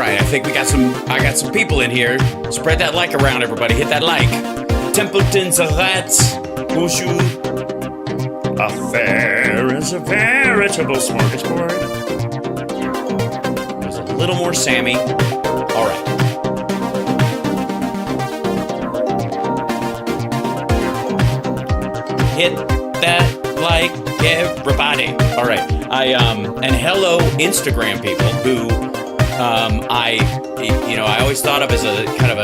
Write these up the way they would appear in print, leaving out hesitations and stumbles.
right, I got some people in here. Spread that like around, everybody. Hit that like. Templeton's rats. Bonjour. Affair is a veritable smorgasbord. There's a little more Sammy. All right. Hit that like, everybody. All right. And hello, Instagram people who, I always thought of as a kind of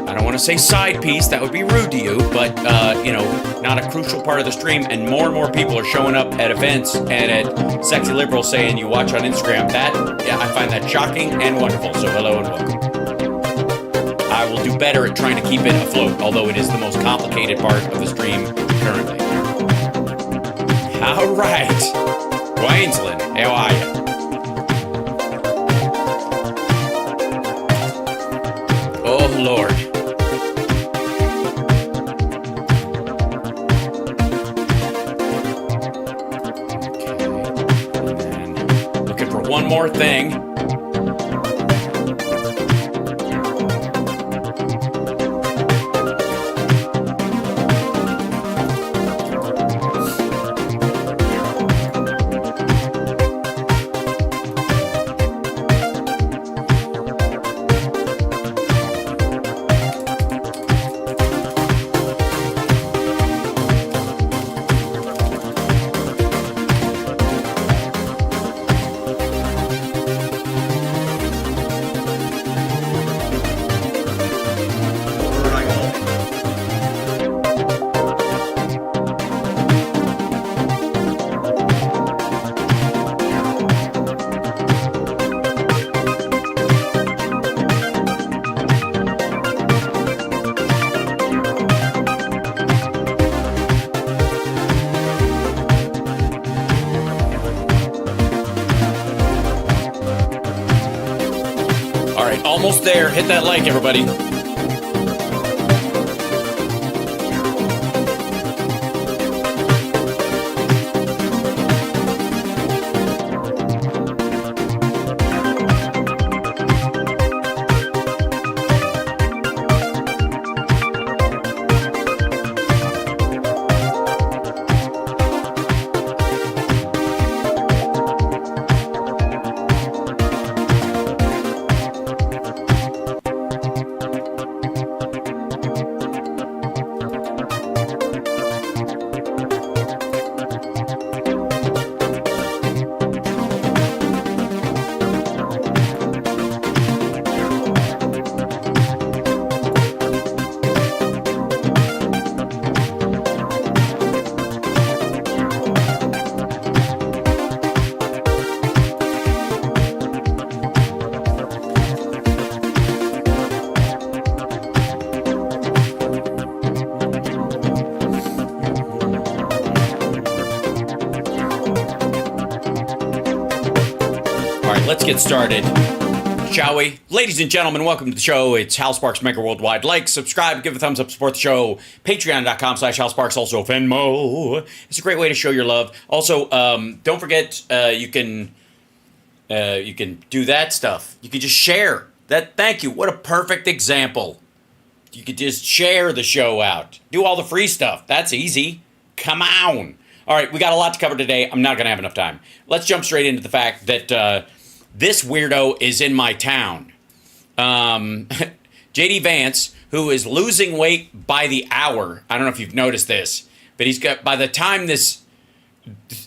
I don't want to say side piece, that would be rude to you, but, not a crucial part of the stream, and more people are showing up at events and at Sexy Liberals saying you watch on Instagram. I find that shocking and wonderful, so hello and welcome. I will do better at trying to keep it afloat, although it is the most complicated part of the stream currently. All right. Queensland, how are you? Oh, Lord. Okay. And then looking for one more thing. Almost there. Hit that like, everybody. Let's get started, shall we? Ladies and gentlemen, welcome to the show. It's Hal Sparks, Megaworldwide. Like, subscribe, give a thumbs up, support the show. Patreon.com/Hal Sparks. Also, Venmo. It's a great way to show your love. Also, don't forget, you can do that stuff. You can just share that. Thank you. What a perfect example. You could just share the show out. Do all the free stuff. That's easy. Come on. All right, we got a lot to cover today. I'm not going to have enough time. Let's jump straight into the fact that this weirdo is in my town. JD Vance, who is losing weight by the hour. I don't know if you've noticed this, but he's got, by the time this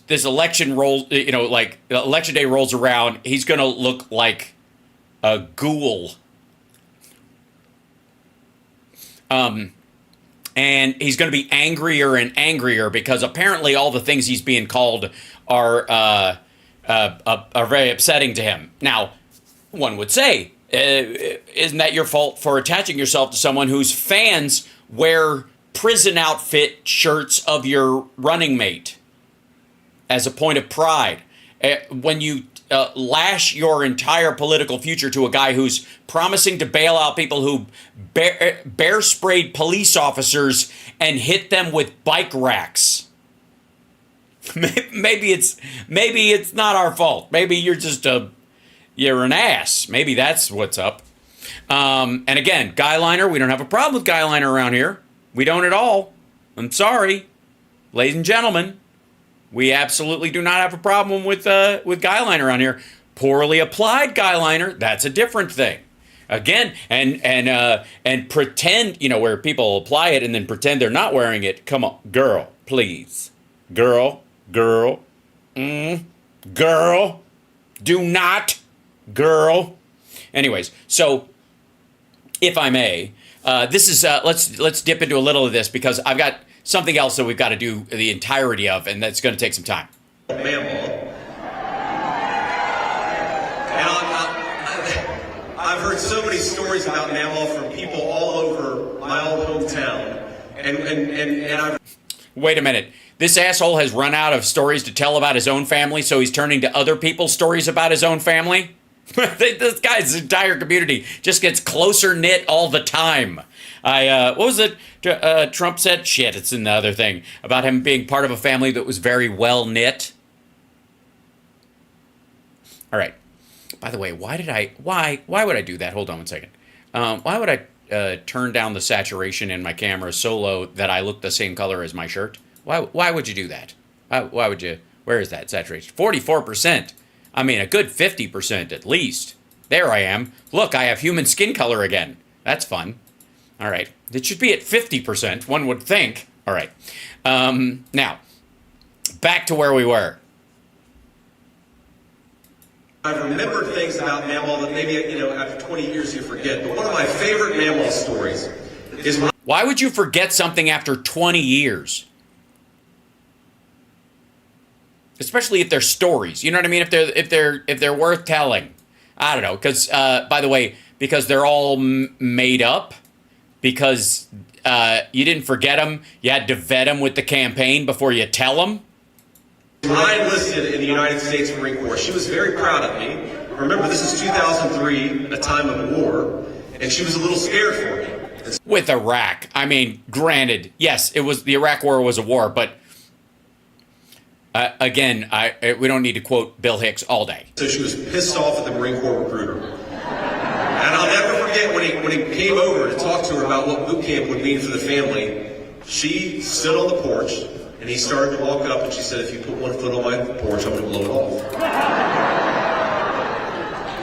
election rolls, election day rolls around, he's going to look like a ghoul. And he's going to be angrier and angrier because apparently all the things he's being called are very upsetting to him. Now, one would say, isn't that your fault for attaching yourself to someone whose fans wear prison outfit shirts of your running mate as a point of pride? When you lash your entire political future to a guy who's promising to bail out people who bear sprayed police officers and hit them with bike racks. Maybe it's not our fault. Maybe you're just you're an ass. Maybe that's what's up. And again, guy liner, we don't have a problem with guy liner around here. We don't at all. I'm sorry, ladies and gentlemen. We absolutely do not have a problem with guy liner around here. Poorly applied guy liner, that's a different thing. Again, and pretend, where people apply it and then pretend they're not wearing it. Come on, girl, please. Girl, do not, girl. Anyways, so if I may, this is let's dip into a little of this because I've got something else that we've got to do the entirety of, and that's going to take some time. Mamaw. I've heard so many stories about mamaw from people all over my old hometown, and I've... Wait a minute. This asshole has run out of stories to tell about his own family, so he's turning to other people's stories about his own family? This guy's entire community just gets closer knit all the time. What was it Trump said? Shit, it's in the other thing. About him being part of a family that was very well knit. All right. By the way, why would I do that? Hold on one second. Why would I turn down the saturation in my camera so low that I look the same color as my shirt? Why would you do that? Why would you? Where is that saturation? 44%. I mean, a good 50% at least. There I am. Look, I have human skin color again. That's fun. All right. It should be at 50%, one would think. All right. Now, back to where we were. I've remembered things about mamaw that maybe, after 20 years you forget. But one of my favorite mamaw stories is... Why would you forget something after 20 years? Especially if they're stories. You know what I mean? If they're worth telling. I don't know. Because, by the way, because they're all made up. Because you didn't forget them. You had to vet them with the campaign before you tell them. When I enlisted in the United States Marine Corps, she was very proud of me. Remember, this is 2003, a time of war, and she was a little scared for me. With Iraq. I mean, granted, yes, it was the Iraq War was a war, but again, we don't need to quote Bill Hicks all day. So she was pissed off at the Marine Corps recruiter. And I'll never forget when he came over to talk to her about what boot camp would mean for the family, she stood on the porch, and he started to walk up, and she said, if you put one foot on my porch, I'm going to blow it off.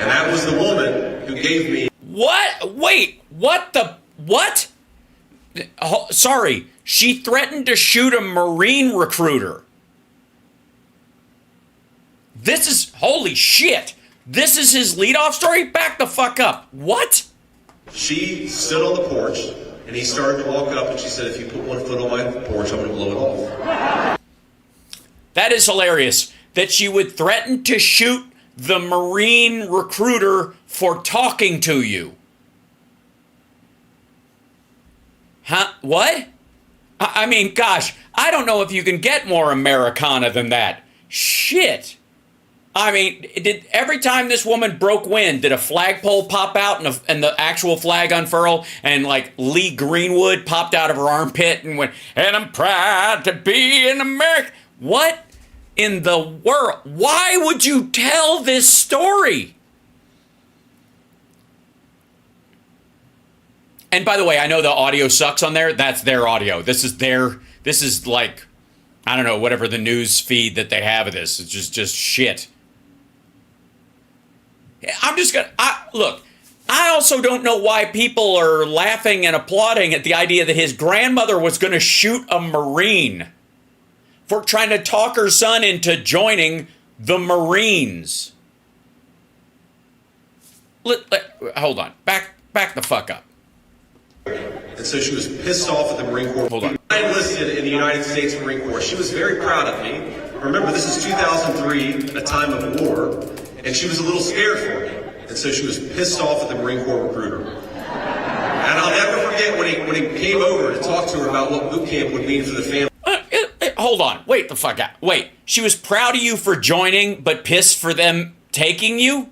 And that was the woman who gave me... What? Wait, what the... What? Oh, sorry, she threatened to shoot a Marine recruiter. This is... Holy shit. This is his leadoff story? Back the fuck up. What? She stood on the porch, and he started to walk up, and she said, if you put one foot on my porch, I'm going to blow it off. That is hilarious. That she would threaten to shoot the Marine recruiter for talking to you. Huh? What? I mean, gosh, I don't know if you can get more Americana than that. Shit. I mean, every time this woman broke wind, did a flagpole pop out and the actual flag unfurl, and like Lee Greenwood popped out of her armpit and went, and I'm proud to be an American. What in the world? Why would you tell this story? And by the way, I know the audio sucks on there. That's their audio. This is like, I don't know, whatever the news feed that they have of this. It's just shit. I'm just gonna, look, I also don't know why people are laughing and applauding at the idea that his grandmother was going to shoot a Marine for trying to talk her son into joining the Marines. Hold on. Back the fuck up. And so she was pissed off at the Marine Corps. Hold on. I enlisted in the United States Marine Corps. She was very proud of me. Remember, this is 2003, a time of war, and she was a little scared for me. And so she was pissed off at the Marine Corps recruiter. And I'll never forget when he came over to talk to her about what boot camp would mean for the family. Hold on. Wait the fuck out. Wait. She was proud of you for joining, but pissed for them taking you?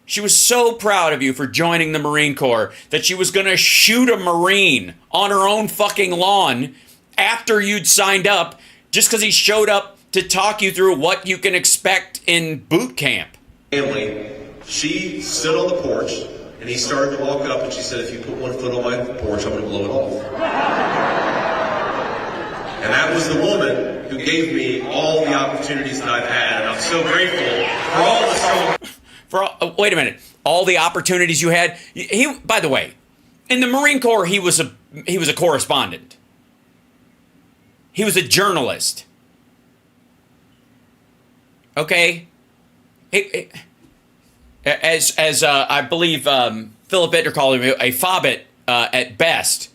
She was so proud of you for joining the Marine Corps that she was going to shoot a Marine on her own fucking lawn after you'd signed up just because he showed up to talk you through what you can expect in boot camp. Family, she stood on the porch, and he started to walk up, and she said, if you put one foot on my porch, I'm going to blow it off. And that was the woman who gave me all the opportunities that I've had, and I'm so grateful for all the strong... Wait a minute. All the opportunities you had? He, by the way, in the Marine Corps, he was a correspondent. He was a journalist. Okay? As I believe Philip Bittner called him, a fobbit at best.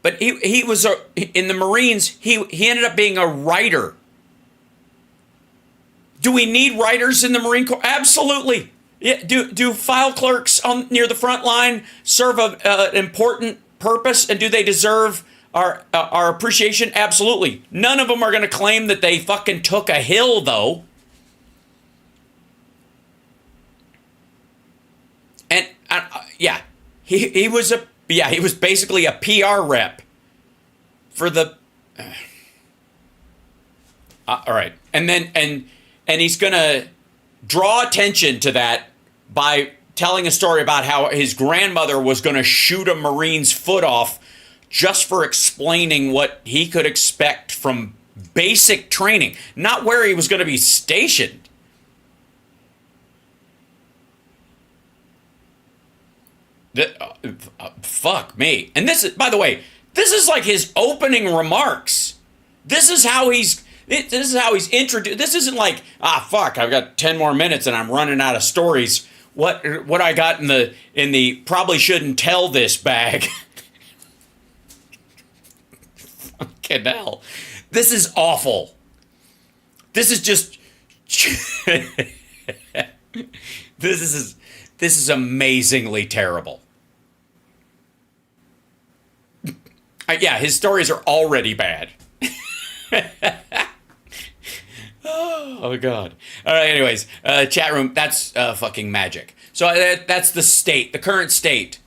But he was in the Marines. He ended up being a writer. Do we need writers in the Marine Corps? Absolutely. Yeah, do file clerks near the front line serve an important purpose, and do they deserve our appreciation? Absolutely. None of them are going to claim that they fucking took a hill, though. And yeah, he was basically a PR rep for the. All right, and he's gonna draw attention to that by telling a story about how his grandmother was gonna shoot a Marine's foot off just for explaining what he could expect from basic training, not where he was going to be stationed. Fuck me. And this is, by the way, this is like his opening remarks. This is how he's introduced. This isn't like, fuck, I've got 10 more minutes and I'm running out of stories. What I got in the probably shouldn't tell this bag. Fucking hell. This is awful. This is just this is amazingly terrible. Yeah, his stories are already bad. Oh, God. All right, anyways, chat room, that's fucking magic. So that's the current state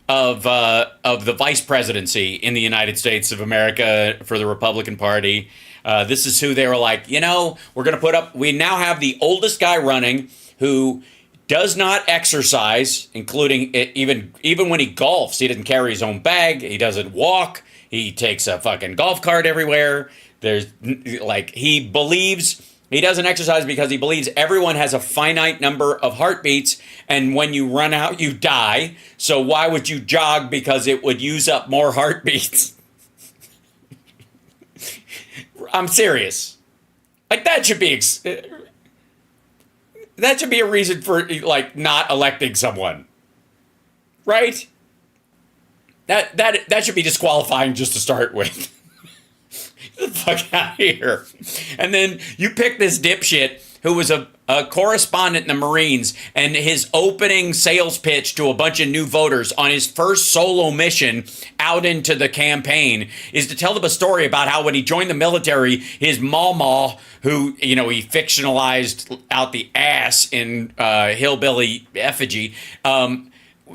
of the vice presidency in the United States of America for the Republican Party. This is who they were like, we're going to put up. We now have the oldest guy running who does not exercise, including even when he golfs. He doesn't carry his own bag. He doesn't walk. He takes a fucking golf cart everywhere. He believes he doesn't exercise because he believes everyone has a finite number of heartbeats, and when you run out, you die. So why would you jog? Because it would use up more heartbeats. I'm serious. Like, that should be a reason for not electing someone, right? That should be disqualifying just to start with. Get the fuck out of here. And then you pick this dipshit who was a correspondent in the Marines, and his opening sales pitch to a bunch of new voters on his first solo mission out into the campaign is to tell them a story about how when he joined the military, his mamaw, who, he fictionalized out the ass in Hillbilly Effigy,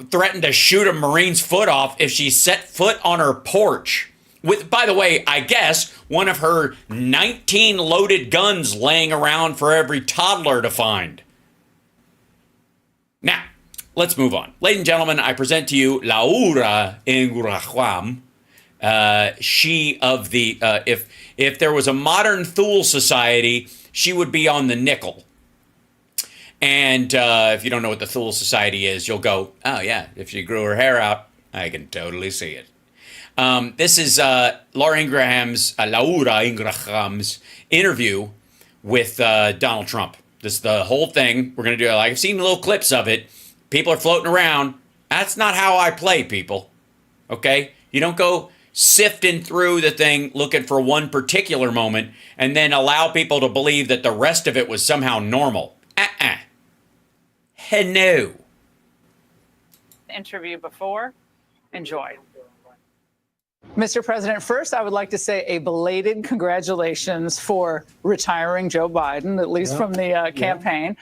threatened to shoot a Marine's foot off if she set foot on her porch. With, by the way, I guess one of her 19 loaded guns laying around for every toddler to find. Now, let's move on. Ladies and gentlemen, I present to you Wonky. She of the, if there was a modern Thule Society, she would be on the nickel. And if you don't know what the Thule Society is, you'll go, oh yeah, if she grew her hair out, I can totally see it. This is Laura Ingraham's interview with Donald Trump. This is the whole thing. We're going to do, I've seen little clips of it. People are floating around. That's not how I play, people. Okay? You don't go sifting through the thing looking for one particular moment and then allow people to believe that the rest of it was somehow normal. No. Interview before. Enjoy. Mr. President, first, I would like to say a belated congratulations for retiring Joe Biden, at least from the campaign.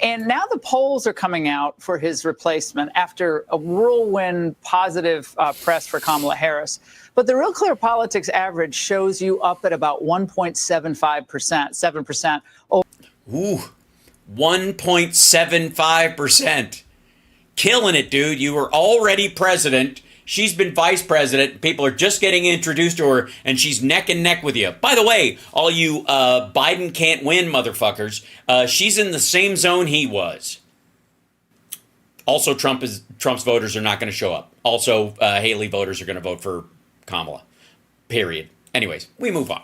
And now the polls are coming out for his replacement after a whirlwind positive press for Kamala Harris. But the Real Clear Politics average shows you up at about 1.75%, 7%. Oh. Ooh, 1.75%. Killing it, dude. You were already president. She's been vice president. People are just getting introduced to her, and she's neck and neck with you. By the way, all you Biden can't win motherfuckers, she's in the same zone he was. Also, Trump's voters are not going to show up. Also, Haley voters are going to vote for Kamala. Period. Anyways, we move on.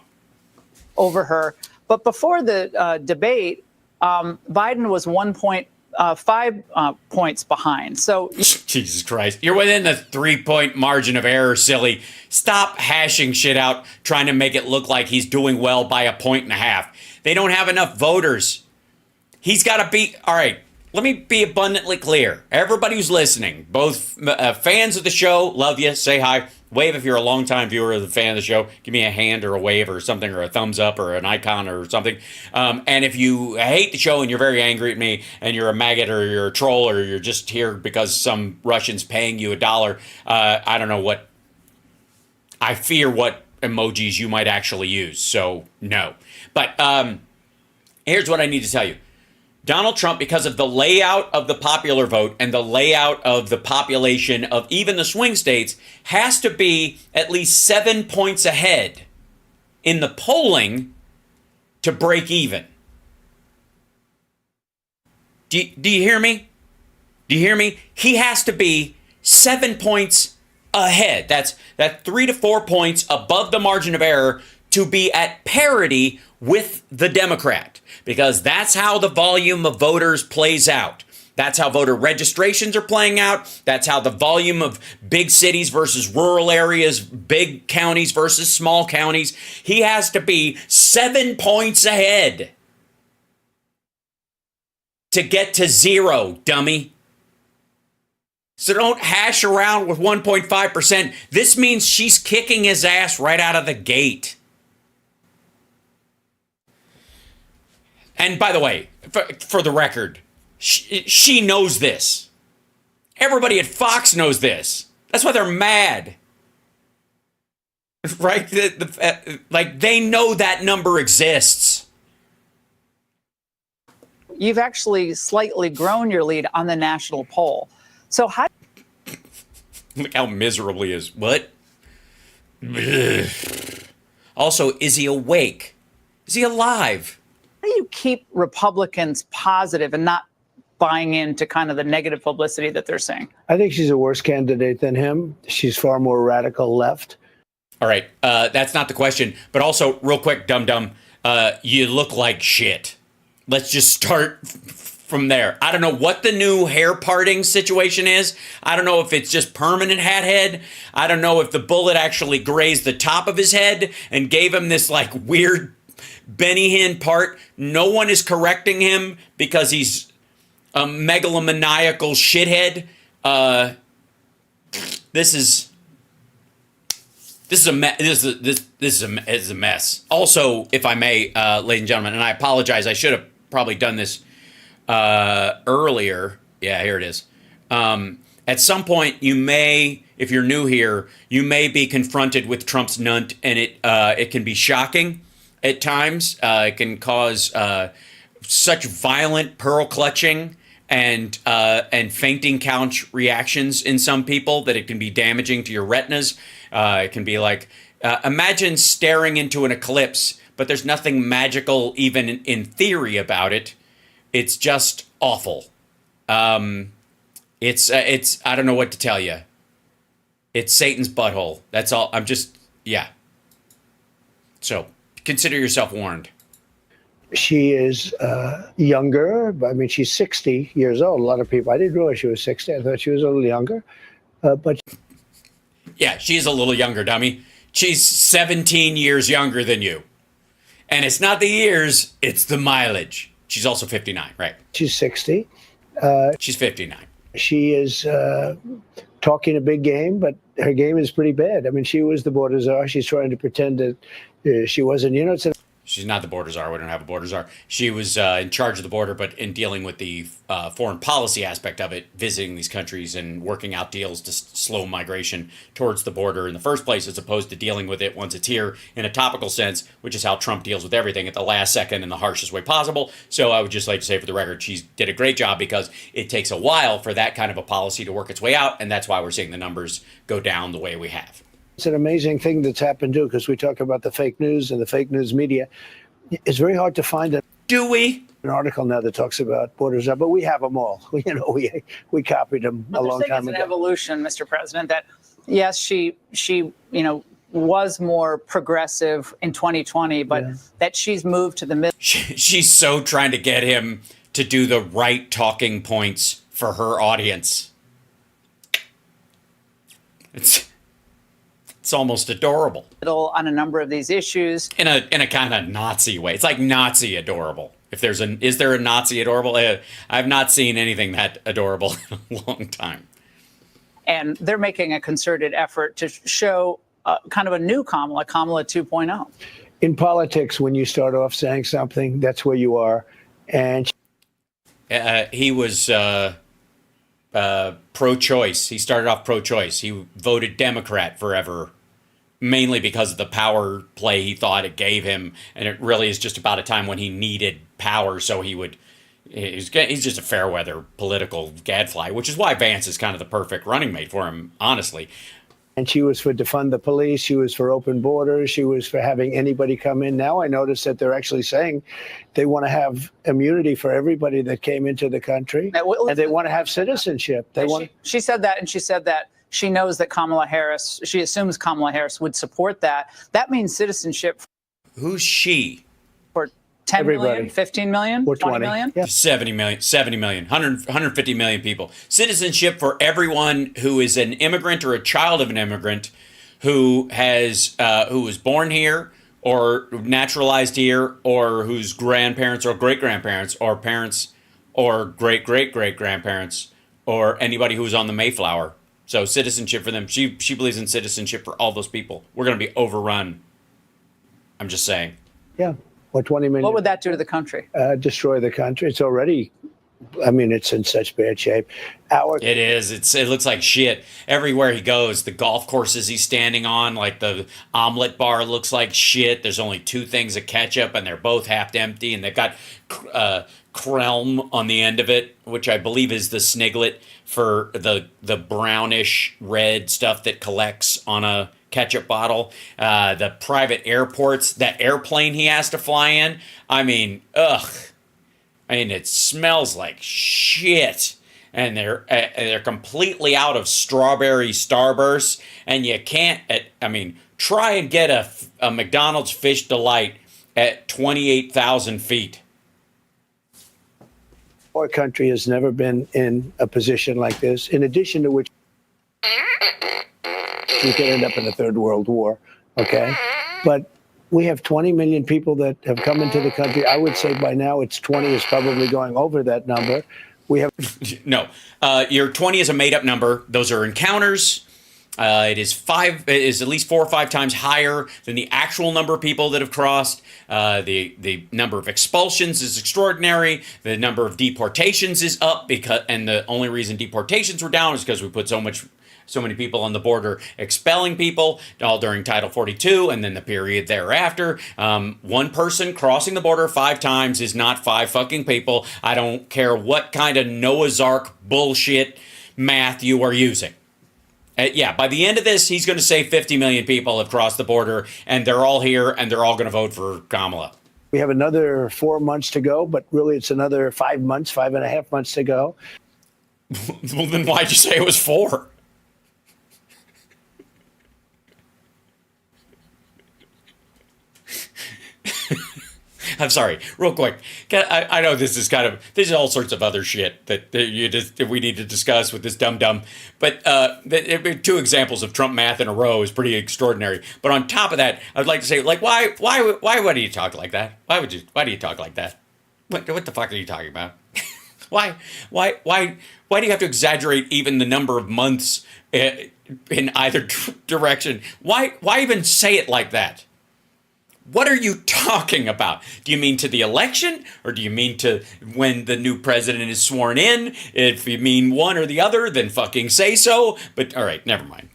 Over her. But before the debate, Biden was 1.5 points behind. So Jesus Christ. You're within the 3-point margin of error, silly. Stop hashing shit out, trying to make it look like he's doing well by 1.5 points. They don't have enough voters. He's got to be... All right, let me be abundantly clear. Everybody who's listening, both fans of the show, love you, say hi. Wave if you're a longtime viewer of the fan of the show. Give me a hand or a wave or something, or a thumbs up or an icon or something. And if you hate the show and you're very angry at me and you're a maggot or you're a troll or you're just here because some Russian's paying you $1, I don't know what... I fear what emojis you might actually use, so no. But here's what I need to tell you. Donald Trump, because of the layout of the popular vote and the layout of the population of even the swing states, has to be at least 7 points ahead in the polling to break even. Do you hear me? Do you hear me? He has to be 7 points ahead. That's 3 to 4 points above the margin of error to be at parity with the Democrat, because that's how the volume of voters plays out. That's how voter registrations are playing out. That's how the volume of big cities versus rural areas, big counties versus small counties. He has to be 7 points ahead to get to zero, dummy. So don't hash around with 1.5%. This means she's kicking his ass right out of the gate. And by the way, for the record, she knows this. Everybody at Fox knows this. That's why they're mad. Right? Like, they know that number exists. You've actually slightly grown your lead on the national poll. So how... Look how miserable he is. What? Also, is he awake? Is he alive? How do you keep Republicans positive and not buying into kind of the negative publicity that they're saying? I think she's a worse candidate than him. She's far more radical left. All right. That's not the question. But also, real quick, dum-dum, you look like shit. Let's just start from there. I don't know what the new hair parting situation is. I don't know if it's just permanent hat head. I don't know if the bullet actually grazed the top of his head and gave him this like weird Benny Hinn part. No one is correcting him because he's a megalomaniacal shithead. This is a mess. Also, if I may, ladies and gentlemen, and I apologize, I should have probably done this earlier. Yeah, here it is. At some point, you may, if you're new here, you may be confronted with Trump's nunt, and it can be shocking. At times, it can cause such violent pearl clutching and fainting couch reactions in some people that it can be damaging to your retinas. It can be like, imagine staring into an eclipse, but there's nothing magical even in theory about it. It's just awful. It's I don't know what to tell you. It's Satan's butthole. That's all. Yeah. So consider yourself warned. She is younger. I mean, she's 60 years old. A lot of people, I didn't realize she was 60. I thought she was a little younger. But yeah, she's a little younger, dummy. She's 17 years younger than you. And it's not the years, it's the mileage. She's also 59, right? She's 60. She's 59. She is talking a big game, but her game is pretty bad. I mean, she was the border czar. She's trying to pretend that she wasn't. You know, She's not the border czar. We don't have a border czar. She was in charge of the border, but in dealing with the foreign policy aspect of it, visiting these countries and working out deals to slow migration towards the border in the first place, as opposed to dealing with it once it's here in a topical sense, which is how Trump deals with everything at the last second in the harshest way possible. So I would just like to say for the record, she did a great job, because it takes a while for that kind of a policy to work its way out. And that's why we're seeing the numbers go down the way we have. It's an amazing thing that's happened, too, because we talk about the fake news and the fake news media. It's very hard to find Do we? an article now that talks about borders up, but we have them all. We copied them a long time It's ago. an evolution, Mr. President, that, yes, she was more progressive in 2020, but that she's moved to the middle. She's so trying to get him to do the right talking points for her audience. It's almost adorable On a number of these issues. in a kind of Nazi way. It's like Nazi adorable. Is there a Nazi adorable? I've not seen anything that adorable in a long time. And they're making a concerted effort to show kind of a new Kamala 2.0. In politics, when you start off saying something, that's where you are. And He was pro-choice. He started off pro-choice. He voted Democrat forever, mainly because of the power play he thought it gave him. And it really is just about a time when he needed power, so he's just a fair weather political gadfly, which is why Vance is kind of the perfect running mate for him, honestly. she was for defund the police. She was for open borders. She was for having anybody come in. Now I notice that they're actually saying they want to have immunity for everybody that came into the country, and they want to have citizenship. She said that, and she said that she knows that she assumes Kamala Harris would support that. That means citizenship Who's she? for 10 Everybody. million, 15 million, Or 20 20. million. Yeah. 70 million, 150 million people. Citizenship for everyone who is an immigrant or a child of an immigrant who was born here or naturalized here, or whose grandparents or great-grandparents or parents or great-great-great-grandparents or anybody who was on the Mayflower. So citizenship for them. She believes in citizenship for all those people. We're going to be overrun. I'm just saying. Yeah. Or 20 million. What would that do to the country? Destroy the country. It's already, it's in such bad shape. It is. It looks like shit everywhere he goes. The golf courses he's standing on, like the omelet bar, looks like shit. There's only two things of ketchup, and they're both half empty. And they've got Krelm on the end of it, which I believe is the sniglet for the brownish red stuff that collects on a ketchup bottle. The private airports, that airplane he has to fly in. It smells like shit. And they're completely out of strawberry Starburst, and you can't. Try and get a McDonald's Fish Delight at 28,000 feet. Our country has never been in a position like this. In addition to which, we could end up in a third world war. Okay, but we have 20 million people that have come into the country. I would say by now it's 20 is probably going over that number. We have No, your 20 is a made-up number. Those are encounters. It is at least 4 or 5 times higher than the actual number of people that have crossed. The number of expulsions is extraordinary. The number of deportations is up, and the only reason deportations were down is because we put so many people on the border expelling people, all during Title 42 and then the period thereafter. One person crossing the border 5 times is not 5 fucking people. I don't care what kind of Noah's Ark bullshit math you are using. By the end of this, he's going to say 50 million people have crossed the border, and they're all here, and they're all going to vote for Kamala. We have another 4 months to go, but really it's another 5 months, 5.5 months to go. Well, then why'd you say it was 4? I'm sorry, real quick. I know this is all sorts of other shit that we need to discuss with this dum-dum, but 2 examples of Trump math in a row is pretty extraordinary. But on top of that, I'd like to say, like, why do you talk like that? Why do you talk like that? What the fuck are you talking about? Why do you have to exaggerate even the number of months in either direction? Why even say it like that? What are you talking about? Do you mean to the election, or do you mean to when the new president is sworn in? If you mean one or the other, then fucking say so. But all right, never mind.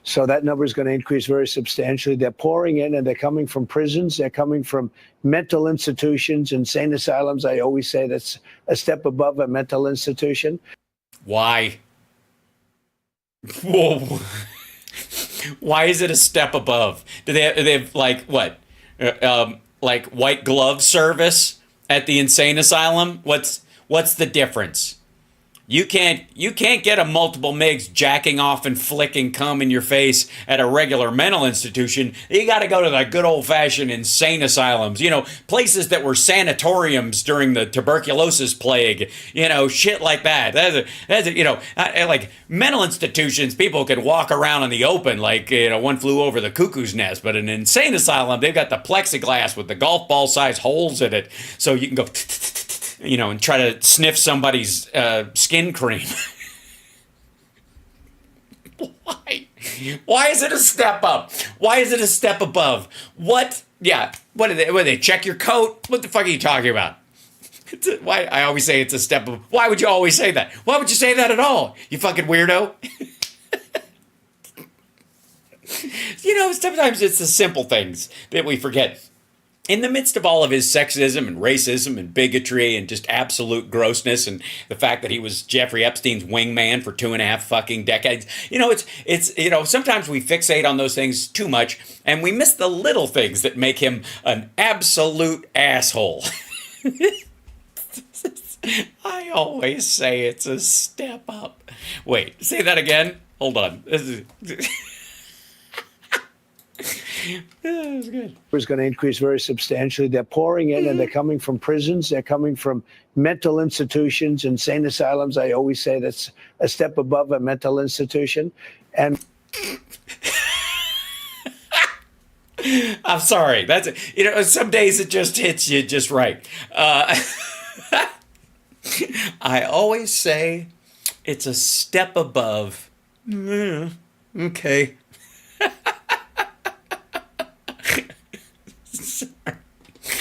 So that number is going to increase very substantially. They're pouring in, and they're coming from prisons. They're coming from mental institutions, insane asylums. I always say that's a step above a mental institution. Why? Whoa. Why is it a step above? Do they have like what? Like white glove service at the insane asylum? What's the difference? You can't get a multiple MIGs jacking off and flicking cum in your face at a regular mental institution. You got to go to the good old-fashioned insane asylums, places that were sanatoriums during the tuberculosis plague, shit like that. Like mental institutions, people can walk around in the open like, one flew over the cuckoo's nest. But an insane asylum, they've got the plexiglass with the golf ball size holes in it, so you can go and try to sniff somebody's skin cream. Why? Why is it a step up? Why is it a step above? What? Yeah. What do they check your coat? What the fuck are you talking about? Why? I always say it's a step above. Why would you always say that? Why would you say that at all? You fucking weirdo. Sometimes it's the simple things that we forget. In the midst of all of his sexism and racism and bigotry and just absolute grossness and the fact that he was Jeffrey Epstein's wingman for 2.5 fucking decades, it's sometimes we fixate on those things too much and we miss the little things that make him an absolute asshole. I always say it's a step up. Wait, say that again? Hold on. That was good. It's going to increase very substantially. They're pouring in, and they're coming from prisons. They're coming from mental institutions, insane asylums. I always say that's a step above a mental institution. And I'm sorry. That's some days it just hits you just right. I always say it's a step above. Okay.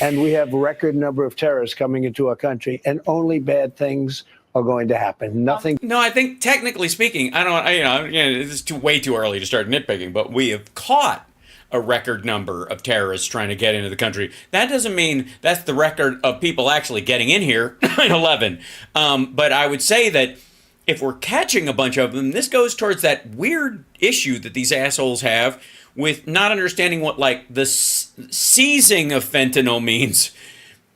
And we have a record number of terrorists coming into our country, and only bad things are going to happen. Nothing. No, I think technically speaking, it's way too early to start nitpicking, but we have caught a record number of terrorists trying to get into the country. That doesn't mean that's the record of people actually getting in here, 9/11. But I would say that if we're catching a bunch of them, this goes towards that weird issue that these assholes have with not understanding what, like, the seizing of fentanyl means.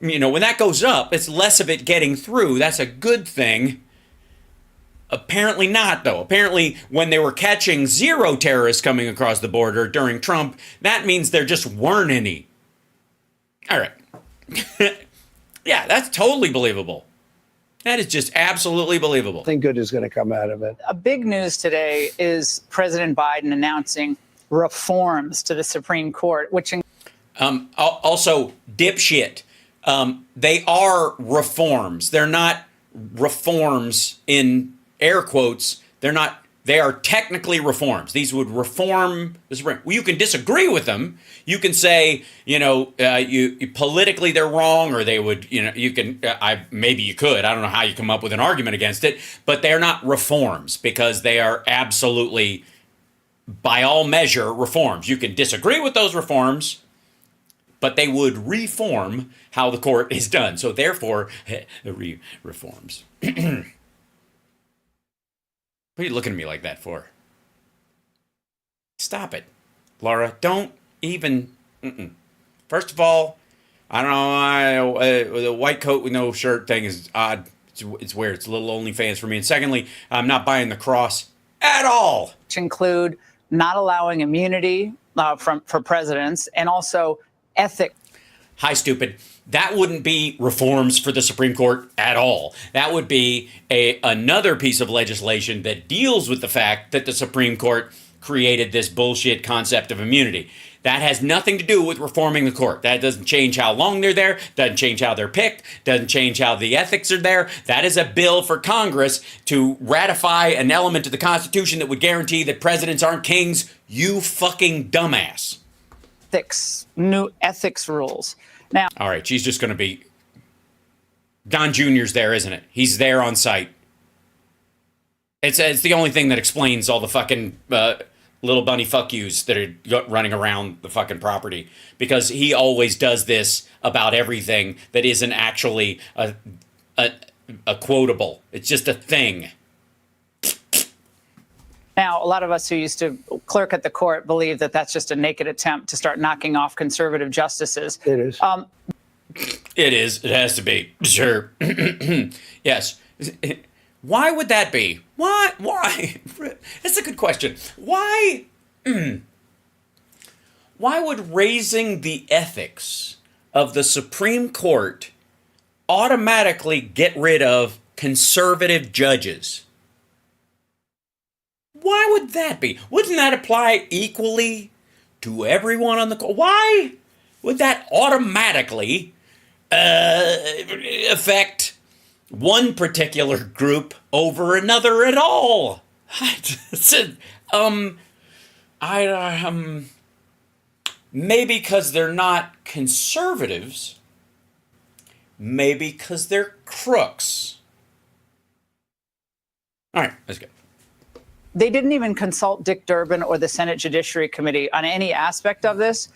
When that goes up, it's less of it getting through. That's a good thing. Apparently not, though. Apparently, when they were catching 0 terrorists coming across the border during Trump, that means there just weren't any. All right. Yeah, that's totally believable. That is just absolutely believable. Nothing good is going to come out of it. A big news today is President Biden announcing reforms to the Supreme Court, which also dipshit. They are reforms. They're not reforms in air quotes. They are technically reforms. These would reform the Supreme. Well, you can disagree with them. You can say, you politically they're wrong, or they would, you can. Maybe you could. I don't know how you come up with an argument against it, but they're not reforms because they are absolutely, by all measure, reforms. You can disagree with those reforms, but they would reform how the court is done. So therefore, reforms. What are you looking at me like that for? Stop it, Laura. Don't even. First of all, I don't know. The white coat with no shirt thing is odd. It's weird. It's a little OnlyFans for me. And secondly, I'm not buying the cross at all. Which include not allowing immunity for presidents, and also ethics. Hi, stupid. That wouldn't be reforms for the Supreme Court at all. That would be another piece of legislation that deals with the fact that the Supreme Court created this bullshit concept of immunity. That has nothing to do with reforming the court. That doesn't change how long they're there, doesn't change how they're picked, doesn't change how the ethics are there. That is a bill for Congress to ratify an element of the Constitution that would guarantee that presidents aren't kings. You fucking dumbass. new ethics rules. Now, all right, she's just going to be. Don Jr.'s there, isn't it? He's there on site. It's the only thing that explains all the fucking little bunny fuck yous that are running around the fucking property, because he always does this about everything that isn't actually a quotable. It's just a thing. Now, a lot of us who used to clerk at the court believe that that's just a naked attempt to start knocking off conservative justices. It is. It is. It has to be. Sure. Yes. Why would that be? Why? Why? That's a good question. Why? Why would raising the ethics of the Supreme Court automatically get rid of conservative judges? Why would that be? Wouldn't that apply equally to everyone on the court? Why would that automatically affect one particular group over another at all? Maybe because they're not conservatives. Maybe because they're crooks. All right, that's good. They didn't even consult Dick Durbin or the Senate Judiciary Committee on any aspect of this.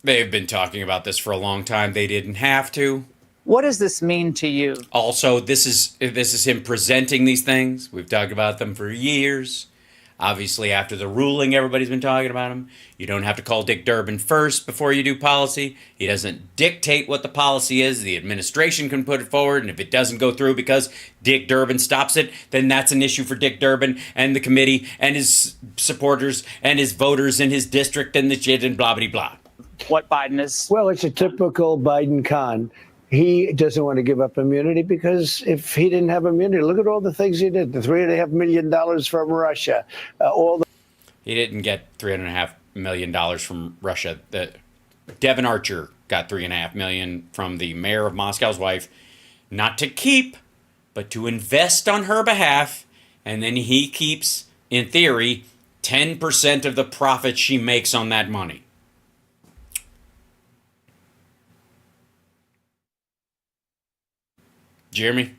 They've been talking about this for a long time. They didn't have to. What does this mean to you? Also, this is him presenting these things. We've talked about them for years. Obviously, after the ruling, everybody's been talking about him. You don't have to call Dick Durbin first before you do policy. He doesn't dictate what the policy is. The administration can put it forward, and if it doesn't go through because Dick Durbin stops it, then that's an issue for Dick Durbin and the committee and his supporters and his voters in his district and the shit and blah, blah, blah. What Biden is. Well, it's a typical Biden con. He doesn't want to give up immunity because if he didn't have immunity, look at all the things he did. The $3.5 million from Russia, He didn't get $3.5 million from Russia. Devin Archer got $3.5 million from the mayor of Moscow's wife, not to keep, but to invest on her behalf. And then he keeps, in theory, 10% of the profit she makes on that money. Jeremy,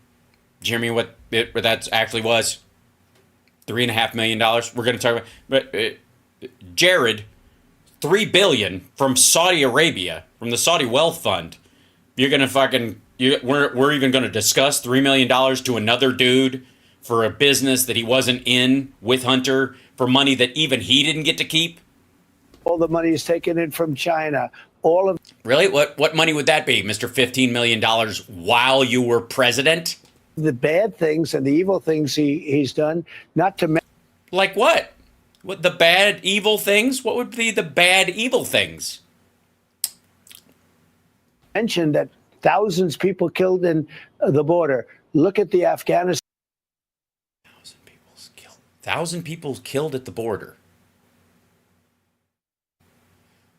what that actually was? $3.5 million. We're going to talk about, but Jared, $3 billion from Saudi Arabia, from the Saudi Wealth Fund. You're going to we're even going to discuss $3 million to another dude for a business that he wasn't in with Hunter, for money that even he didn't get to keep. all the money is taken in from China. Really? What money would that be, Mr. $15 million while you were president? The bad things and the evil things he's done, not to mention. Like what? What the bad, evil things? What would be the bad, evil things? Mention that thousands of people killed in the border. Look at the Afghanistan. 1,000 people killed at the border.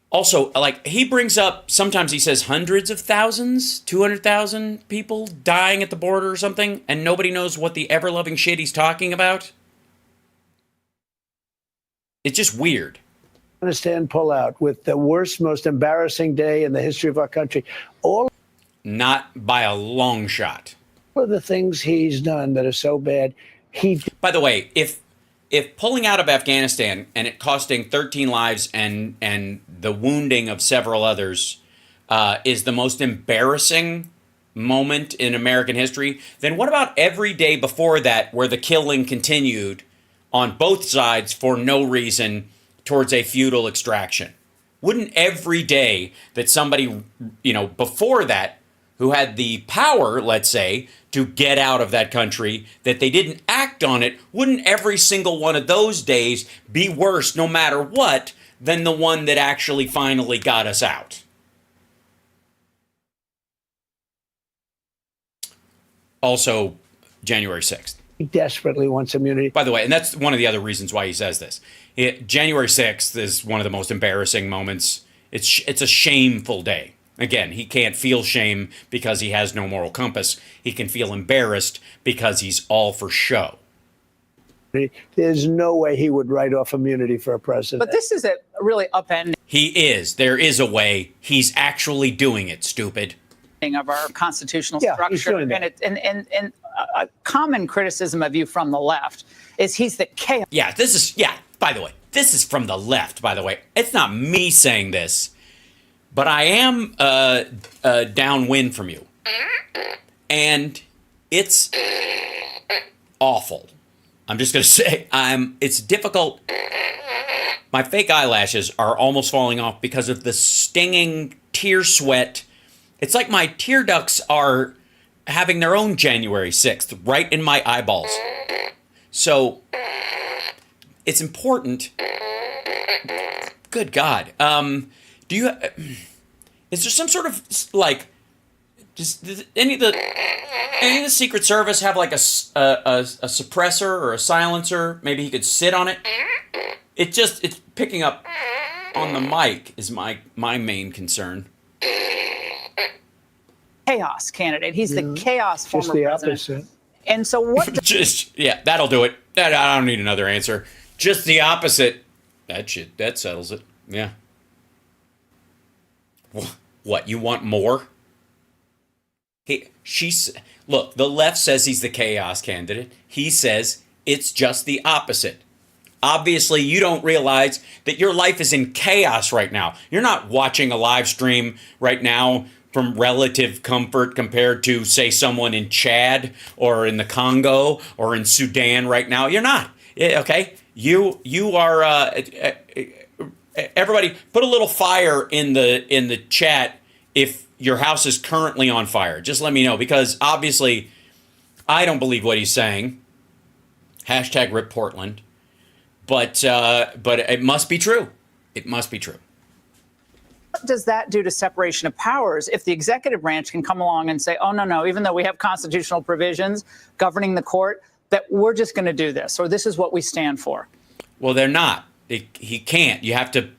Also, like, he brings up, sometimes he says hundreds of thousands, 200,000 people dying at the border or something, and nobody knows what the ever-loving shit he's talking about. It's just weird. Afghanistan pullout with the worst, most embarrassing day in the history of our country. Not by a long shot. All of the things he's done that are so bad. By the way, if pulling out of Afghanistan and it costing 13 lives and the wounding of several others is the most embarrassing moment in American history, then what about every day before that where the killing continued on both sides for no reason towards a feudal extraction? Wouldn't every day that somebody, before that, who had the power, let's say, to get out of that country, that they didn't act on it, wouldn't every single one of those days be worse, no matter what, than the one that actually finally got us out? Also, January 6th. He desperately wants immunity. By the way, and that's one of the other reasons why he says this. January 6th is one of the most embarrassing moments. It's a shameful day. Again, he can't feel shame because he has no moral compass. He can feel embarrassed because he's all for show. There's no way he would write off immunity for a president. But this is a really upending. He is. There is a way. He's actually doing it, stupid. Of our constitutional Yeah, structure. he's doing that. And a common criticism of you from the left is he's the chaos. Yeah, by the way, this is from the left, by the way. It's not me saying this, but I am downwind from you. And it's awful. I'm just going to say, it's difficult. My fake eyelashes are almost falling off because of the stinging tear sweat. It's like my tear ducts are having their own January 6th right in my eyeballs. So it's important. Good God. Is there some sort of like, does any of the Secret Service have like a suppressor or a silencer? Maybe he could sit on it. It's picking up on the mic is my main concern. Chaos candidate. He's the chaos former Just the president. opposite. And so what? That'll do it. I don't need another answer. Just the opposite. That settles it. Yeah. What, you want more? Look, the left says he's the chaos candidate. He says it's just the opposite. Obviously, you don't realize that your life is in chaos right now. You're not watching a live stream right now from relative comfort compared to, say, someone in Chad or in the Congo or in Sudan right now. You're not. Okay? You are. Everybody, put a little fire in the chat if your house is currently on fire. Just let me know, because obviously I don't believe what he's saying. Hashtag rip Portland. But it must be true. It must be true. What does that do to separation of powers if the executive branch can come along and say, oh, no, even though we have constitutional provisions governing the court, that we're just going to do this, or this is what we stand for? Well, they're not. He can't. You have to.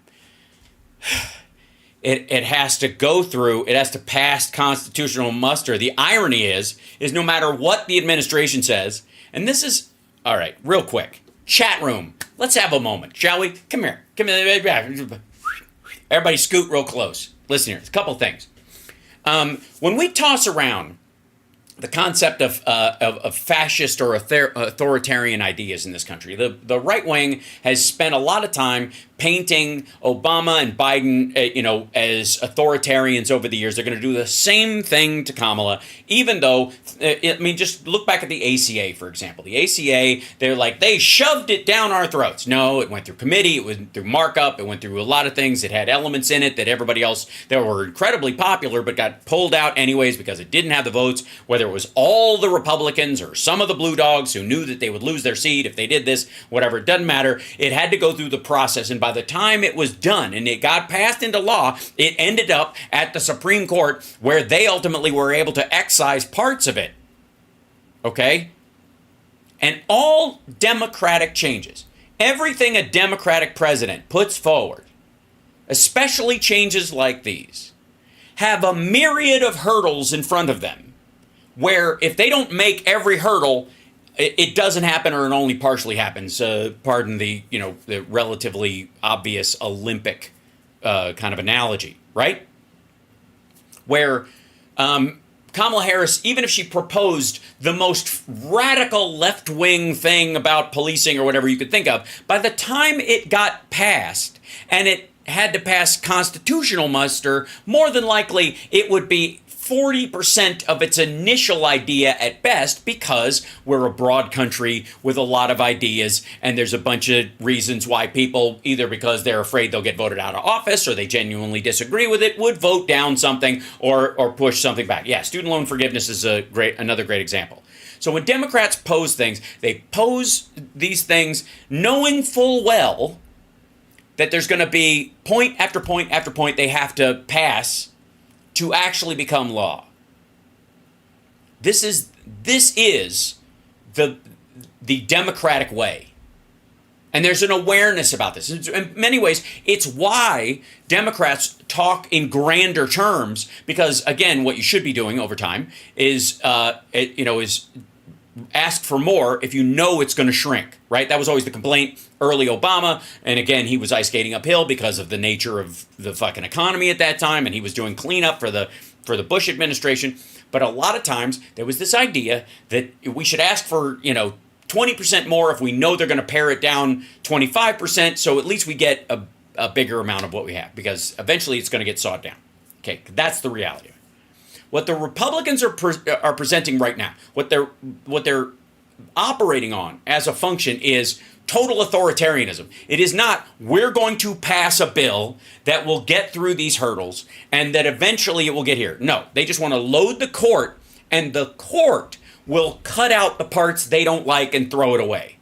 It has to go through. It has to pass constitutional muster. The irony is no matter what the administration says, and this is all right. Real quick, chat room. Let's have a moment, shall we? Come here. Everybody, scoot real close. Listen here. It's a couple things. When we toss around the concept of fascist or authoritarian ideas in this country, the right wing has spent a lot of time painting Obama and Biden, as authoritarians over the years. They're going to do the same thing to Kamala, even though, just look back at the ACA, for example. The ACA, they shoved it down our throats. No, it went through committee, it went through markup, it went through a lot of things. It had elements in it that everybody else that were incredibly popular but got pulled out anyways because it didn't have the votes, whether it was all the Republicans or some of the blue dogs who knew that they would lose their seat if they did this, whatever, it doesn't matter. It had to go through the process, and by the time it was done and it got passed into law, it ended up at the Supreme Court, where they ultimately were able to excise parts of it. Okay? And all democratic changes, everything a Democratic president puts forward, especially changes like these, have a myriad of hurdles in front of them, where if they don't make every hurdle, it doesn't happen, or it only partially happens. Pardon the relatively obvious Olympic kind of analogy, right? Where Kamala Harris, even if she proposed the most radical left-wing thing about policing or whatever you could think of, by the time it got passed and it had to pass constitutional muster, more than likely it would be 40% of its initial idea at best, because we're a broad country with a lot of ideas, and there's a bunch of reasons why people, either because they're afraid they'll get voted out of office or they genuinely disagree with it, would vote down something or push something back. Yeah, student loan forgiveness is another great example. So when Democrats pose things, they pose these things knowing full well that there's going to be point after point after point they have to pass to actually become law. This is the democratic way. And there's an awareness about this. In many ways, it's why Democrats talk in grander terms, because again, what you should be doing over time is ask for more if you know it's going to shrink, right? That was always the complaint early Obama. And again, he was ice skating uphill because of the nature of the fucking economy at that time. And he was doing cleanup for the Bush administration. But a lot of times there was this idea that we should ask for, 20% more if we know they're going to pare it down 25%. So at least we get a bigger amount of what we have, because eventually it's going to get sawed down. Okay, that's the reality. What the Republicans are presenting right now, what they're operating on as a function is total authoritarianism. It is not, we're going to pass a bill that will get through these hurdles and that eventually it will get here. No, they just want to load the court, and the court will cut out the parts they don't like and throw it away.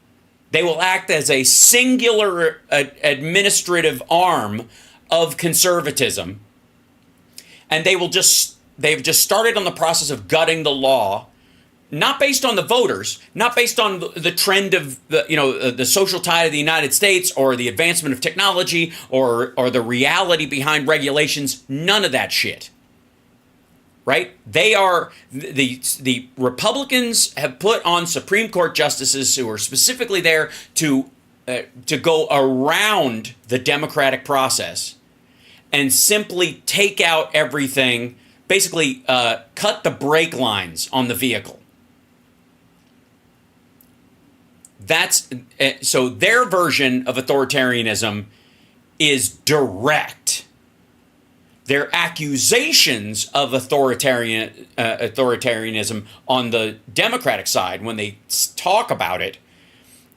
They will act as a singular administrative arm of conservatism, and they've just started on the process of gutting the law, not based on the voters, not based on the trend of the social tide of the United States or the advancement of technology or the reality behind regulations. None of that shit. Right? They are the Republicans have put on Supreme Court justices who are specifically there to go around the democratic process and simply take out everything, basically cut the brake lines on the vehicle. So their version of authoritarianism is direct. Their accusations of authoritarianism on the Democratic side, when they talk about it,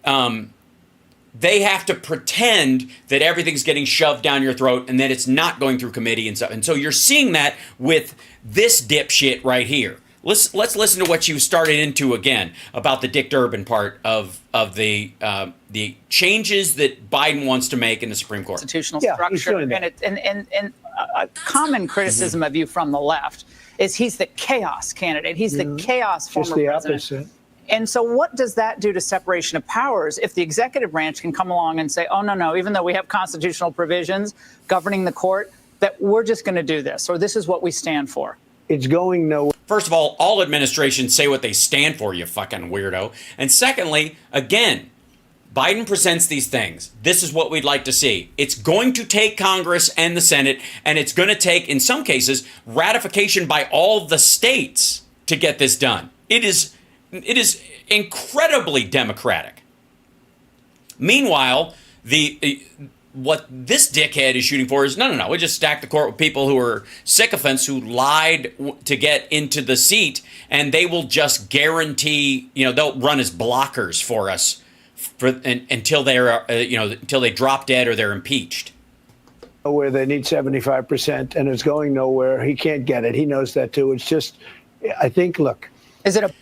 they have to pretend that everything's getting shoved down your throat and that it's not going through committee and stuff. And so you're seeing that with this dipshit right here. Let's listen to what you started into again about the Dick Durbin part of the changes that Biden wants to make in the Supreme Court. Constitutional structure, and a common criticism of you from the left is he's the chaos candidate. He's the chaos former Just the president. opposite. And so what does that do to separation of powers if the executive branch can come along and say, oh, no, even though we have constitutional provisions governing the court, that we're just going to do this, or this is what we stand for? It's going nowhere. First of all administrations say what they stand for, you fucking weirdo. And secondly, again, Biden presents these things. This is what we'd like to see. It's going to take Congress and the Senate, and it's going to take, in some cases, ratification by all the states to get this done. It is incredibly democratic. Meanwhile, what this dickhead is shooting for is, no, we just stack the court with people who are sycophants who lied to get into the seat, and they will just guarantee, they'll run as blockers for us until they drop dead or they're impeached. Where they need 75%, and it's going nowhere. He can't get it. He knows that too. It's just, I think, look. Is it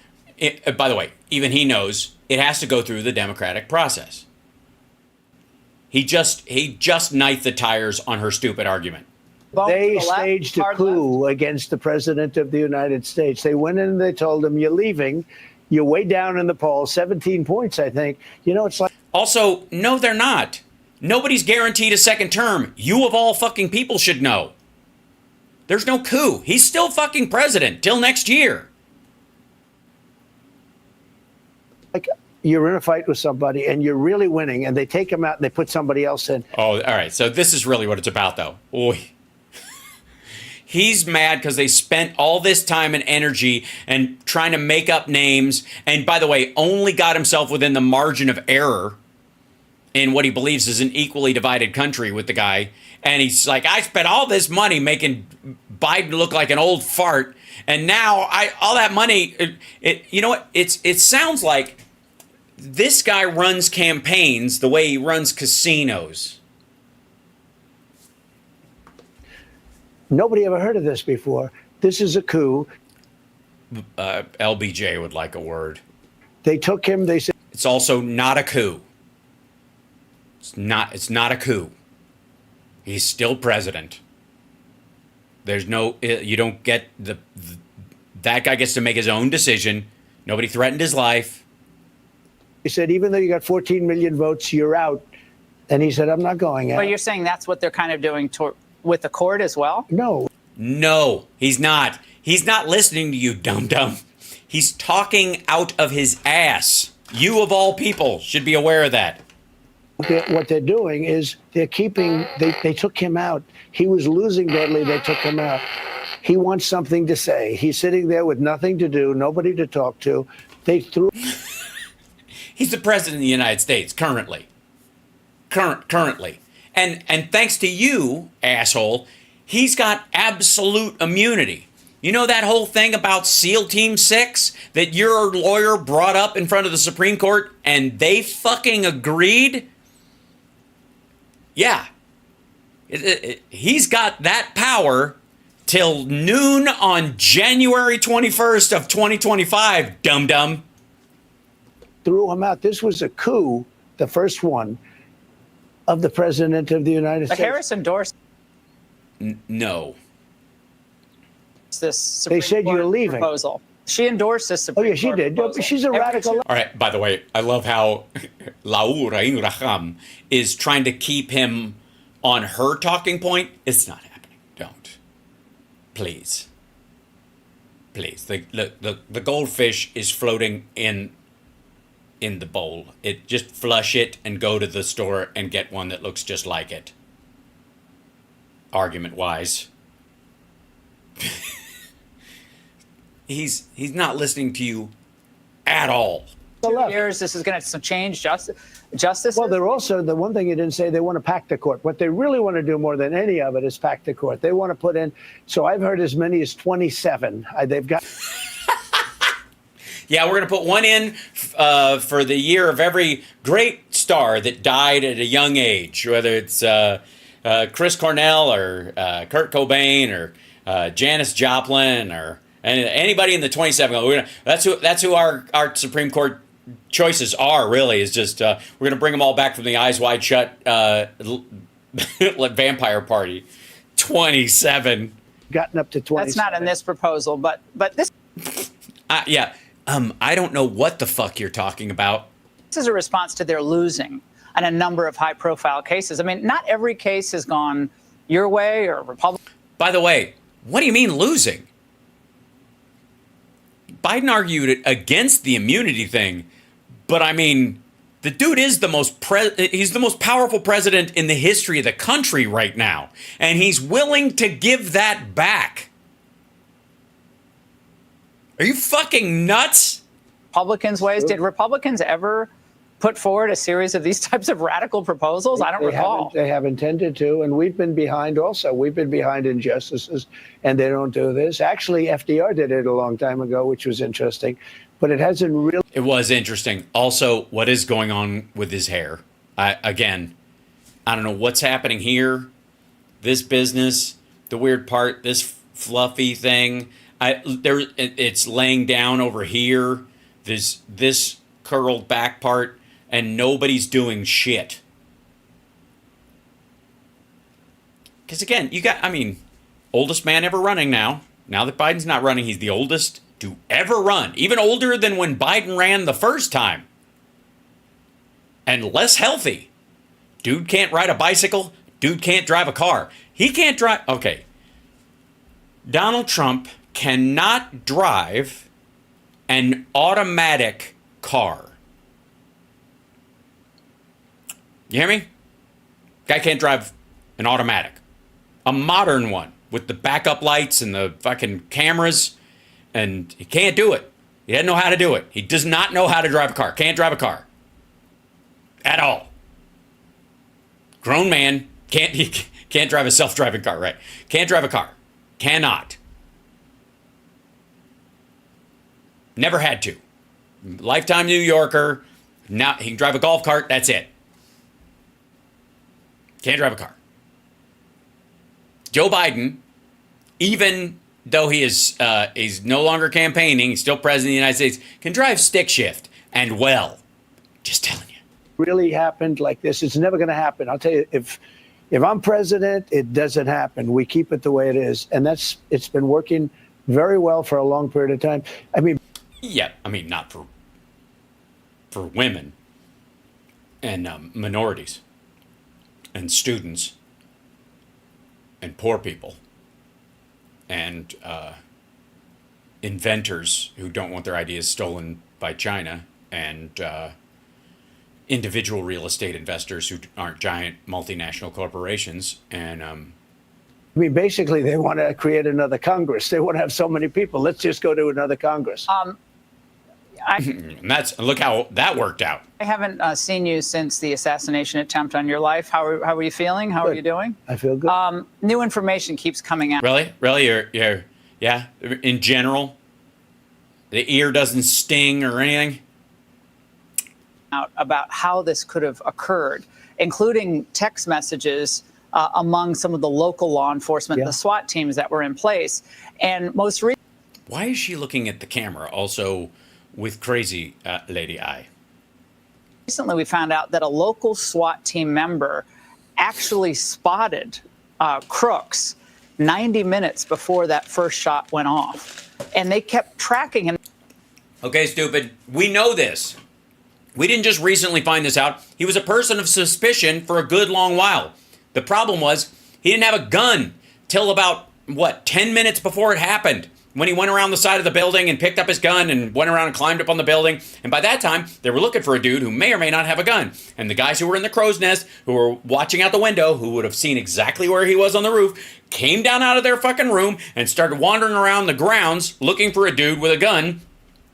by the way, even he knows it has to go through the democratic process. He just knifed the tires on her stupid argument. They staged a coup against the president of the United States. They went in and they told him, you're leaving. You're way down in the polls, 17 points, I think. It's like. Also, no, they're not. Nobody's guaranteed a second term. You of all fucking people should know. There's no coup. He's still fucking president till next year. Like, you're in a fight with somebody and you're really winning, and they take him out and they put somebody else in. Oh, all right. So this is really what it's about, though. Oy. He's mad because they spent all this time and energy and trying to make up names. And by the way, only got himself within the margin of error in what he believes is an equally divided country with the guy. And he's like, I spent all this money making Biden look like an old fart. And now all that money, you know what? It sounds like this guy runs campaigns the way he runs casinos. Nobody ever heard of this before. This is a coup. LBJ would like a word. They took him. They said it's also not a coup. It's not a coup. He's still president. There's no. You don't get that guy gets to make his own decision. Nobody threatened his life. He said, even though you got 14 million votes, you're out. And he said, I'm not going out. Well, you're saying that's what they're kind of doing with the court as well? No. No, he's not. He's not listening to you, dum-dum. He's talking out of his ass. You, of all people, should be aware of that. What they're doing is they took him out. He was losing badly. They took him out. He wants something to say. He's sitting there with nothing to do, nobody to talk to. They threw. He's the president of the United States currently. Currently. And thanks to you, asshole, he's got absolute immunity. You know that whole thing about SEAL Team 6 that your lawyer brought up in front of the Supreme Court and they fucking agreed? Yeah. He's got that power till noon on January 21st of 2025, dum-dum. Threw him out. This was a coup, the first one, of the president of the United States. Harris endorsed No. this Supreme They said Court you're leaving. proposal. She endorsed this Supreme Oh, yeah, she Court did. proposal. She's a radical. All right, by the way, I love how Trump-Ingraham is trying to keep him on her talking point. It's not happening. Don't. Please. Please. The goldfish is floating in the bowl. Just flush it and go to the store and get one that looks just like it. Argument-wise. He's not listening to you at all. 2 years, this is going to change justice. Well, they're also, the one thing you didn't say, they want to pack the court. What they really want to do more than any of it is pack the court. They want to put in, so I've heard as many as 27. They've got. Yeah, we're going to put one in for the year of every great star that died at a young age, whether it's Chris Cornell or Kurt Cobain or Janis Joplin or anybody in the 27. That's who our Supreme Court choices are, really, is just we're going to bring them all back from the Eyes Wide Shut vampire party. 27. Gotten up to 27. That's not in this proposal, but this. Yeah. I don't know what the fuck you're talking about. This is a response to their losing on a number of high-profile cases. I mean, not every case has gone your way or Republican. By the way, what do you mean losing? Biden argued against the immunity thing, but I mean, the dude is he's the most powerful president in the history of the country right now, and he's willing to give that back. Are you fucking nuts? Republicans' ways. Did Republicans ever put forward a series of these types of radical proposals? I don't recall. They haven't tended to, and we've been behind also. We've been behind in justices, and they don't do this. Actually, FDR did it a long time ago, which was interesting, but it hasn't really. It was interesting. Also, what is going on with his hair? I don't know what's happening here. This business, the weird part, this fluffy thing. It's laying down over here. There's this curled back part, and nobody's doing shit. Because again, oldest man ever running now. Now that Biden's not running, he's the oldest to ever run. Even older than when Biden ran the first time. And less healthy. Dude can't ride a bicycle. Dude can't drive a car. He can't drive. Okay. Donald Trump cannot drive an automatic car. You hear me? Guy can't drive an automatic. A modern one with the backup lights and the fucking cameras, and he can't do it. He doesn't know how to do it. He does not know how to drive a car. Can't drive a car. At all. Grown man can't drive a self-driving car, right? Can't drive a car. Cannot. Never had to. Lifetime New Yorker. Now he can drive a golf cart. That's it. Can't drive a car. Joe Biden, even though he's no longer campaigning, he's still president of the United States, can drive stick shift and well. Just telling you. Really happened like this. It's never going to happen. I'll tell you, if I'm president, it doesn't happen. We keep it the way it is, and it's been working very well for a long period of time. Yeah, not for women and minorities and students and poor people and inventors who don't want their ideas stolen by China, and individual real estate investors who aren't giant multinational corporations. And I mean, basically, they want to create another Congress. They want to have so many people. Let's just go to another Congress. and look how that worked out. I haven't seen you since the assassination attempt on your life. How are you feeling? How are you doing? I feel good. New information keeps coming out. Really? You're yeah. In general, the ear doesn't sting or anything. Out about how this could have occurred, including text messages among some of the local law enforcement, the SWAT teams that were in place, and most recently. Why is she looking at the camera also with crazy lady eye? Recently, we found out that a local SWAT team member actually spotted crooks 90 minutes before that first shot went off, and they kept tracking him. Okay, stupid. We know this. We didn't just recently find this out. He was a person of suspicion for a good long while. The problem was he didn't have a gun till about, 10 minutes before it happened, when he went around the side of the building and picked up his gun and went around and climbed up on the building. And by that time, they were looking for a dude who may or may not have a gun. And the guys who were in the crow's nest, who were watching out the window, who would have seen exactly where he was on the roof, came down out of their fucking room and started wandering around the grounds looking for a dude with a gun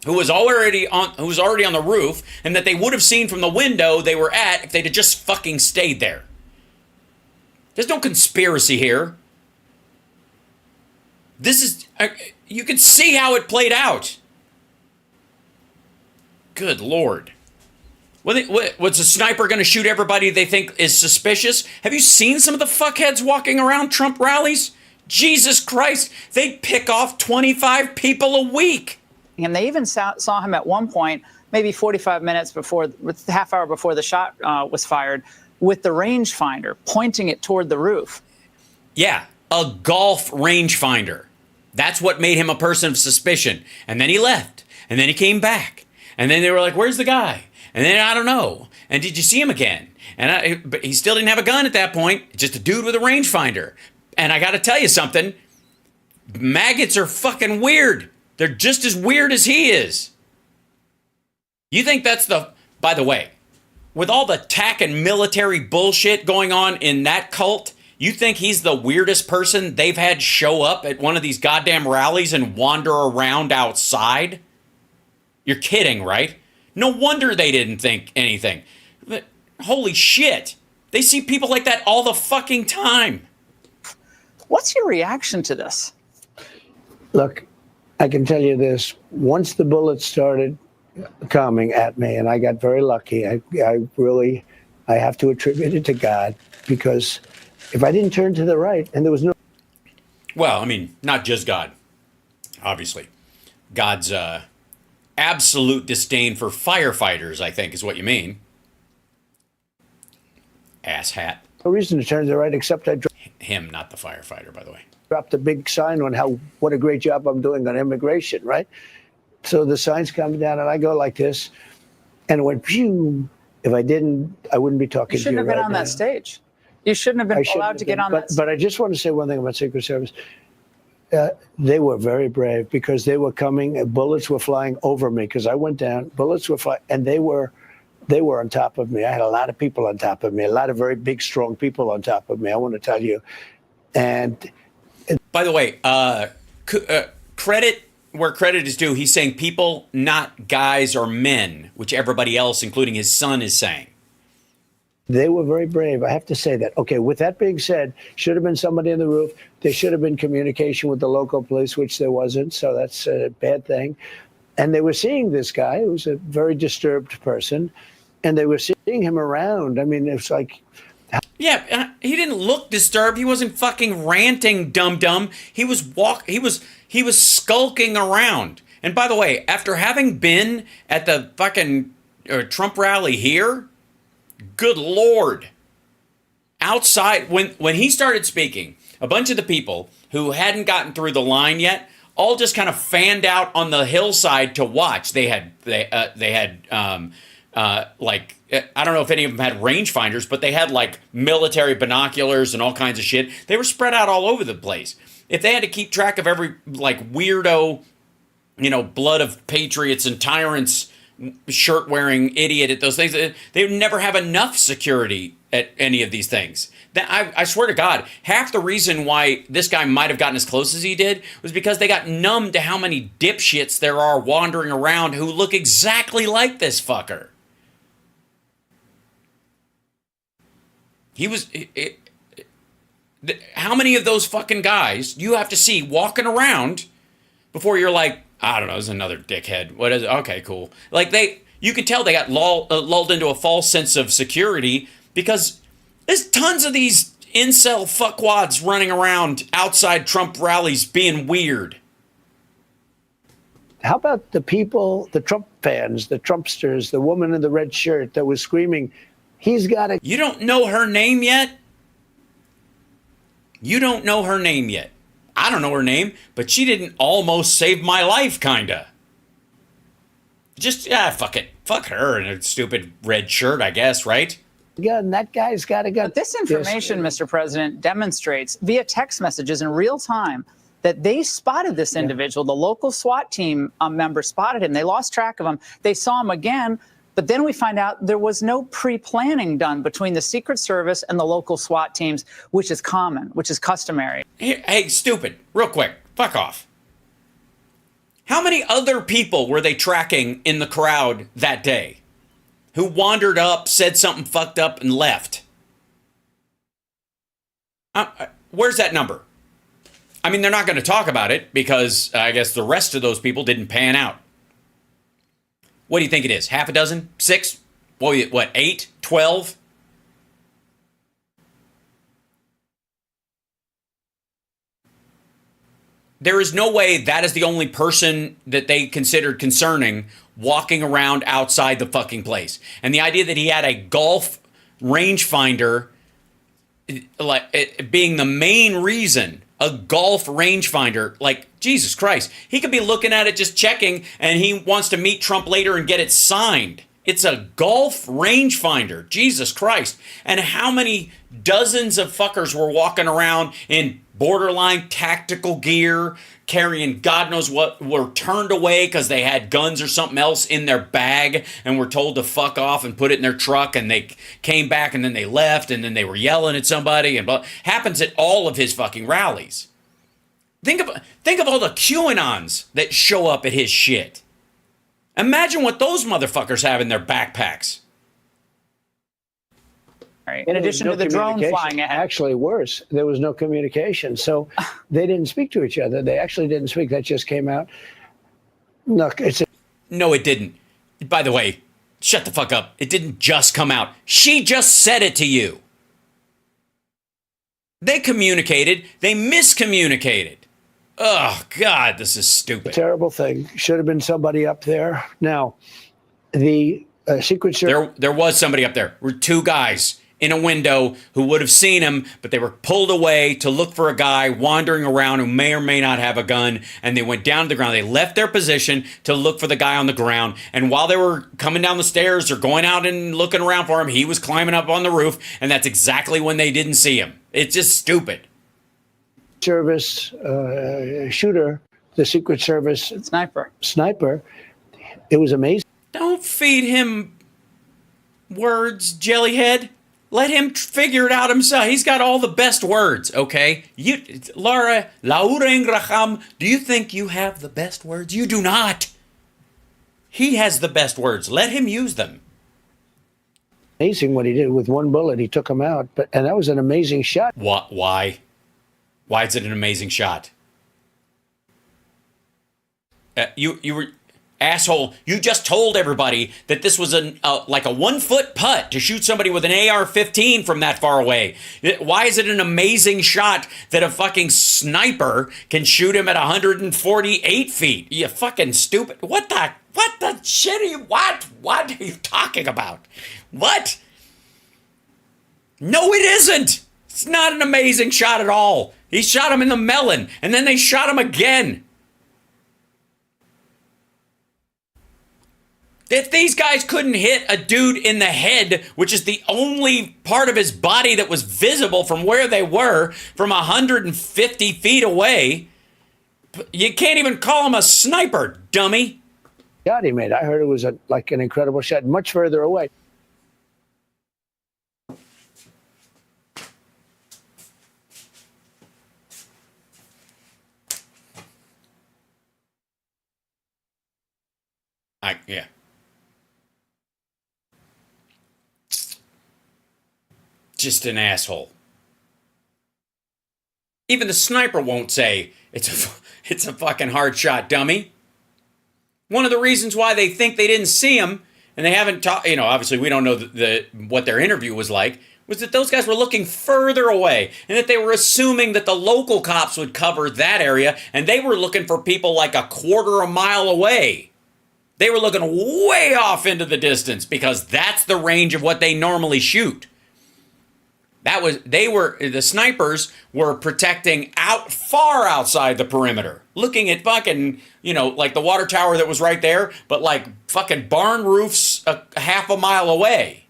who was already on the roof, and that they would have seen from the window they were at if they'd have just fucking stayed there. There's no conspiracy here. This is, you can see how it played out. Good Lord. What's a sniper going to shoot everybody they think is suspicious? Have you seen some of the fuckheads walking around Trump rallies? Jesus Christ, they pick off 25 people a week. And they even saw him at one point, maybe 45 minutes before, half hour before the shot was fired, with the rangefinder pointing it toward the roof. Yeah, a golf rangefinder. That's what made him a person of suspicion. And then he left. And then he came back. And then they were like, where's the guy? And then I don't know. And did you see him again? But he still didn't have a gun at that point. Just a dude with a rangefinder. And I got to tell you something. Maggots are fucking weird. They're just as weird as he is. You think that's by the way, with all the tech and military bullshit going on in that cult, you think he's the weirdest person they've had show up at one of these goddamn rallies and wander around outside? You're kidding, right? No wonder they didn't think anything. But, holy shit. They see people like that all the fucking time. What's your reaction to this? Look, I can tell you this. Once the bullets started coming at me, and I got very lucky, I have to attribute it to God, because if I didn't turn to the right, and there was no... Well, I mean, not just God, obviously. God's absolute disdain for firefighters, I think, is what you mean. Asshat. No reason to turn to the right, except I him, not the firefighter, by the way. Dropped a big sign on what a great job I'm doing on immigration, right? So the sign's coming down, and I go like this, and it went phew. If I didn't, I wouldn't be talking to you. You shouldn't have been on that stage. You shouldn't have been allowed to get on that stage. But I just want to say one thing about Secret Service. They were very brave, because they were coming, bullets were flying over me, because I went down, bullets were flying, and they were on top of me. I had a lot of people on top of me, a lot of very big, strong people on top of me, I want to tell you. And by the way, credit where credit is due. He's saying people, not guys or men, which everybody else, including his son, is saying. They were very brave. I have to say that. Okay, with that being said, should have been somebody on the roof. There should have been communication with the local police, which there wasn't. So that's a bad thing. And they were seeing this guy who was a very disturbed person, and they were seeing him around. I mean, it's like... Yeah, he didn't look disturbed. He wasn't fucking ranting, dum-dum. He was skulking around. And by the way, after having been at the fucking Trump rally here, good Lord. Outside, when he started speaking, a bunch of the people who hadn't gotten through the line yet all just kind of fanned out on the hillside to watch. They had like, I don't know if any of them had rangefinders, but they had like military binoculars and all kinds of shit. They were spread out all over the place. If they had to keep track of every like weirdo blood of patriots and tyrants, shirt-wearing idiot at those things. They would never have enough security at any of these things. I swear to God, half the reason why this guy might have gotten as close as he did was because they got numb to how many dipshits there are wandering around who look exactly like this fucker. How many of those fucking guys you have to see walking around before you're like, I don't know, there's another dickhead. What is it? Okay, cool. Like you can tell they got lulled into a false sense of security because there's tons of these incel fuckwads running around outside Trump rallies being weird. How about the people, the Trump fans, the Trumpsters, the woman in the red shirt that was screaming, he's got to... You don't know her name yet? You don't know her name yet. I don't know her name, but she didn't almost save my life, kinda. Just, fuck it. Fuck her in a stupid red shirt, I guess, right? Gun. That guy's got a gun. But this information, Mr. President, demonstrates via text messages in real time that they spotted this individual. The local SWAT team member spotted him. They lost track of him. They saw him again. But then we find out there was no pre-planning done between the Secret Service and the local SWAT teams, which is common, which is customary. Hey, stupid, real quick, fuck off. How many other people were they tracking in the crowd that day who wandered up, said something fucked up, and left? Where's that number? I mean, they're not going to talk about it because I guess the rest of those people didn't pan out. What do you think it is? Half a dozen? 6? What, 8? 12? There is no way that is the only person that they considered concerning walking around outside the fucking place. And the idea that he had a golf rangefinder being the main reason, a golf rangefinder, like, Jesus Christ. He could be looking at it, just checking, and he wants to meet Trump later and get it signed. It's a golf rangefinder. Jesus Christ. And how many dozens of fuckers were walking around in borderline tactical gear, carrying God knows what, were turned away because they had guns or something else in their bag and were told to fuck off and put it in their truck, and they came back and then they left and then they were yelling at somebody, and blah. Happens at all of his fucking rallies. Think of all the QAnons that show up at his shit. Imagine what those motherfuckers have in their backpacks. In addition to the drone flying ahead. Actually, worse, there was no communication. So they didn't speak to each other. They actually didn't speak. That just came out. Look, No, it didn't. By the way, shut the fuck up. It didn't just come out. She just said it to you. They communicated. They miscommunicated. Oh, God, this is stupid. Terrible thing. Should have been somebody up there. Now, the Secret Service... There was somebody up there. There were 2 guys in a window who would have seen him, but they were pulled away to look for a guy wandering around who may or may not have a gun, and they went down to the ground. They left their position to look for the guy on the ground, and while they were coming down the stairs or going out and looking around for him, he was climbing up on the roof, and that's exactly when they didn't see him. It's just stupid. Service shooter, the Secret Service sniper. It was amazing. Don't feed him words, Jellyhead. Let him figure it out himself. He's got all the best words, okay? Laura Ingraham, do you think you have the best words? You do not. He has the best words. Let him use them. Amazing what he did with one bullet. He took him out, and that was an amazing shot. Why? Why is it an amazing shot? You were... Asshole, you just told everybody that this was like a 1-foot putt to shoot somebody with an AR-15 from that far away. Why is it an amazing shot that a fucking sniper can shoot him at 148 feet? You fucking stupid. What the shit are you, what are you talking about? What? No, it isn't. It's not an amazing shot at all. He shot him in the melon, and then they shot him again. If these guys couldn't hit a dude in the head, which is the only part of his body that was visible from where they were, from 150 feet away, You can't even call him a sniper, dummy. shot he made. I heard it was like an incredible shot, much further away. Yeah. Just an asshole. Even the sniper won't say it's a fucking hard shot, dummy. One of the reasons why they think they didn't see him, and they haven't talked, obviously we don't know what their interview was like, was that those guys were looking further away, and that they were assuming that the local cops would cover that area, and they were looking for people like a quarter a mile away. They were looking way off into the distance because that's the range of what they normally shoot. The snipers were protecting far outside the perimeter, looking at fucking, like the water tower that was right there, but like fucking barn roofs a half a mile away.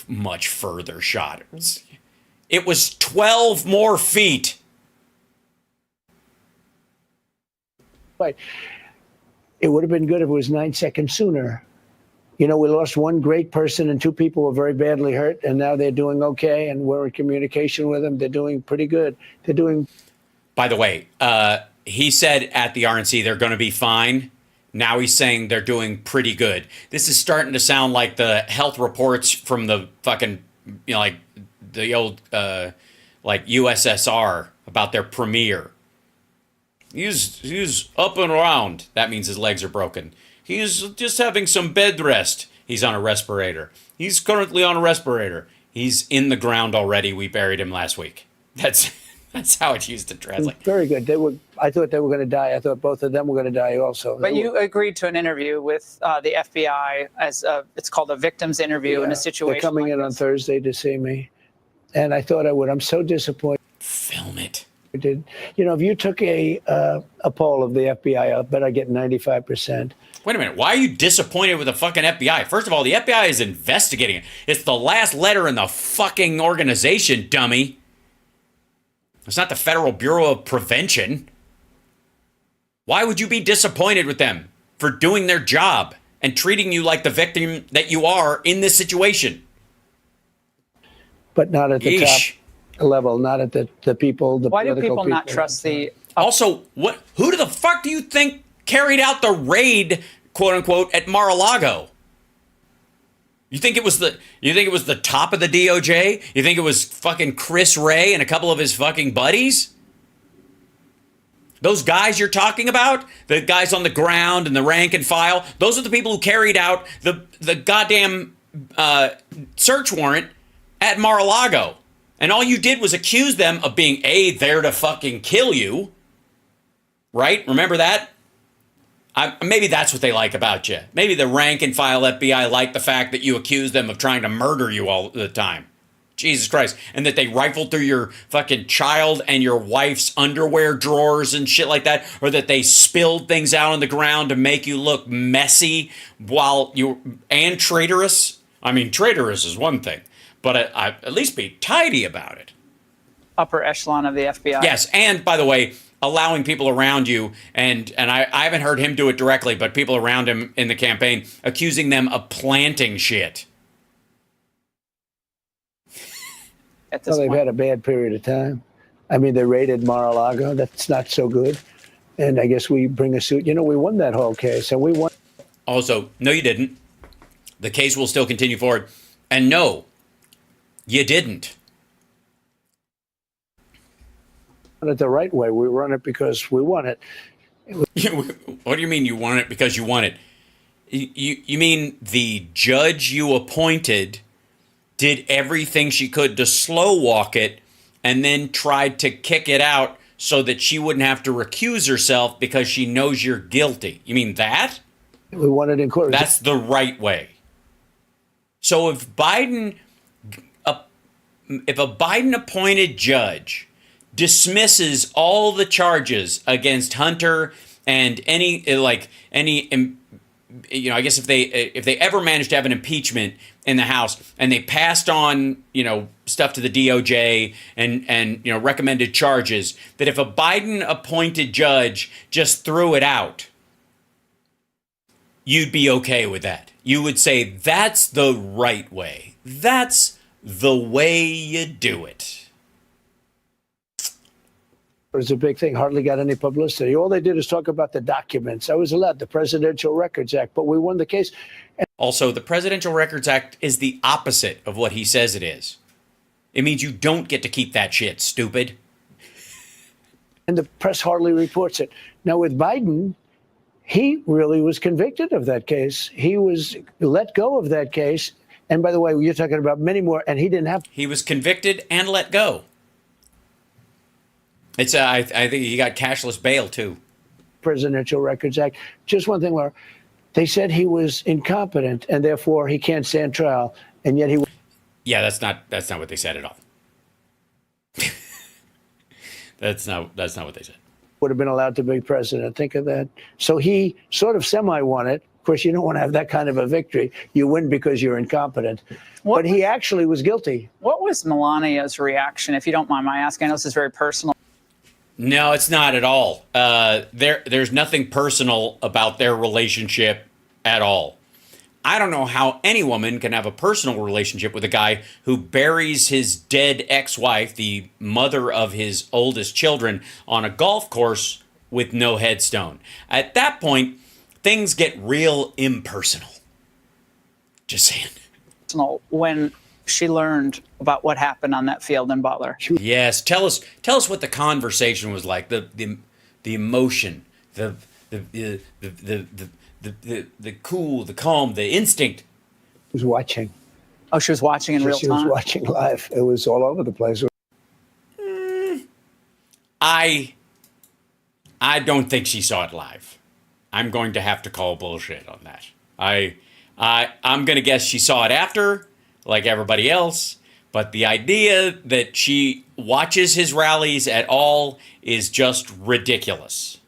Much further shot. It was 12 more feet. Right. It would have been good if it was 9 seconds sooner. We lost one great person and two people were very badly hurt, and now they're doing okay, and we're in communication with them. They're doing pretty good. By the way, he said at the RNC they're going to be fine. Now he's saying they're doing pretty good. This is starting to sound like the health reports from the fucking, like the old, like USSR about their premier. He's up and around. That means his legs are broken. He's just having some bed rest. He's on a respirator. He's currently on a respirator. He's in the ground already. We buried him last week. That's how it's used to translate. Very good. I thought they were going to die. I thought both of them were going to die also. But you agreed to an interview with the FBI it's called a victim's interview in a situation. They're coming in on Thursday to see me, and I thought I would. I'm so disappointed. Film it. If you took a poll of the FBI, I bet I get 95%. Wait a minute. Why are you disappointed with the fucking FBI? First of all, the FBI is investigating it. It's the last letter in the fucking organization, dummy. It's not the Federal Bureau of Prevention. Why would you be disappointed with them for doing their job and treating you like the victim that you are in this situation? But not at the top level, not at the people, the Why do political people not trust the... Also, who the fuck do you think carried out the raid, quote unquote, at Mar-a-Lago? You think it was the top of the DOJ? You think it was fucking Chris Wray and a couple of his fucking buddies? Those guys you're talking about, the guys on the ground and the rank and file, those are the people who carried out the goddamn search warrant at Mar-a-Lago. And all you did was accuse them of being there to fucking kill you. Right? Remember that? Maybe that's what they like about you. Maybe the rank and file FBI like the fact that you accuse them of trying to murder you all the time. Jesus Christ. And that they rifled through your fucking child and your wife's underwear drawers and shit like that. Or that they spilled things out on the ground to make you look messy and traitorous. I mean, traitorous is one thing. But at least be tidy about it. Upper echelon of the FBI. Yes. And by the way, allowing people around you, and I haven't heard him do it directly, but people around him in the campaign, accusing them of planting shit. They've had a bad period of time. I mean, they raided Mar-a-Lago. That's not so good. And I guess we bring a suit. We won that whole case. And we won. Also, no, you didn't. The case will still continue forward. And no, you didn't. It the right way. We run it because we want it. What do you mean you want it because you want it? You mean the judge you appointed did everything she could to slow walk it and then tried to kick it out so that she wouldn't have to recuse herself because she knows you're guilty. You mean that? We want it in court. That's the right way. So if a Biden appointed judge dismisses all the charges against Hunter and any I guess if they ever managed to have an impeachment in the House and they passed on, stuff to the DOJ and recommended charges, that if a Biden appointed judge just threw it out, you'd be okay with that. You would say that's the right way. That's the way you do it. It was a big thing, hardly got any publicity. All they did is talk about the documents. I was allowed the Presidential Records Act, but we won the case. Also, the Presidential Records Act is the opposite of what he says it is. It means you don't get to keep that shit, stupid. And the press hardly reports it. Now, with Biden, he really was convicted of that case. He was let go of that case. And by the way, you're talking about many more, and he didn't have. He was convicted and let go. It's I think he got cashless bail too. Presidential Records Act. Just one thing, Laura. They said he was incompetent and therefore he can't stand trial, and yet he. Yeah, that's not what they said at all. That's not what they said. Would have been allowed to be president. Think of that. So he sort of semi-won it. Of course, you don't want to have that kind of a victory. You win because you're incompetent. But he actually was guilty. What was Melania's reaction, if you don't mind my asking? I know this is very personal. No, it's not at all. There's nothing personal about their relationship at all. I don't know how any woman can have a personal relationship with a guy who buries his dead ex-wife, the mother of his oldest children, on a golf course with no headstone. At that point, things get real impersonal. Just saying. When she learned about what happened on that field in Butler. Yes, tell us what the conversation was like, the emotion, the cool, the calm, the instinct. She was watching. Oh, she was watching in real time? She was watching live. It was all over the place. I don't think she saw it live. I'm going to have to call bullshit on that. I'm going to guess she saw it after, like everybody else, but the idea that she watches his rallies at all is just ridiculous.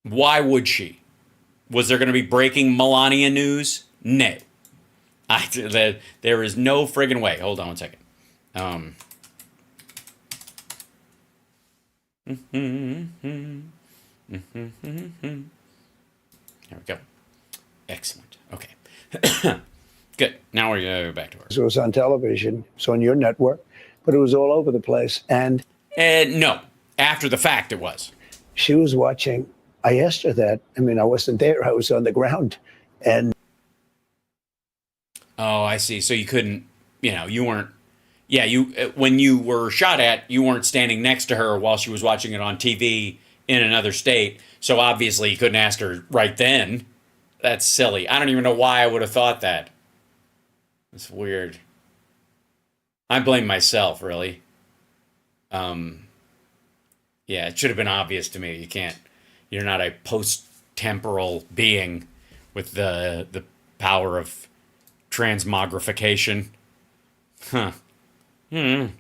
Why would she? Was there going to be breaking Melania news? No. There is no friggin' way. Hold on one second. There we go. Excellent. Okay. Good. Now we're back to work. It was on television. So on your network, but it was all over the place. And no, after the fact it was. She was watching. I asked her that. I mean, I wasn't there. I was on the ground. And oh, I see. So you couldn't, you weren't. Yeah, when you were shot at, you weren't standing next to her while she was watching it on TV in another state. So obviously you couldn't ask her right then. That's silly. I don't even know why I would have thought that. It's weird. I blame myself, really. Yeah, it should have been obvious to me. You're not a post-temporal being with the power of transmogrification. Huh. And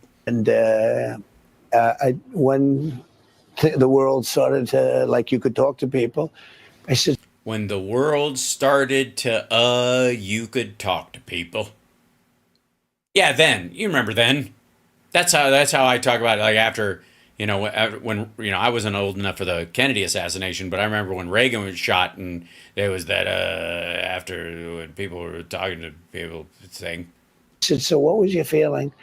when the world started to, like, you could talk to people, I said, when the world started to, you could talk to people. Yeah, then. You remember then. That's how I talk about it, like, after, when I wasn't old enough for the Kennedy assassination, but I remember when Reagan was shot and there was that, after when people were talking to people saying. I said, so what was your feeling?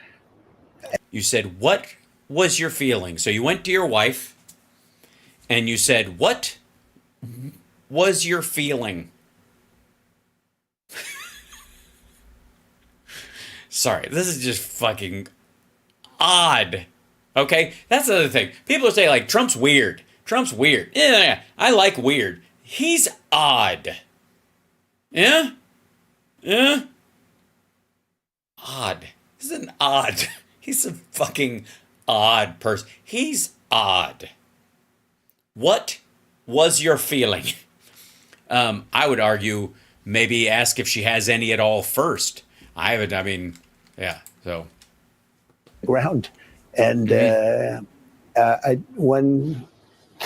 You said, what was your feeling? So you went to your wife and you said, what was your feeling? Sorry, this is just fucking odd. Okay? That's the other thing. People say, like, Trump's weird. Trump's weird. Yeah, I like weird. He's odd. Yeah? Yeah? Odd. This is an odd. He's a fucking odd person. He's odd. What was your feeling? I would argue maybe ask if she has any at all first. Yeah, so. Ground. And when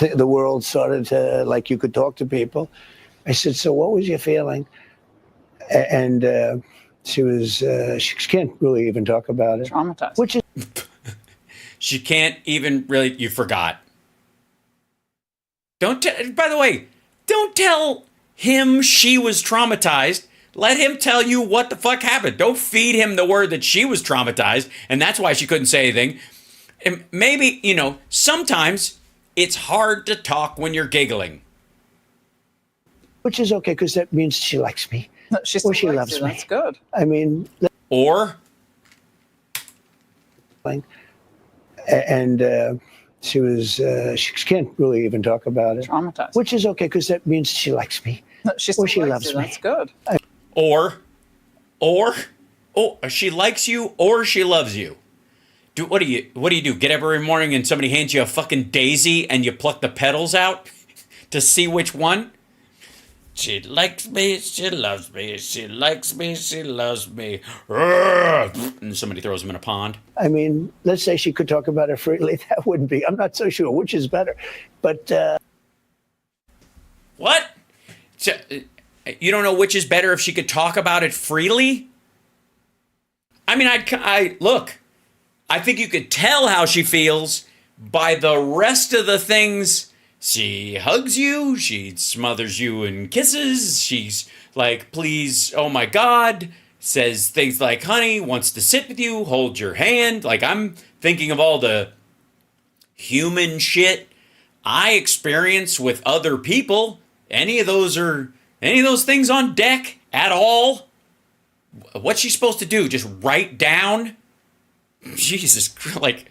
the world started to, like, you could talk to people. I said, so what was your feeling? And she can't really even talk about it. Traumatized. Which is She can't even really, you forgot. By the way, don't tell him she was traumatized. Let him tell you what the fuck happened. Don't feed him the word that she was traumatized, and that's why she couldn't say anything. And maybe, sometimes it's hard to talk when you're giggling. which is okay, because that means she likes me. No, she still Or she likes loves you. me. That's good. I mean, Or and she can't really even talk about it. Traumatized. Which is okay, because that means she likes me. No, she still Or she likes loves you. me. That's good. Or she likes you or she loves you. What do you do? Get up every morning and somebody hands you a fucking daisy and you pluck the petals out to see which one? She likes me, she loves me, she likes me, she loves me. And somebody throws them in a pond. I mean, let's say she could talk about it freely. That wouldn't be. I'm not so sure which is better. But What? So, you don't know which is better if she could talk about it freely? I mean, look, I think you could tell how she feels by the rest of the things. She hugs you, she smothers you in kisses, she's like, please, oh my God, says things like, honey, wants to sit with you, hold your hand. Like, I'm thinking of all the human shit I experience with other people. Any of those things on deck at all? What's she supposed to do? Just write down? Jesus Christ, like,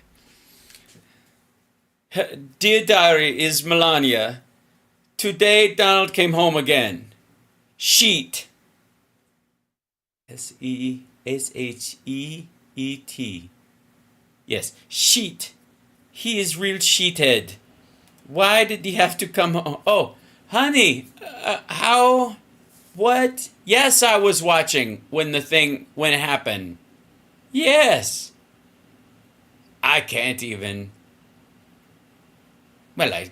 dear diary is Melania. Today Donald came home again. Sheet. S-E-S-H-E-E-T. Yes, sheet. He is real sheethead. Why did he have to come home? Oh, honey, how? What? Yes, I was watching when it happened. Yes. I can't even. Well,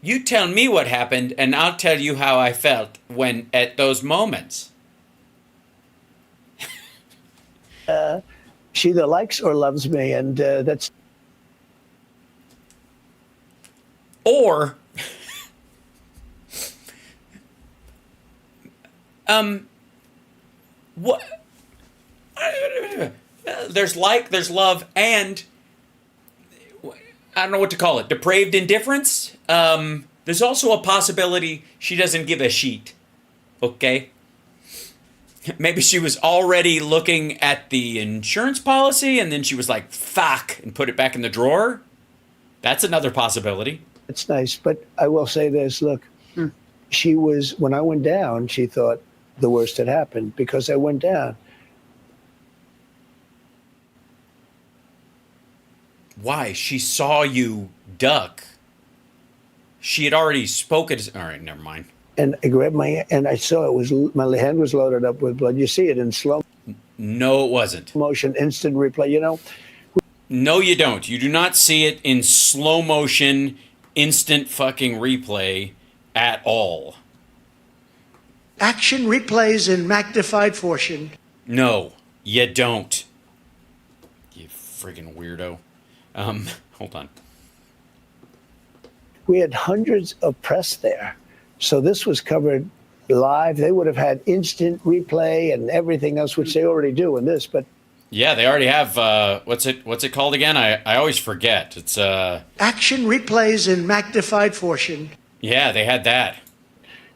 you tell me what happened, and I'll tell you how I felt at those moments. she either likes or loves me, and that's. Or, what? There's love, and I don't know what to call it. Depraved indifference. There's also a possibility she doesn't give a sheet. Okay? Maybe she was already looking at the insurance policy and then she was like, fuck, and put it back in the drawer. That's another possibility. It's nice, but I will say this, look, she was, when I went down, she thought the worst had happened because I went down. Why? She saw you duck. She had already spoken. All right, never mind. And I grabbed and I saw my hand was loaded up with blood. You see it in slow No, it wasn't. motion, instant replay, No, you don't. You do not see it in slow motion, instant fucking replay at all. Action replays in magnified fashion. No, you don't. You friggin' weirdo. Hold on. We had hundreds of press there. So this was covered live. They would have had instant replay and everything else, which they already do in this, but Yeah, they already have, what's it called again? I always forget. It's, action replays in magnified fashion. yeah, they had that.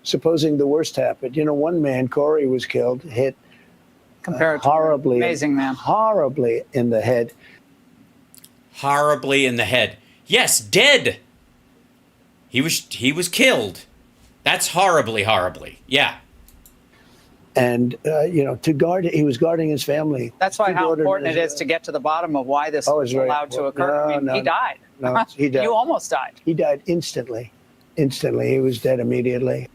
Supposing the worst happened. One man, Corey, was killed, hit Compared to horribly, amazing man. horribly in the head. Horribly in the head. Yes, dead. He was killed. That's horribly. Yeah. And, to guard, he was guarding his family. That's why He how ordered important it his- is to get to the bottom of why this Oh, was it's very allowed to important. occur. No, He died. No, he died. You almost died. He died instantly. He was dead immediately.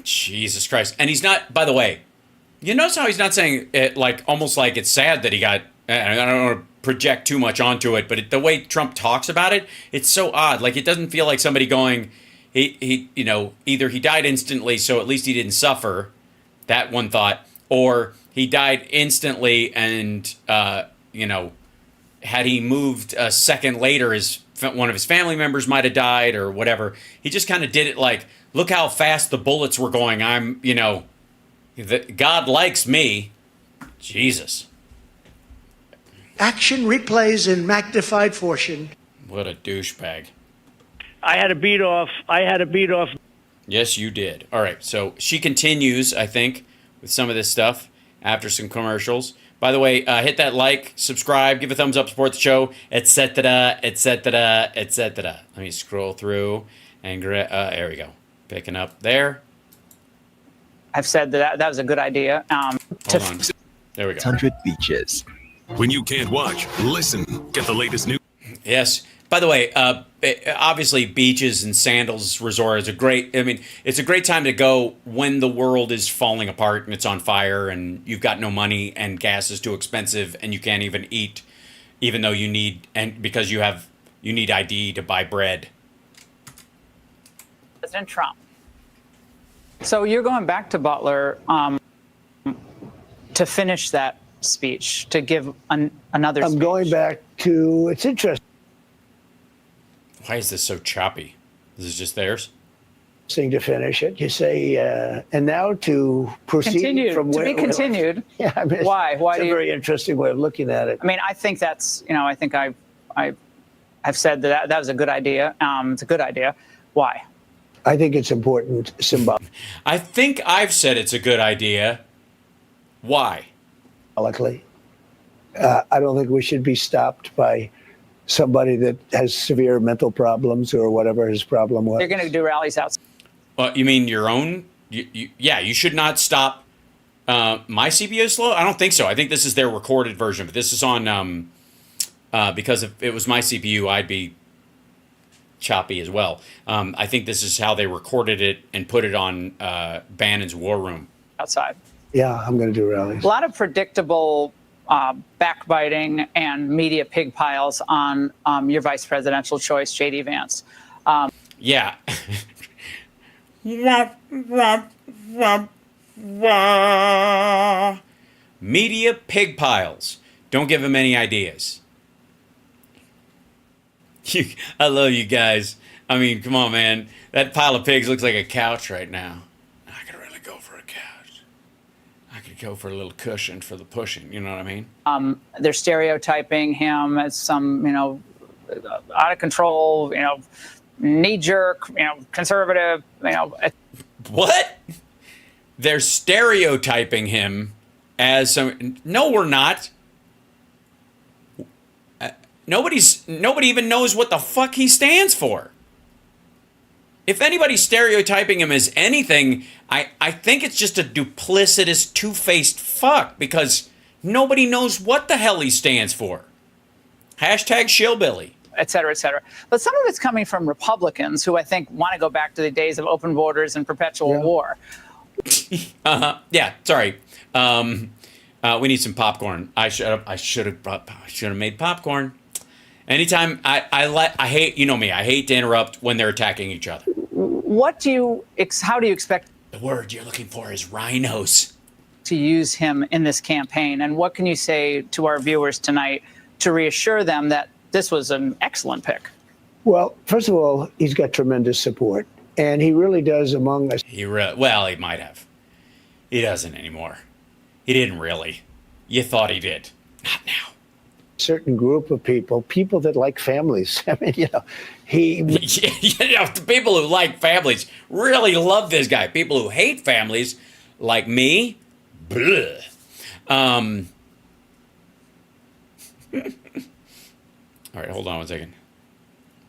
Jesus Christ. And he's not, by the way, you notice how he's not saying it like, almost like it's sad that he got, I don't want to project too much onto it, but the way Trump talks about it, it's so odd. Like, it doesn't feel like somebody going, he either he died instantly, so at least he didn't suffer, that one thought, or he died instantly and, had he moved a second later, one of his family members might have died or whatever. He just kind of did it like, look how fast the bullets were going. God likes me. Jesus. Action replays in magnified fortune. What a douchebag. I had a beat off. Yes, you did. All right. So she continues, I think, with some of this stuff after some commercials. By the way, hit that like, subscribe, give a thumbs up, support the show, etc., etc., etc. Let me scroll through and there we go. Picking up there. I've said that was a good idea. Hold on. There we go. 100 beaches. When you can't watch, listen. Get the latest news. Yes. By the way, obviously beaches and sandals resort is it's a great time to go when the world is falling apart and it's on fire and you've got no money and gas is too expensive and you can't even eat, even though because you need ID to buy bread. President Trump. So you're going back to Butler to finish that speech, to give another speech. I'm going back to, it's interesting Why is this so choppy? This is just theirs? to finish it. You say, and now to proceed Continued, from to where... be continued. Yeah, I mean, Why? Why it's do a you... very interesting way of looking at it. I mean, I think that's, I think I've said that was a good idea. It's a good idea. Why? I think it's important I think I've said it's a good idea. Why? symbolically. I don't think we should be stopped by somebody that has severe mental problems or whatever his problem was. They're going to do rallies outside. You mean your own? You should not stop my CPU is slow? I don't think so. I think this is their recorded version, but this is on, because if it was my CPU, I'd be choppy as well. I think this is how they recorded it and put it on Bannon's War Room. Outside. Yeah, I'm going to do rallies. A lot of predictable backbiting and media pig piles on your vice presidential choice, JD Vance. Yeah. Media pig piles. Don't give him any ideas. I love you guys. I mean, come on, man. That pile of pigs looks like a couch right now. I could really go for a couch. I could go for a little cushion for the pushing. You know what I mean? They're stereotyping him as some, out of control, knee-jerk, conservative, What? They're stereotyping him as some... No, we're not. Nobody even knows what the fuck he stands for. If anybody's stereotyping him as anything, I think it's just a duplicitous, two-faced fuck, because nobody knows what the hell he stands for. Hashtag shillbilly. Et cetera, et cetera. But some of it's coming from Republicans who I think want to go back to the days of open borders and perpetual war. Yeah, sorry. We need some popcorn. I should have made popcorn. Anytime I hate, you know me, I hate to interrupt when they're attacking each other. How do you expect The word you're looking for is rhinos. to use him in this campaign? And what can you say to our viewers tonight to reassure them that this was an excellent pick? Well, first of all, he's got tremendous support, and he really does among us. He might have. He doesn't anymore. He didn't really. You thought he did. Not now. Certain group of people that like families. I mean, he... The people who like families really love this guy. People who hate families, like me, bleh. All right, hold on one second.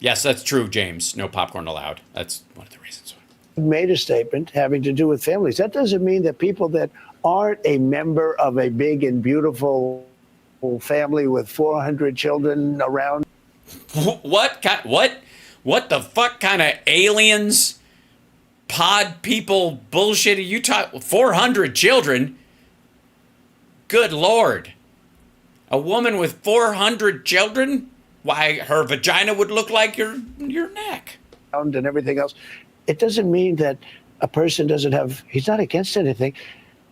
Yes, that's true, James. No popcorn allowed. That's one of the reasons why. Made a statement having to do with families. That doesn't mean that people that aren't a member of a big and beautiful family with 400 children around. What the fuck kind of aliens, pod people bullshit are you talking? 400 children? Good Lord. A woman with 400 children? Why, her vagina would look like your neck. And everything else. It doesn't mean that a person doesn't have, he's not against anything,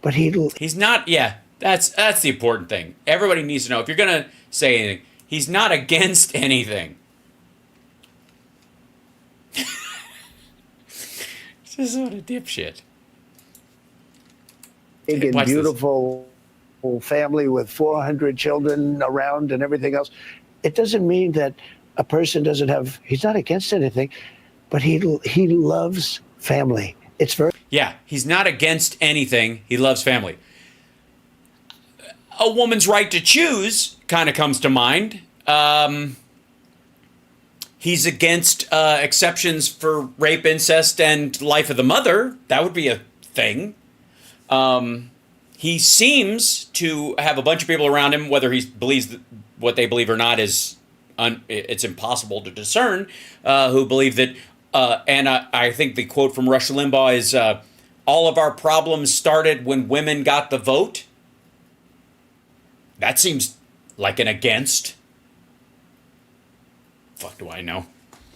but he's not, yeah, that's the important thing. Everybody needs to know, if you're going to say anything, he's not against anything. This is what a dipshit. Big and beautiful family with 400 children around and everything else. It doesn't mean that a person doesn't have, he's not against anything, but he loves family. It's very... Yeah, he's not against anything. He loves family. A woman's right to choose kind of comes to mind. He's against exceptions for rape, incest, and life of the mother. That would be a thing. He seems to have a bunch of people around him, whether he believes that what they believe or not is it's impossible to discern, who believe that, and I think the quote from Rush Limbaugh is, all of our problems started when women got the vote. That seems like an against. Fuck do I know?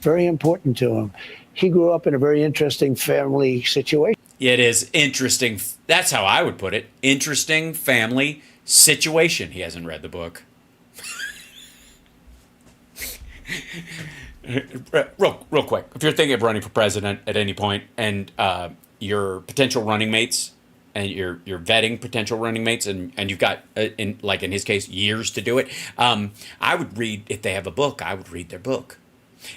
Very important to him. He grew up in a very interesting family situation. It is interesting. That's how I would put it. Interesting family situation. He hasn't read the book. Real quick. If you're thinking of running for president at any point, and your potential running mates, and you're vetting potential running mates, and you've got, in his case, years to do it, I would read, if they have a book, I would read their book.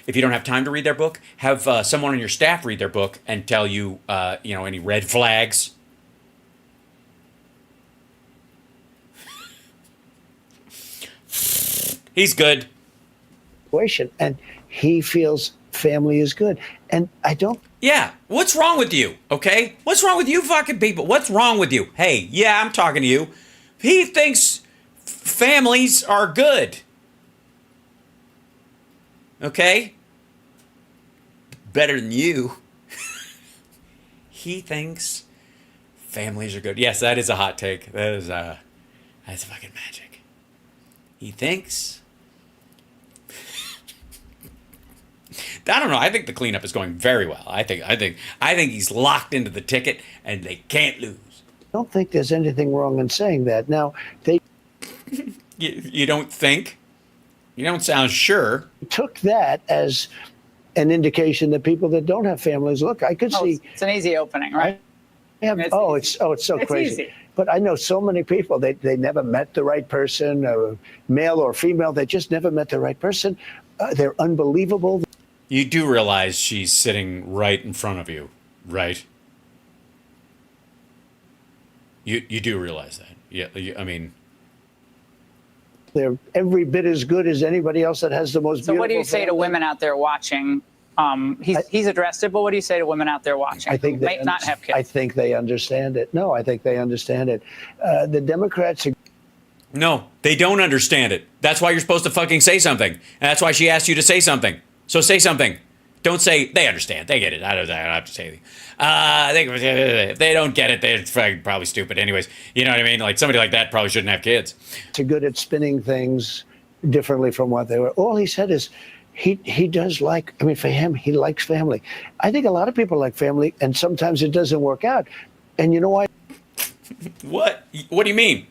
If you don't have time to read their book, have someone on your staff read their book and tell you, any red flags. He's good. And he feels family is good. And I don't... Yeah, what's wrong with you, okay? What's wrong with you fucking people? What's wrong with you? Hey, yeah, I'm talking to you. He thinks families are good. Okay? Better than you. He thinks families are good. Yes, that is a hot take. That's fucking magic. He thinks... I don't know. I think the cleanup is going very well. I think he's locked into the ticket and they can't lose. I don't think there's anything wrong in saying that. Now, they... You don't think? You don't sound sure. Took that as an indication that people that don't have families, look, I could see... It's an easy opening, right? It's so crazy. Easy. But I know so many people, they never met the right person, male or female, they just never met the right person. They're unbelievable. You do realize she's sitting right in front of you, right? You do realize that. Yeah, I mean... They're every bit as good as anybody else that has the most beautiful... So what do you say to women out there watching? He's addressed it, but what do you say to women out there watching who may not have kids? I think they understand it. No, I think they understand it. The Democrats... No, they don't understand it. That's why you're supposed to fucking say something. And that's why she asked you to say something. So say something. Don't say, they understand. They get it. I don't have to say anything. If they don't get it, they're probably stupid anyways. You know what I mean? Like, somebody like that probably shouldn't have kids. They're good at spinning things differently from what they were. All he said is he does like, I mean, for him, he likes family. I think a lot of people like family, and sometimes it doesn't work out. And you know why? What? What do you mean?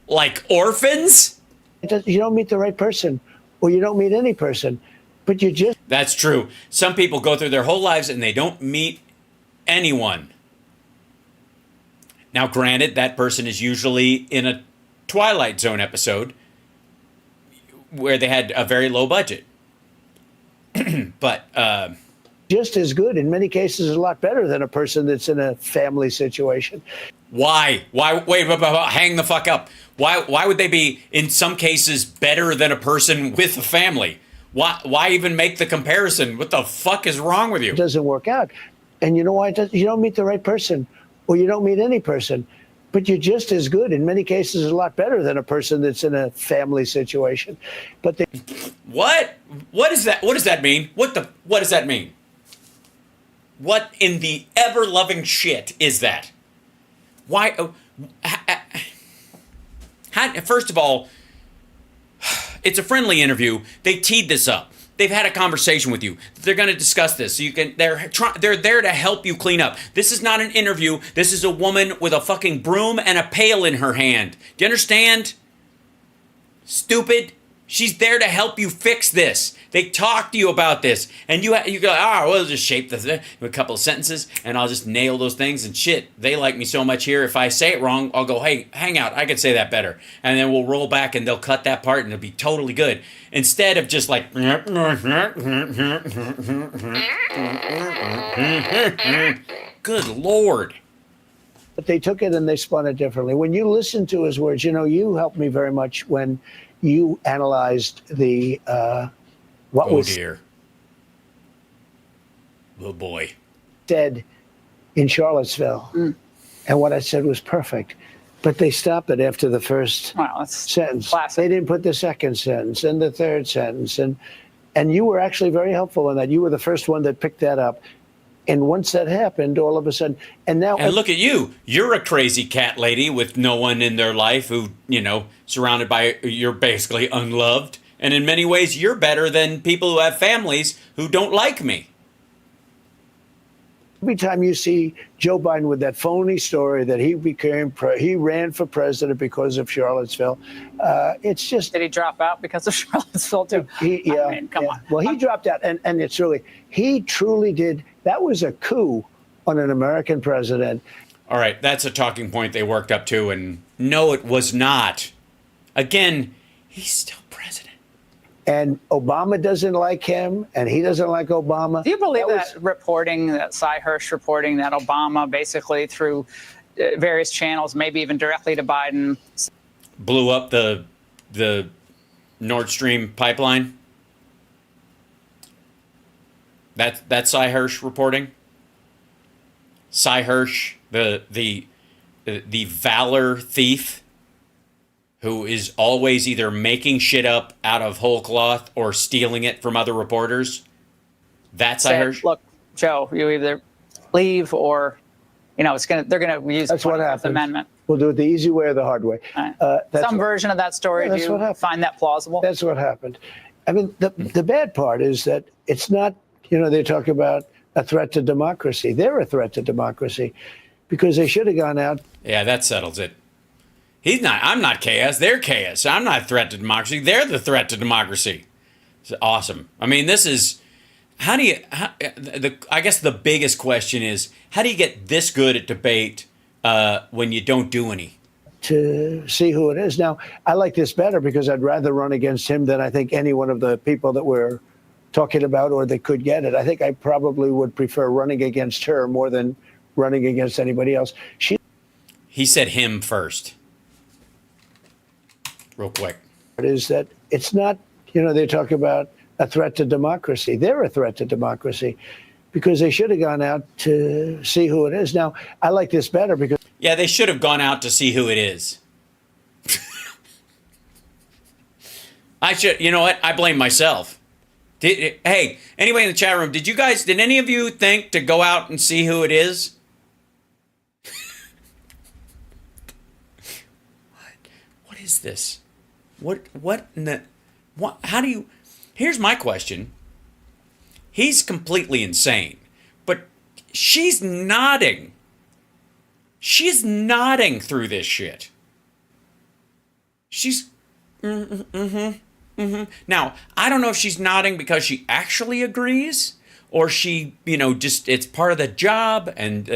Like orphans? You don't meet the right person, or you don't meet any person, but you just... That's true. Some people go through their whole lives and they don't meet anyone. Now, granted, that person is usually in a Twilight Zone episode where they had a very low budget. But... just as good, in many cases, a lot better than a person that's in a family situation. Why? Wait, hang the fuck up. Why would they be, in some cases, better than a person with a family? Why even make the comparison? What the fuck is wrong with you? It doesn't work out. And you know why? You don't meet the right person, or you don't meet any person, but you're just as good, in many cases, a lot better than a person that's in a family situation. But What? What is that? What does that mean? What does that mean? What in the ever-loving shit is that? Why? First of all, It's a friendly interview. They teed this up. They've had a conversation with you. They're going to discuss this. So you can. They're there to help you clean up. This is not an interview. This is a woman with a fucking broom and a pail in her hand. Do you understand? Stupid. She's there to help you fix this. They talk to you about this, and you go, we'll just shape a couple of sentences, and I'll just nail those things. And shit, they like me so much here. If I say it wrong, I'll go, hey, hang out. I could say that better, and then we'll roll back, and they'll cut that part, and it'll be totally good. Instead of just like, good Lord. But they took it and they spun it differently. When you listen to his words, you helped me very much when you analyzed the what was dear. Oh boy. said in Charlottesville, and what I said was perfect. But they stopped it after the first sentence. Classic. They didn't put the second sentence and the third sentence, and you were actually very helpful in that. You were the first one that picked that up. And once that happened, all of a sudden, and look at you. You're a crazy cat lady with no one in their life who, surrounded by, you're basically unloved. And in many ways, you're better than people who have families who don't like me. Every time you see Joe Biden with that phony story that he ran for president because of Charlottesville, it's just. Did he drop out because of Charlottesville too? Come on. Well, he dropped out, and it's really, he truly did. That was a coup on an American president. All right, that's a talking point they worked up to, and no, it was not. Again, he's still president. And Obama doesn't like him, and he doesn't like Obama. Do you believe that reporting, that Cy Hirsch reporting that Obama basically through various channels, maybe even directly to Biden, blew up the Nord Stream pipeline? That's Cy Hirsch reporting. Cy Hirsch, the valor thief, who is always either making shit up out of whole cloth or stealing it from other reporters. That's Cy Hirsch. Look, Joe, you either leave or, they're gonna use the 25th Amendment. We'll do it the easy way or the hard way. Some version of that story. Do you find that plausible? That's what happened. I mean, the bad part is that it's not. They talk about a threat to democracy. They're a threat to democracy because they should have gone out. Yeah, that settles it. He's not. I'm not chaos. They're chaos. I'm not a threat to democracy. They're the threat to democracy. It's awesome. I mean, this is. I guess the biggest question is, how do you get this good at debate when you don't do any? To see who it is. Now, I like this better because I'd rather run against him than I think any one of the people that we're talking about or that could get it. I think I probably would prefer running against her more than running against anybody else. He said him first. Real quick. It is that it's not, they talk about a threat to democracy. They're a threat to democracy because they should have gone out to see who it is. Now, I like this better because. Yeah, they should have gone out to see who it is. You know what? I blame myself. Hey, anybody in the chat room, did any of you think to go out and see who it is? What is this? Here's my question. He's completely insane, but she's nodding. She's nodding through this shit. She's, Now, I don't know if she's nodding because she actually agrees or she, just it's part of the job and,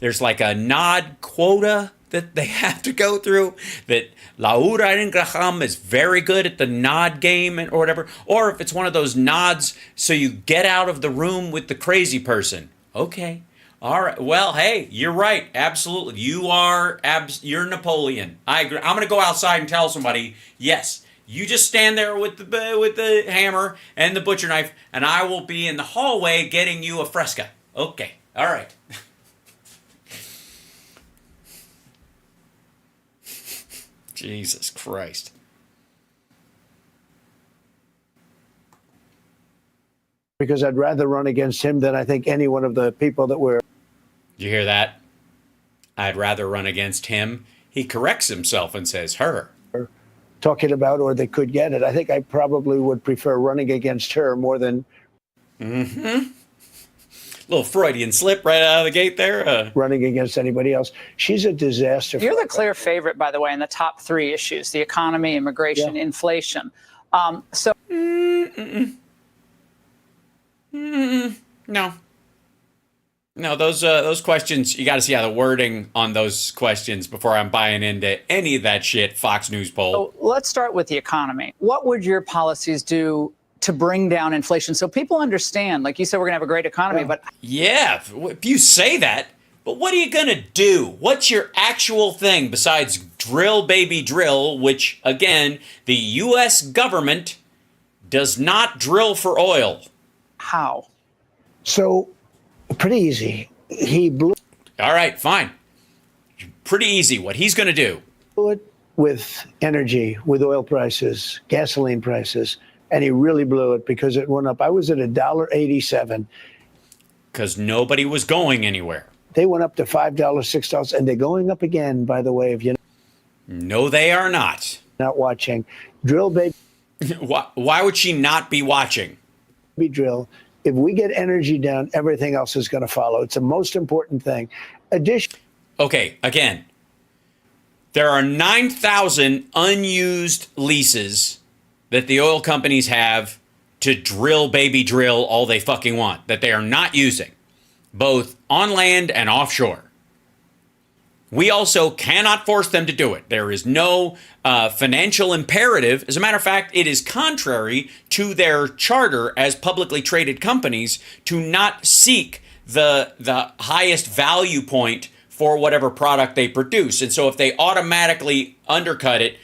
there's like a nod quota that they have to go through, that Trump-Ingraham is very good at the nod game or whatever, or if it's one of those nods so you get out of the room with the crazy person. Okay. All right. Well, hey, you're right. Absolutely. You're Napoleon. I agree. I'm going to go outside and tell somebody, yes, you just stand there with the hammer and the butcher knife, and I will be in the hallway getting you a fresca. Okay. All right. Jesus Christ. Because I'd rather run against him than I think any one of the people that were. Did you hear that? I'd rather run against him. He corrects himself and says her. talking about, or they could get it. I think I probably would prefer running against her more than little Freudian slip right out of the gate there. Running against anybody else. She's a disaster. You're the clear favorite, by the way, in the top three issues: the economy, immigration, inflation. No, those questions, you got to see how the wording on those questions before I'm buying into any of that shit Fox News poll. So let's start with the economy. What would your policies do to bring down inflation so people understand? Like you said, we're going to have a great economy, but... Yeah, if you say that, but what are you going to do? What's your actual thing besides drill, baby, drill, which, again, the U.S. government does not drill for oil. How? So, pretty easy. He blew All right, fine. Pretty easy. What he's going to do. it with energy, with oil prices, gasoline prices, and he really blew it because it went up. I was at $1.87. Because nobody was going anywhere. They went up to $5, $6, and they're going up again, by the way, if you're No, they are not. not watching. Drill, baby, Why would she not be watching? drill. If we get energy down, everything else is going to follow. It's the most important thing. Okay, again, there are 9,000 unused leases that the oil companies have to drill, baby, drill all they fucking want that they are not using, both on land and offshore. We also cannot force them to do it. There is no financial imperative. As a matter of fact, it is contrary to their charter as publicly traded companies to not seek the highest value point for whatever product they produce. And so if they automatically undercut it,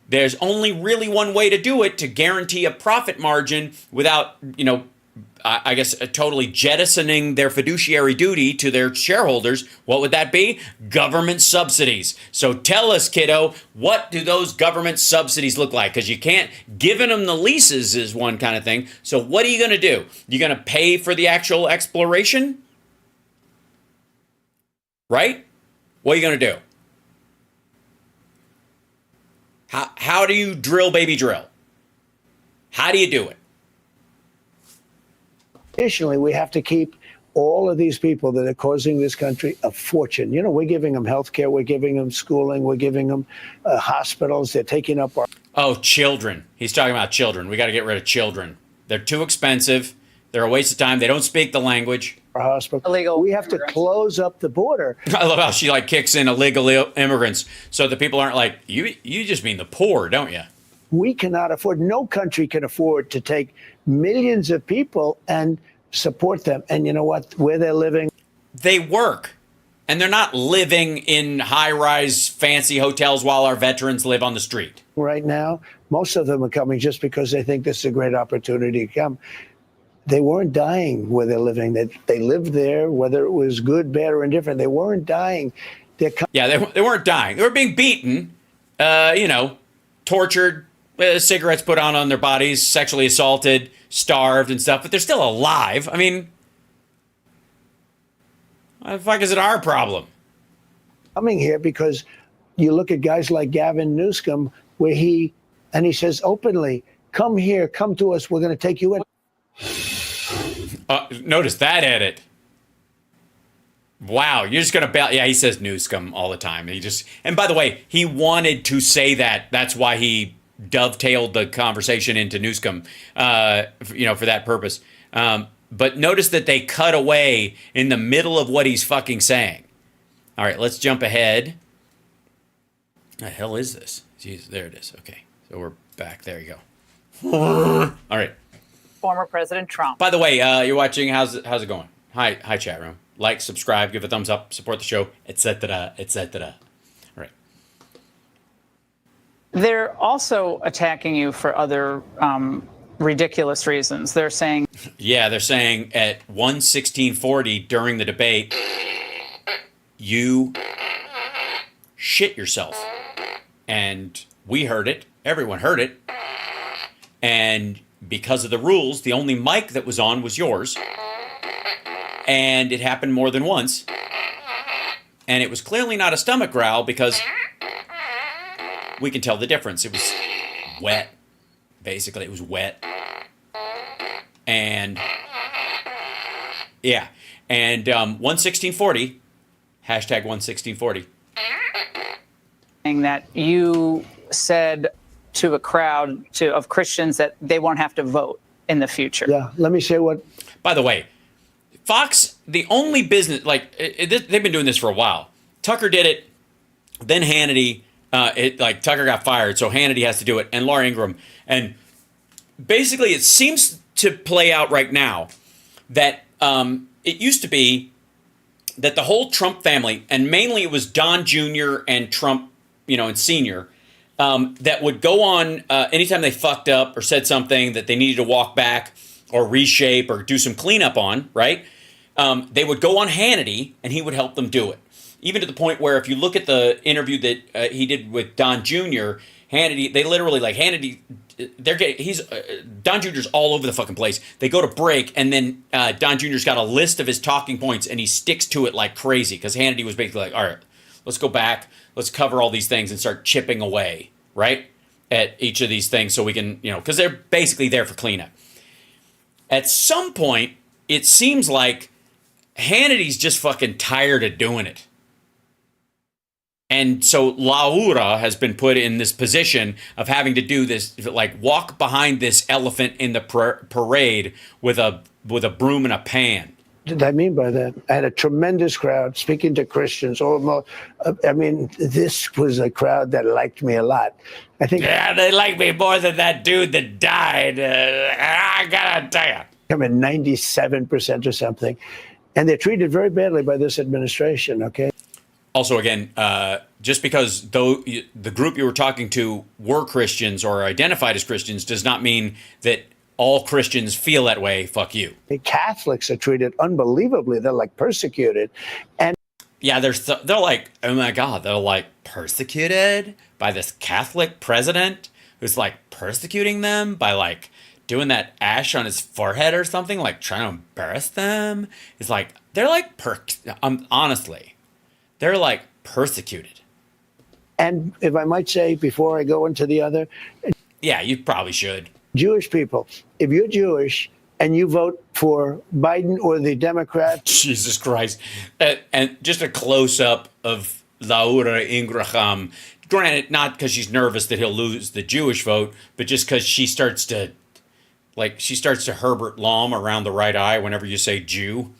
there's only really one way to do it to guarantee a profit margin without, I guess, totally jettisoning their fiduciary duty to their shareholders. What would that be? Government subsidies. So tell us, kiddo, what do those government subsidies look like? Because you can't, giving them the leases is one kind of thing. So what are you going to do? You're going to pay for the actual exploration? Right? What are you going to do? How do you drill, baby, drill? How do you do it? Additionally, we have to keep all of these people that are causing this country a fortune. We're giving them health care, we're giving them schooling, we're giving them hospitals. They're taking up our... Oh, children. He's talking about children. We got to get rid of children. They're too expensive. They're a waste of time. They don't speak the language. Hospital. Illegal we have to close up the border. I love how she kicks in illegal immigrants so the people aren't like, you just mean the poor, don't you? We cannot afford, no country can afford to take millions of people and support them. And you know what? Where they're living. They work. And they're not living in high-rise fancy hotels while our veterans live on the street. Right now, most of them are coming just because they think this is a great opportunity to come. They weren't dying where they're living. They lived there, whether it was good, bad, or indifferent. They weren't dying. They weren't dying. They were being beaten, tortured, cigarettes put on their bodies, sexually assaulted, starved and stuff, but they're still alive. I mean, what the fuck is it our problem? Coming here because you look at guys like Gavin Newsom, where he says openly, come here, come to us, we're going to take you in. Notice that edit. Wow, you're just going to... Yeah, he says Newsom all the time. And by the way, he wanted to say that. That's why he dovetailed the conversation into Newsom, for that purpose. But notice that they cut away in the middle of what he's fucking saying. All right, let's jump ahead. The hell is this? Jeez, there it is. Okay, so we're back. There you go. All right. Former President Trump. By the way, you're watching. How's it going? Hi, chat room. Like, subscribe, give a thumbs up, support the show, etc., etc. All right. They're also attacking you for other ridiculous reasons. They're saying... Yeah, they're saying at 1:16:40 during the debate, you shit yourself. And we heard it. Everyone heard it. And because of the rules, the only mic that was on was yours. And it happened more than once. And it was clearly not a stomach growl because we can tell the difference. It wet. Basically, it was wet. And yeah, and 11640, hashtag 11640. That you said to a crowd of Christians that they won't have to vote in the future. Yeah, let me say what. By the way, Fox, the only business, like, they've been doing this for a while. Tucker did it, then Hannity, Tucker got fired, so Hannity has to do it, and Laura Ingraham. And basically, it seems to play out right now that it used to be that the whole Trump family, and mainly it was Don Jr. and Trump, and Sr., that would go on anytime they fucked up or said something that they needed to walk back or reshape or do some cleanup on, right? They would go on Hannity, and he would help them do it. Even to the point where if you look at the interview that he did with Don Jr., Hannity, they literally, like, Hannity, Don Jr.'s all over the fucking place. They go to break, and then Don Jr.'s got a list of his talking points, and he sticks to it like crazy, because Hannity was basically like, all right, let's go back, let's cover all these things and start chipping away, right, at each of these things so we can, because they're basically there for cleanup. At some point, it seems like Hannity's just fucking tired of doing it. And so Laura has been put in this position of having to do this, like, walk behind this elephant in the parade with a broom and a pan. What did I mean by that? I had a tremendous crowd speaking to Christians. Almost, this was a crowd that liked me a lot. I think. Yeah, they like me more than that dude that died. I gotta tell you. I'm at 97% or something, and they're treated very badly by this administration. Okay. Also, again, just because the group you were talking to were Christians or identified as Christians does not mean that all Christians feel that way. Fuck you. The Catholics are treated unbelievably. They're like persecuted. And yeah, they're like, oh my God, they're like persecuted by this Catholic president who's like persecuting them by like doing that ash on his forehead or something, like trying to embarrass them. It's like, they're like, honestly, they're like persecuted. And if I might say, before I go into the other. Yeah, you probably should. Jewish people, if you're Jewish and you vote for Biden or the Democrats. Jesus Christ. And just a close-up of Laura Ingraham. Granted, not because she's nervous that he'll lose the Jewish vote, but just because she starts to Herbert Lom around the right eye whenever you say Jew.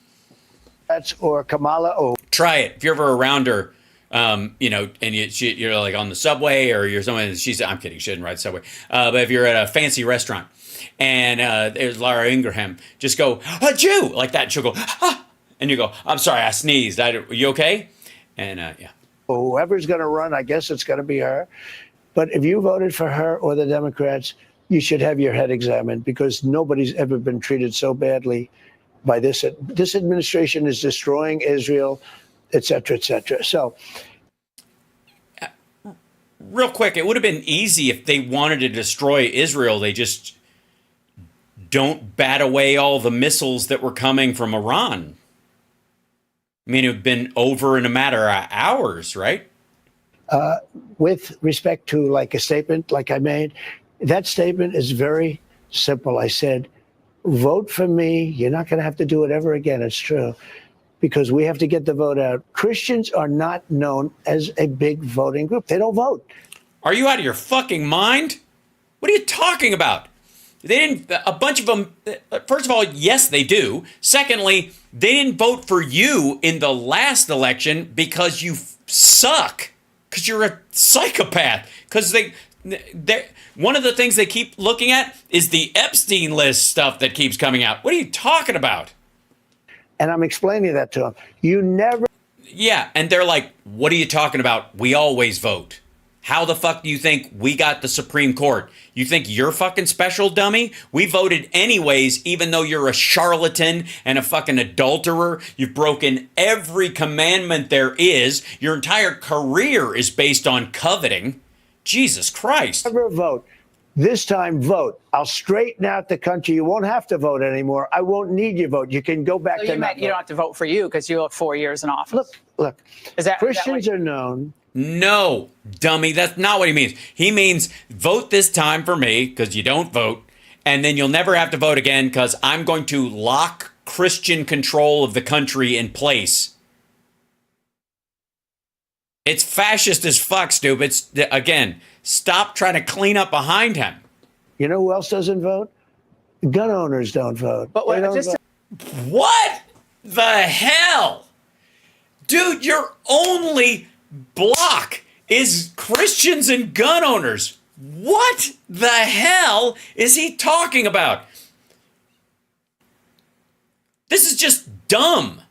Or Kamala. Oh, try it. If you're ever around her, and you're like on the subway or you're somewhere, I'm kidding, she didn't ride the subway. But if you're at a fancy restaurant and there's Laura Ingraham, just go, a Jew, like that. And she'll go, ah, and you go, I'm sorry, I sneezed. Are you okay? And yeah. Whoever's going to run, I guess it's going to be her. But if you voted for her or the Democrats, you should have your head examined, because nobody's ever been treated so badly by this. This administration is destroying Israel, et cetera, et cetera. So, real quick, it would have been easy if they wanted to destroy Israel. They just don't bat away all the missiles that were coming from Iran. I mean, it would have been over in a matter of hours, right? With respect to like a statement like I made, that statement is very simple. I said, vote for me. You're not going to have to do it ever again. It's true. Because we have to get the vote out. Christians are not known as a big voting group. They don't vote. Are you out of your fucking mind? What are you talking about? They didn't, a bunch of them, first of all, yes, they do. Secondly, they didn't vote for you in the last election because you suck. Because you're a psychopath. Because one of the things they keep looking at is the Epstein list stuff that keeps coming out. What are you talking about? And I'm explaining that to them. You never. Yeah, and they're like, what are you talking about? We always vote. How the fuck do you think we got the Supreme Court? You think you're fucking special, dummy? We voted anyways, even though you're a charlatan and a fucking adulterer. You've broken every commandment there is. Your entire career is based on coveting. Jesus Christ. Never vote. This time, vote. I'll straighten out the country. You won't have to vote anymore. I won't need your vote. You can go back to you don't have to vote for you because you have 4 years in office. Look. Christians are known No, dummy, that's not what he means. He means vote this time for me because you don't vote, and then you'll never have to vote again because I'm going to lock Christian control of the country in place. It's fascist as fuck, stupid. Again, stop trying to clean up behind him. You know who else doesn't vote? Gun owners don't vote. But wait, What the hell? Dude, your only block is Christians and gun owners. What the hell is he talking about? This is just dumb.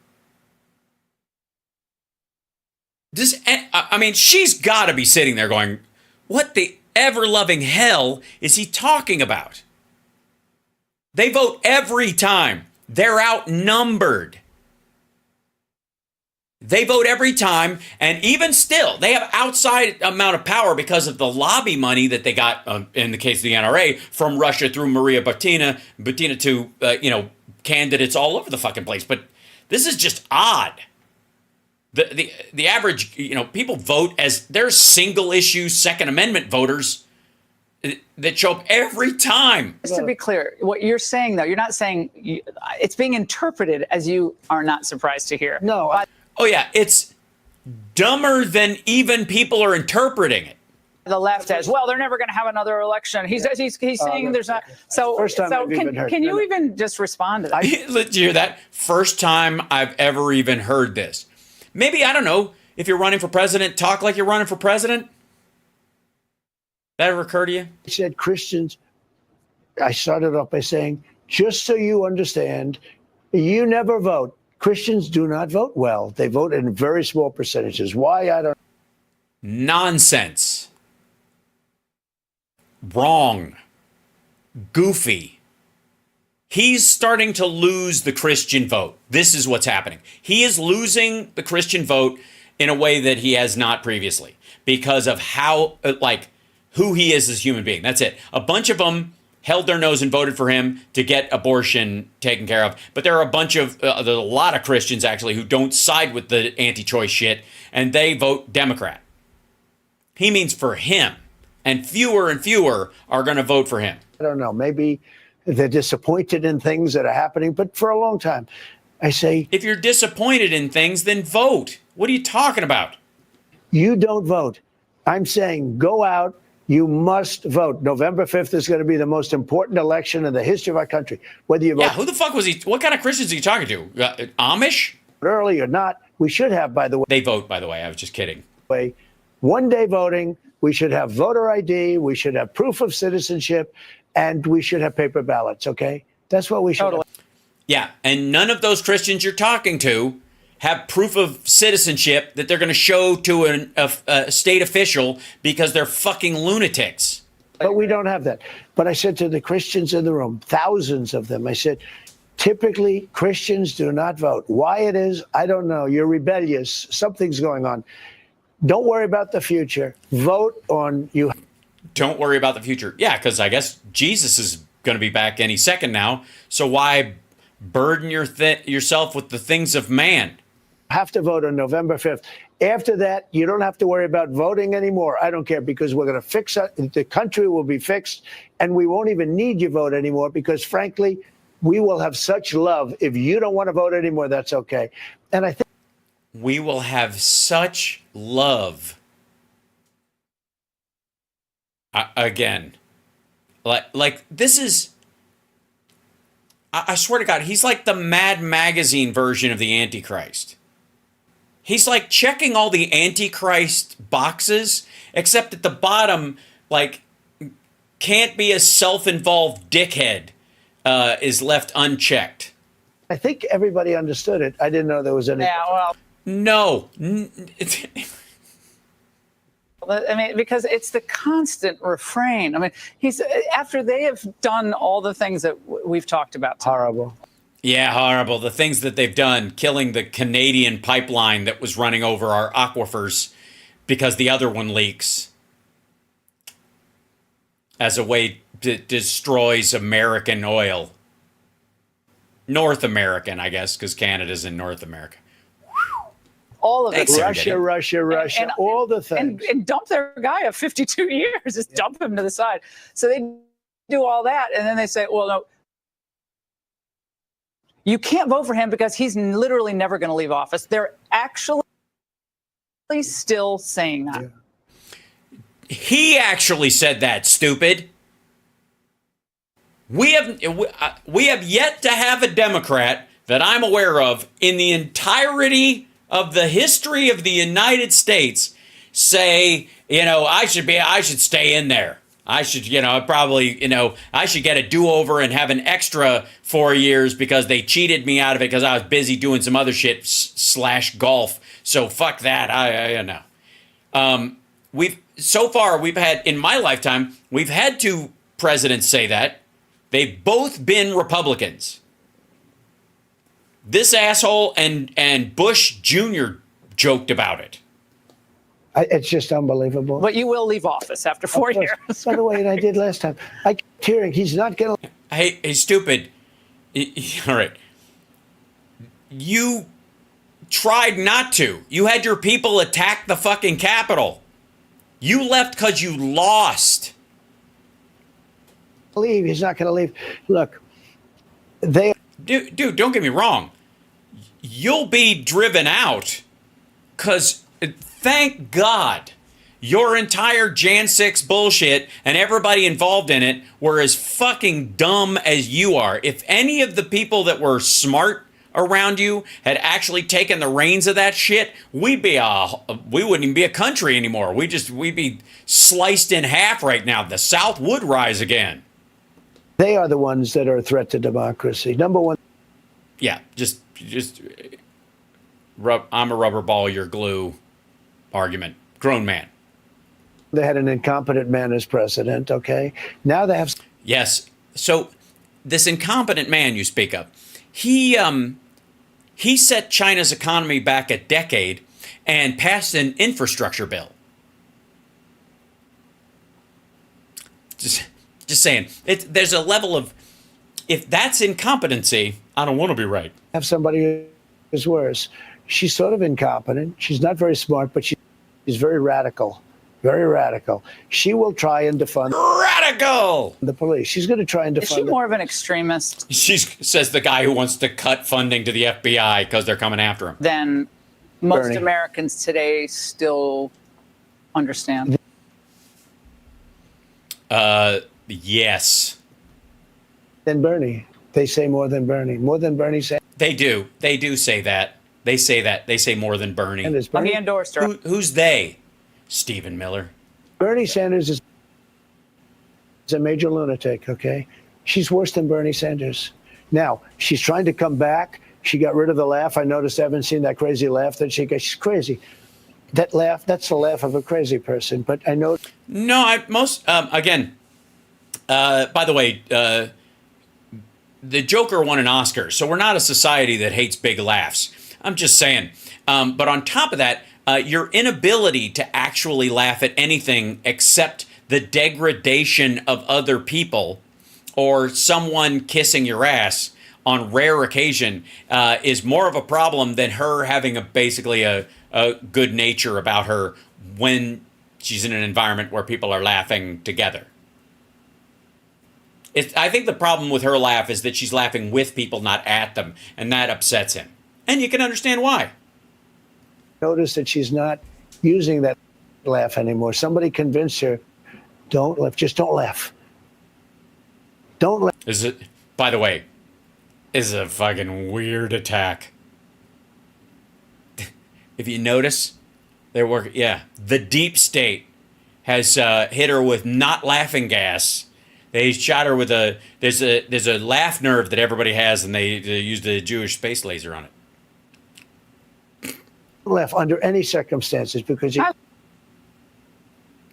I mean, she's got to be sitting there going, what the ever-loving hell is he talking about? They vote every time. They're outnumbered. They vote every time, and even still, they have outside amount of power because of the lobby money that they got, in the case of the NRA, from Russia through Maria Butina to, candidates all over the fucking place. But this is just odd. The average, people vote as they're single issue Second Amendment voters that show up every time. Just to be clear, what you're saying, though, you're not saying it's being interpreted as you are not surprised to hear. No. Oh, yeah, it's dumber than even people are interpreting it. The left as well. They're never going to have another election. He's saying there's not. So can you even just respond to that? Did you hear that? First time I've ever even heard this. Maybe, I don't know, if you're running for president, talk like you're running for president. That ever occur to you? I said Christians, I started off by saying, just so you understand, you never vote. Christians do not vote well. They vote in very small percentages. Why? I don't. Nonsense. Wrong. Goofy. He's starting to lose the Christian vote. This is what's happening. He is losing the Christian vote in a way that he has not previously because of how, who he is as a human being. That's it. A bunch of them held their nose and voted for him to get abortion taken care of. But there are there's a lot of Christians actually who don't side with the anti-choice shit, and they vote Democrat. He means for him, and fewer are going to vote for him. I don't know. Maybe they're disappointed in things that are happening, but for a long time, I say, if you're disappointed in things, then vote. What are you talking about? You don't vote. I'm saying go out. You must vote. November 5th is going to be the most important election in the history of our country. Whether you vote. Yeah, who the fuck was he? What kind of Christians are you talking to? Amish? Early or not, we should have, by the way. They vote, by the way. I was just kidding. One day voting. We should have voter ID. We should have proof of citizenship. And we should have paper ballots, okay? That's what we should have. Yeah, and none of those Christians you're talking to have proof of citizenship that they're going to show to a state official because they're fucking lunatics. But we don't have that. But I said to the Christians in the room, thousands of them, I said, typically Christians do not vote. Why it is, I don't know. You're rebellious. Something's going on. Don't worry about the future. Vote on you. Don't worry about the future. Yeah, because I guess Jesus is going to be back any second now. So why burden yourself with the things of man? Have to vote on November 5th. After that, you don't have to worry about voting anymore. I don't care because we're going to fix it. The country will be fixed and we won't even need your vote anymore because, frankly, we will have such love. If you don't want to vote anymore, that's okay. And I think we will have such love. Again, like this is, I swear to God, he's like the Mad Magazine version of the Antichrist. He's like checking all the Antichrist boxes, except at the bottom, can't be a self-involved dickhead is left unchecked. I think everybody understood it. I didn't know there was any. Yeah, well. No. I mean, because it's the constant refrain. I mean, after they have done all the things that we've talked about tonight. Horrible. Yeah, horrible. The things that they've done, killing the Canadian pipeline that was running over our aquifers because the other one leaks as a way to destroys American oil. North American, I guess, because Canada's in North America. all of it. Thanks, Russia, Serendipity. Russia, And- all the things. And dump their guy of 52 years, just dump him to the side. So they do all that, and then they say, well, no, you can't vote for him because he's literally never going to leave office. They're actually still saying that. Yeah. He actually said that, stupid. We have yet to have a Democrat that I'm aware of in the entirety of the history of the United States say, I should stay in there. I should, I should get a do-over and have an extra 4 years because they cheated me out of it because I was busy doing some other shit / golf. So fuck that. I know. We've had, in my lifetime, we've had 2 presidents say that. They've both been Republicans. This asshole and Bush Jr. joked about it. It's just unbelievable. But you will leave office after 4 years. By the way, and I did last time. I kept hearing he's not going to. Hey, stupid. All right. You tried not to. You had your people attack the fucking Capitol. You left because you lost. Leave. He's not going to leave. Look, Dude, don't get me wrong. You'll be driven out because, thank God, your entire Jan 6 bullshit and everybody involved in it were as fucking dumb as you are. If any of the people that were smart around you had actually taken the reins of that shit, we wouldn't even be a country anymore. We'd be sliced in half right now. The South would rise again. They are the ones that are a threat to democracy. Number one. Yeah, just I'm a rubber ball, you're glue argument. Grown man. They had an incompetent man as president, okay? Now they have. Yes. So this incompetent man you speak of, he set China's economy back a decade and passed an infrastructure bill. Just saying. There's a level of, if that's incompetency, I don't want to be right. Have somebody who's worse. She's sort of incompetent. She's not very smart, but she's very radical. Very radical. She will try and defund Radical! the police. She's going to try and defund. Is she more of an extremist Says the guy who wants to cut funding to the FBI because they're coming after him. than most Bernie. Americans today still understand? Yes. Than Bernie. They say more than Bernie. More than Bernie Sanders. They do. They do say that. They say that. They say more than Bernie. And Well, he Bernie, endorsed her. Who's they? Stephen Miller. Bernie Sanders is a major lunatic, okay? She's worse than Bernie Sanders. Now, she's trying to come back. She got rid of the laugh. I noticed I haven't seen that crazy laugh that she got. She's crazy. That laugh, that's the laugh of a crazy person. But I know. No, again, by the way, the Joker won an Oscar, so we're not a society that hates big laughs. I'm just saying. But on top of that, your inability to actually laugh at anything except the degradation of other people or someone kissing your ass on rare occasion is more of a problem than her having basically a good nature about her when she's in an environment where people are laughing together. I think the problem with her laugh is that she's laughing with people, not at them, and that upsets him. And you can understand why. Notice that she's not using that laugh anymore. Somebody convinced her, don't laugh. Just don't laugh. Don't laugh. By the way, is a fucking weird attack. If you notice, the deep state has hit her with not laughing gas. They shot her with there's a laugh nerve that everybody has, and they used a Jewish space laser on it. Laugh under any circumstances because you.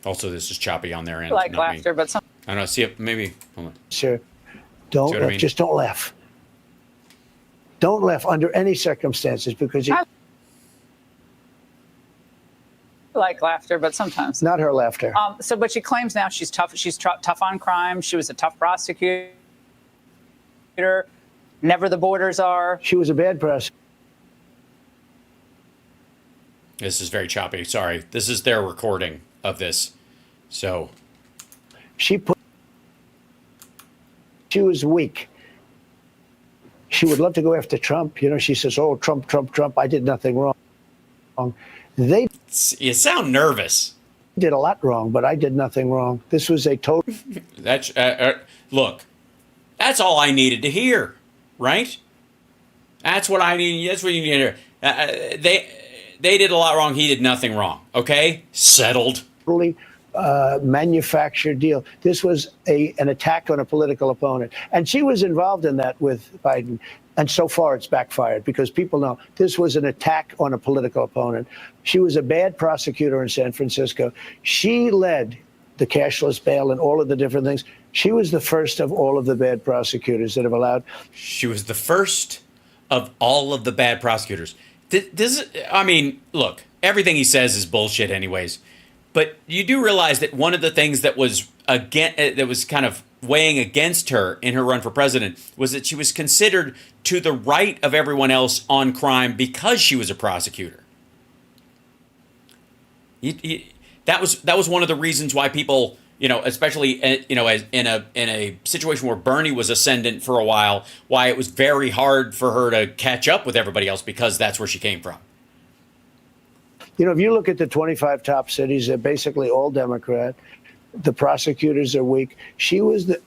Also, this is choppy on their end. I like not me. laughter, but some. I don't know. See if maybe. Hold on. Sir, don't See what I laugh. mean? Just don't laugh. Don't laugh under any circumstances because you. I like laughter, but sometimes. Not her laughter. But she claims now she's tough. She's tough on crime. She was a tough prosecutor. Never the borders are. She was a bad person. This is very choppy. Sorry. This is their recording of this. So She was weak. She would love to go after Trump. You know, she says, "Oh, Trump, Trump, Trump. I did nothing wrong." They you sound nervous. did a lot wrong, but I did nothing wrong. This was a total. That's look. That's all I needed to hear, right? That's what I need. That's what you need to hear. They did a lot wrong. He did nothing wrong. Okay, settled. Manufactured deal. This was an attack on a political opponent. And she was involved in that with Biden. And so far it's backfired because people know this was an attack on a political opponent. She was a bad prosecutor in San Francisco. She led the cashless bail and all of the different things. She was the first of all of the bad prosecutors that have allowed. She was the first of all of the bad prosecutors. I mean, look, everything he says is bullshit anyways. But you do realize that one of the things that was kind of weighing against her in her run for president was that she was considered to the right of everyone else on crime because she was a prosecutor. That was one of the reasons why people, you know, especially as in a situation where Bernie was ascendant for a while, why it was very hard for her to catch up with everybody else because that's where she came from. You know, if you look at the 25 top cities, they're basically all Democrat. The prosecutors are weak. She was the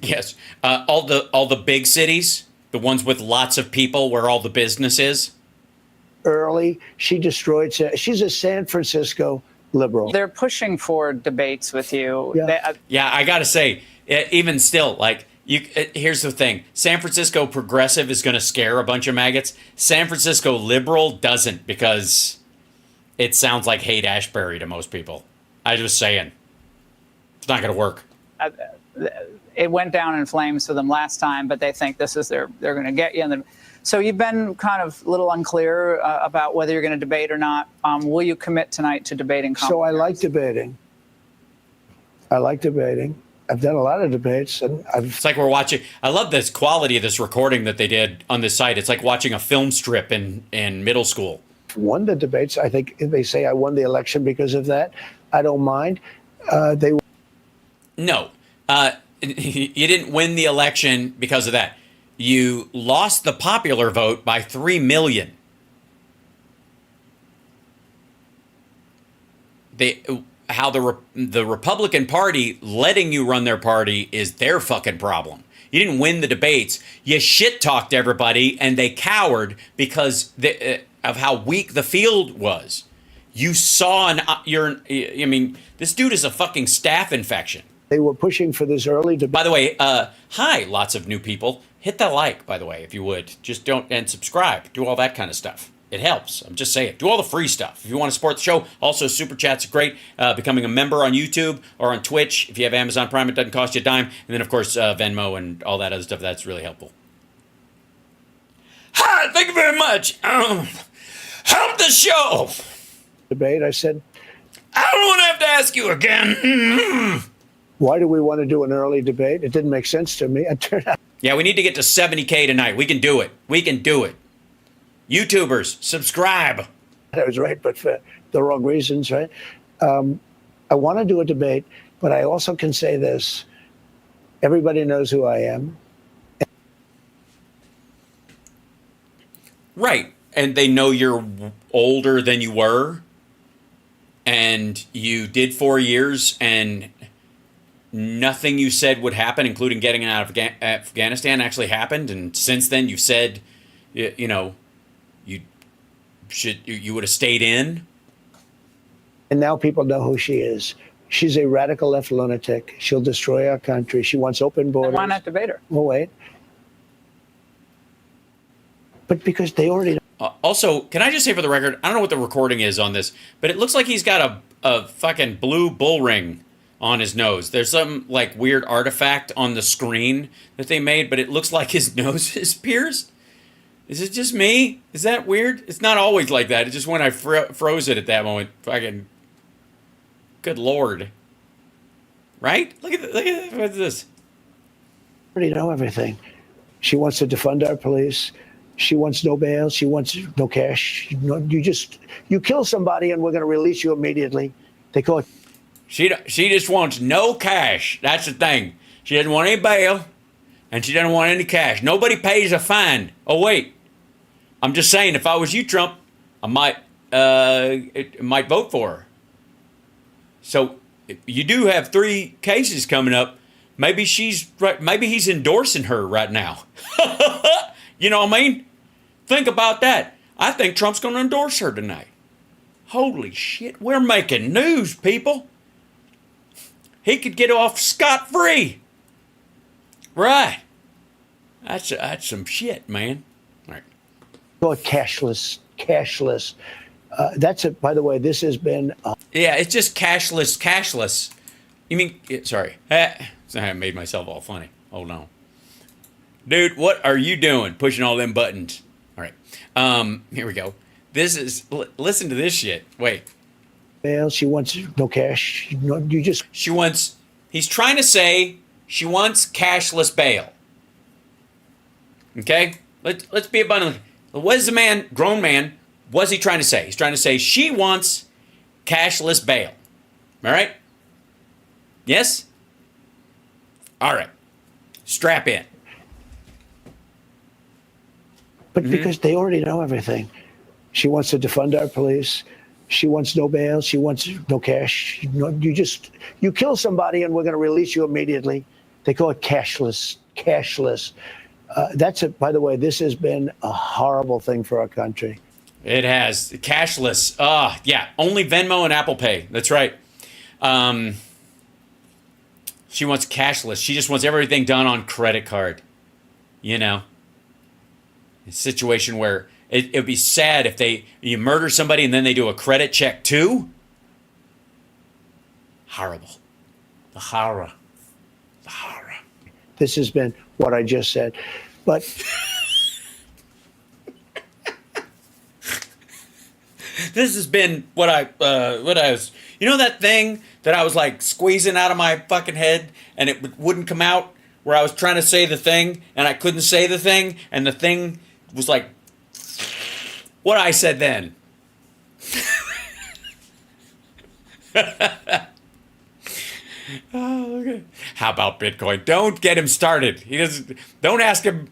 yes, all the big cities, the ones with lots of people, where all the business is. Early, she destroyed. She's a San Francisco liberal. They're pushing for debates with you. Yeah, I gotta say, even still, like here's the thing: San Francisco progressive is going to scare a bunch of maggots. San Francisco liberal doesn't, because it sounds like Haight-Ashbury to most people. I'm just saying. It's not going to work. It went down in flames for them last time, but they think this is they're going to get you. And so you've been kind of a little unclear about whether you're going to debate or not. Will you commit tonight to debating Kamala So I Harris? like debating. I've done a lot of debates, and It's like we're watching. I love this quality of this recording that they did on this site. It's like watching a film strip in middle school. won the debates. I think they say I won the election because of that. I don't mind. No, you didn't win the election because of that. You lost the popular vote by 3 million. The Republican Party letting you run their party is their fucking problem. You didn't win the debates. You shit talked everybody, and they cowered because of how weak the field was. You saw this dude is a fucking staph infection. They were pushing for this early debate. By the way, hi, lots of new people. Hit that like, by the way, if you would. Just don't, and subscribe. Do all that kind of stuff. It helps. I'm just saying. Do all the free stuff. If you want to support the show, also Super Chat's great. Becoming a member on YouTube or on Twitch. If you have Amazon Prime, it doesn't cost you a dime. And then, of course, Venmo and all that other stuff. That's really helpful. Hi, thank you very much. Help the show. Debate, I said, I don't want to have to ask you again. Why do we want to do an early debate? It didn't make sense to me. It turned out. Yeah, we need to get to 70K tonight. We can do it. We can do it. YouTubers, subscribe. I was right, but for the wrong reasons, right? I want to do a debate, but I also can say this. Everybody knows who I am. Right. And they know you're older than you were. And you did 4 years, and nothing you said would happen, including getting out of Afghanistan, actually happened. And since then, you've said, you would have stayed in. And now people know who she is. She's a radical left lunatic. She'll destroy our country. She wants open borders. Why not debate her? Well, wait. But because they already know. Also, can I just say for the record, I don't know what the recording is on this, but it looks like he's got a fucking blue bull ring on his nose. There's some like weird artifact on the screen that they made, but it looks like his nose is pierced. Is it just me? Is that weird? It's not always like that. It's just when I froze it at that moment. Fucking, good Lord. Right? Look at what's this? Already know everything. She wants to defund our police. She wants no bail. She wants no cash. You kill somebody and we're going to release you immediately. They call it. She just wants no cash. That's the thing. She doesn't want any bail, and she doesn't want any cash. Nobody pays a fine. Oh wait, I'm just saying. If I was you, Trump, I might vote for her. So you do have 3 cases coming up. Maybe she's right. Maybe he's endorsing her right now. You know what I mean? Think about that. I think Trump's going to endorse her tonight. Holy shit. We're making news, people. He could get off scot-free. Right. That's some shit, man. All right. Call it cashless. That's it. By the way, this has been. Yeah, it's just cashless. You mean, sorry. I made myself all funny. Hold on. Dude, what are you doing? Pushing all them buttons. All right. Here we go. Listen to this shit. Wait. Bail. She wants no cash. He's trying to say she wants cashless bail. Okay? Let's be abundant. What is the grown man, what's he trying to say? He's trying to say she wants cashless bail. All right? Yes? All right. Strap in. But because they already know everything. She wants to defund our police. She wants no bail. She wants no cash. You kill somebody and we're going to release you immediately. They call it cashless. That's it. By the way, this has been a horrible thing for our country. It has. Cashless. Yeah. Only Venmo and Apple Pay. That's right. She wants cashless. She just wants everything done on credit card. You know? A situation where it would be sad if you murder somebody and then they do a credit check too. Horrible. The horror. This has been what I just said. But this has been what I was, that thing that I was like squeezing out of my fucking head and it wouldn't come out, where I was trying to say the thing and I couldn't say the thing and the thing was like what I said then. Oh, okay. How about Bitcoin? Don't get him started. Don't ask him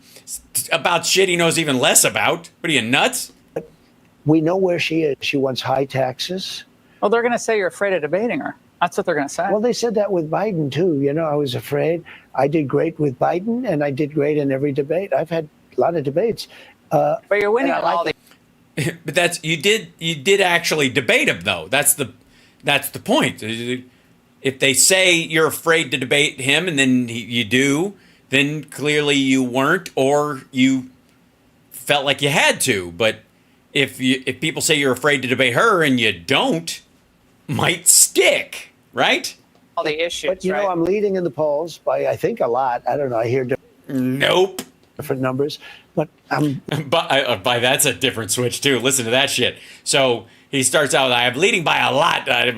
about shit he knows even less about. What are you, nuts? we know where she is. She wants high taxes. Well, they're going to say you're afraid of debating her. That's what they're going to say. Well, they said that with Biden, too. You know, I was afraid. I did great with Biden, and I did great in every debate. I've had a lot of debates. But you're winning all the... But that's you did actually debate him, though. That's the point. If they say you're afraid to debate him and then you do, then clearly you weren't, or you felt like you had to. But if people say you're afraid to debate her and you don't, might stick, right? All the issues. But you know, I'm leading in the polls by, I think, a lot. I don't know. I hear nope. different numbers, but I'm. By that's a different switch too. Listen to that shit. So he starts out, I'm leading by a lot, by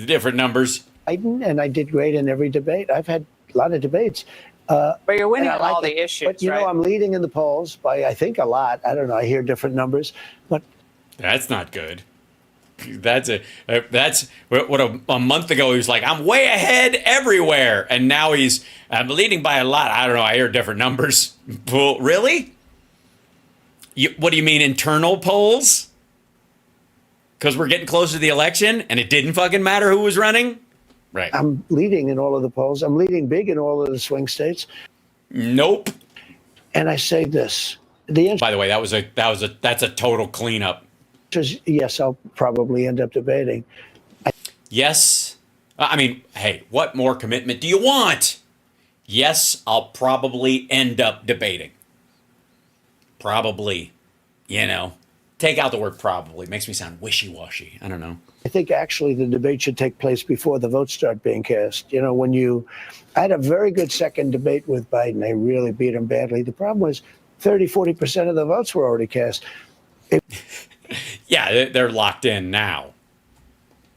different numbers. Biden, and I did great in every debate. I've had a lot of debates. But you're winning on all the issues. But you know, I'm leading in the polls by, I think, a lot. I don't know. I hear different numbers, but that's not good. That's what a month ago he was like, I'm way ahead everywhere, and now I'm leading by a lot. I don't know. I hear different numbers. Well, really? What do you mean, internal polls? Because we're getting closer to the election, and it didn't fucking matter who was running. Right. I'm leading in all of the polls. I'm leading big in all of the swing states. Nope. And I say this: the answer. By the way, that's a total cleanup. Is yes, I'll probably end up debating. Yes. I mean, hey, what more commitment do you want? Yes, I'll probably end up debating. Probably, take out the word probably. Makes me sound wishy-washy. I don't know. I think actually the debate should take place before the votes start being cast. You know, I had a very good second debate with Biden. I really beat him badly. The problem was 40% of the votes were already cast. Yeah, they're locked in now.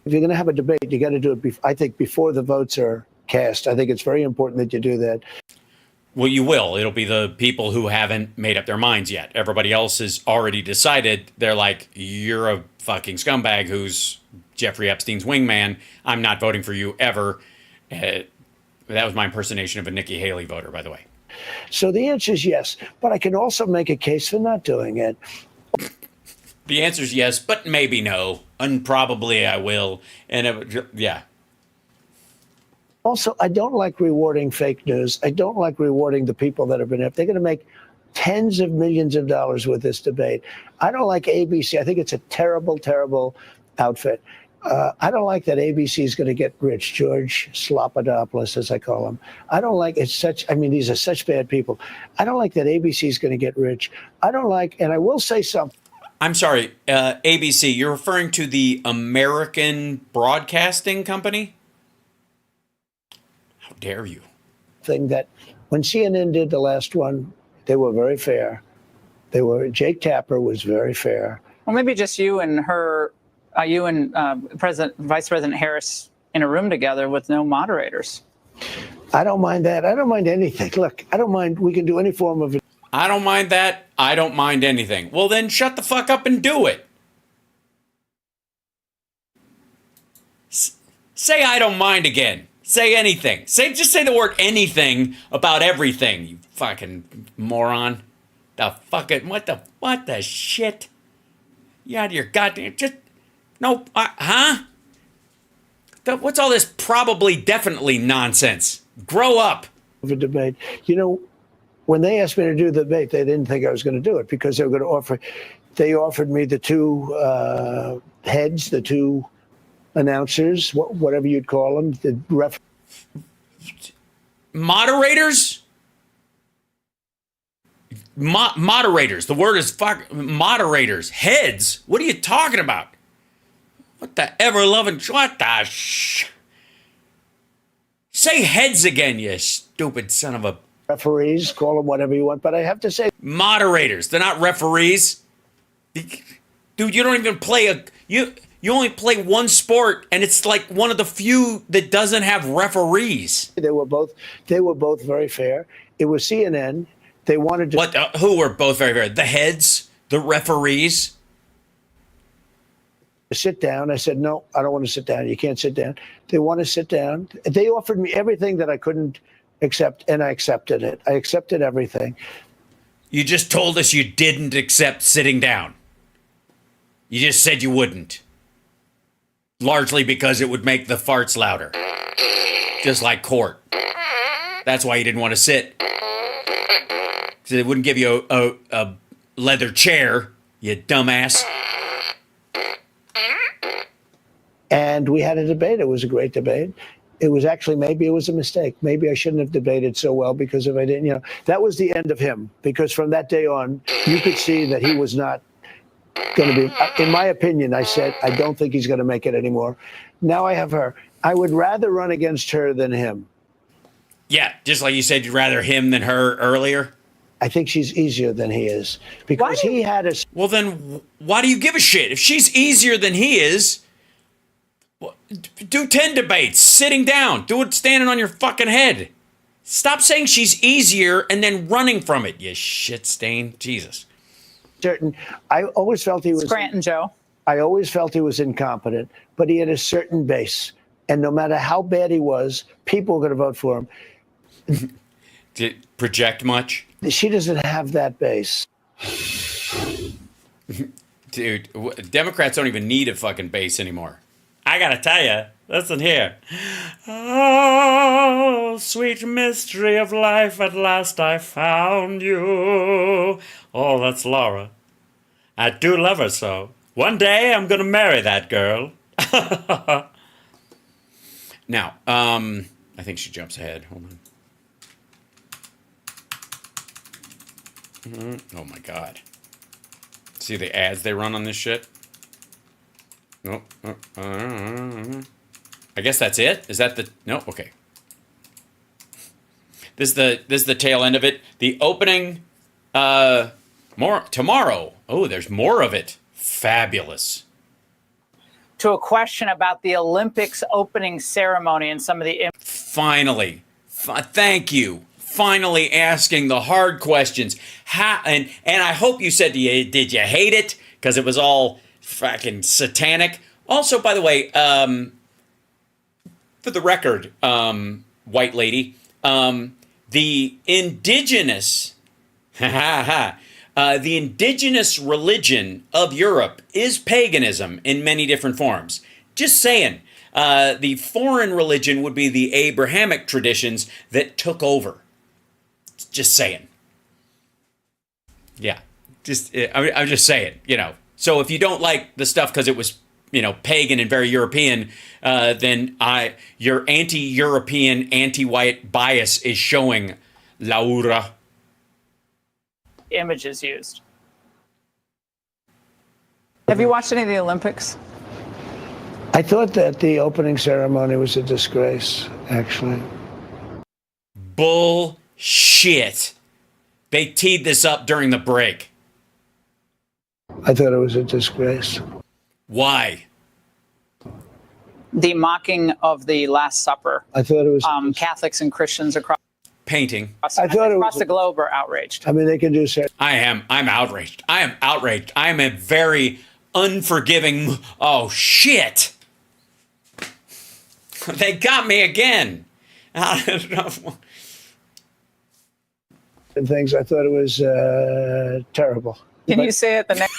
If you're going to have a debate, you got to do it, I think, before the votes are cast. I think it's very important that you do that. Well, you will. It'll be the people who haven't made up their minds yet. Everybody else has already decided. They're like, you're a fucking scumbag who's Jeffrey Epstein's wingman. I'm not voting for you ever. That was my impersonation of a Nikki Haley voter, by the way. So the answer is yes, but I can also make a case for not doing it. The answer is yes, but maybe no. And probably I will. And yeah. Also, I don't like rewarding fake news. I don't like rewarding the people that have been up. They're going to make tens of millions of dollars with this debate. I don't like ABC. I think it's a terrible, terrible outfit. I don't like that ABC is going to get rich. George Slopadopoulos, as I call him. I don't like it's such. I mean, these are such bad people. I don't like that ABC is going to get rich. I don't like, and I will say something. I'm sorry, ABC. You're referring to the American Broadcasting Company? How dare you? Thing that when CNN did the last one, they were very fair. Jake Tapper was very fair. Well, maybe just you and her. You and Vice President Harris in a room together with no moderators. I don't mind that. I don't mind anything. Look, I don't mind. We can do any form of it. I don't mind that. I don't mind anything. Well, then shut the fuck up and do it. Say I don't mind again. Say anything. Just say the word anything about everything, you fucking moron. What the shit? You out of your goddamn, no, huh? What's all this probably, definitely nonsense? Grow up. Of a debate. You know, when they asked me to do the debate, they didn't think I was going to do it because they were going to offer. They offered me the two heads, the two announcers, whatever you'd call them, the moderators. Moderators. The word is fuck. Moderators. Heads. What are you talking about? What the ever-loving... What the Say heads again, you stupid son of a... Referees, call them whatever you want, but I have to say... Moderators. They're not referees. Dude, you don't even play You only play one sport, and it's like one of the few that doesn't have referees. They were both very fair. It was CNN. They wanted to... What? Who were both very fair? The heads? The referees? Sit down. I said, no, I don't want to sit down. You can't sit down. They want to sit down. They offered me everything that I couldn't accept, and I accepted it. I accepted everything. You just told us you didn't accept sitting down. You just said you wouldn't. Largely because it would make the farts louder. Just like court. That's why you didn't want to sit. Because it wouldn't give you a leather chair, you dumbass. And we had a debate. It was a great debate. It was actually, maybe it was a mistake. Maybe I shouldn't have debated so well because if I didn't, that was the end of him. Because from that day on, you could see that he was not going to be, in my opinion, I said, I don't think he's going to make it anymore. Now I have her. I would rather run against her than him. Yeah, just like you said, you'd rather him than her earlier. I think she's easier than he is because he had a... Well, then why do you give a shit? If she's easier than he is... Do 10 debates, sitting down. Do it standing on your fucking head. Stop saying she's easier and then running from it, you shit stain. Jesus. I always felt he was... Scranton Joe. I always felt he was incompetent, but he had a certain base. And no matter how bad he was, people were going to vote for him. Did it project much? She doesn't have that base. Dude, Democrats don't even need a fucking base anymore. I gotta tell you, listen here. Oh, sweet mystery of life, at last I found you. Oh, that's Laura. I do love her so. One day I'm gonna marry that girl. Now, I think she jumps ahead. Hold on. Oh my God. See the ads they run on this shit? No. I guess that's it. Is that the... No? Okay. This is the tail end of it. The opening... More... Tomorrow. Oh, there's more of it. Fabulous. To a question about the Olympics opening ceremony and some of the... Finally. Thank you. finally asking the hard questions. How, and I hope you said, did you hate it? Because it was all fucking satanic. Also, by the way, for the record, white lady, the indigenous religion of Europe is paganism in many different forms. Just saying. The foreign religion would be the Abrahamic traditions that took over. Just saying. Yeah. I'm just saying, So if you don't like the stuff because it was, pagan and very European, then your anti-European, anti-white bias is showing, Laura. Images used. Have you watched any of the Olympics? I thought that the opening ceremony was a disgrace, actually. Bullshit. They teed this up during the break. I thought it was a disgrace. Why? The mocking of the Last Supper. I thought it was Catholics and Christians across painting. Across the globe are outraged. I mean, they can do. I'm outraged. I am outraged. I am a very unforgiving. Oh shit! They got me again. I don't know. And things. I thought it was terrible. Can you say it the next?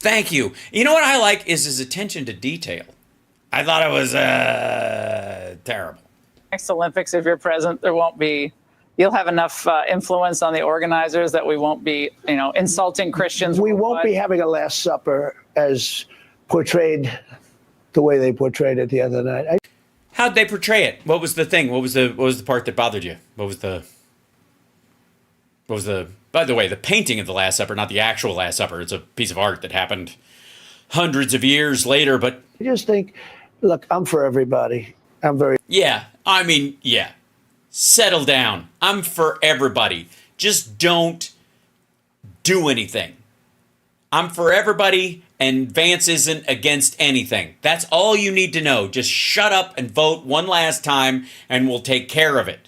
Thank you. You know what I like is his attention to detail. I thought it was terrible. Next Olympics, if you're present, you'll have enough influence on the organizers that we won't be, insulting Christians. We won't be having a Last Supper as portrayed the way they portrayed it the other night. How'd they portray it? What was the thing? What was the part that bothered you? What was the, by the way, the painting of the Last Supper, not the actual Last Supper. It's a piece of art that happened hundreds of years later, but I just think, look, I'm for everybody. Yeah. Settle down. I'm for everybody. Just don't do anything. I'm for everybody, and Vance isn't against anything. That's all you need to know. Just shut up and vote one last time, and we'll take care of it.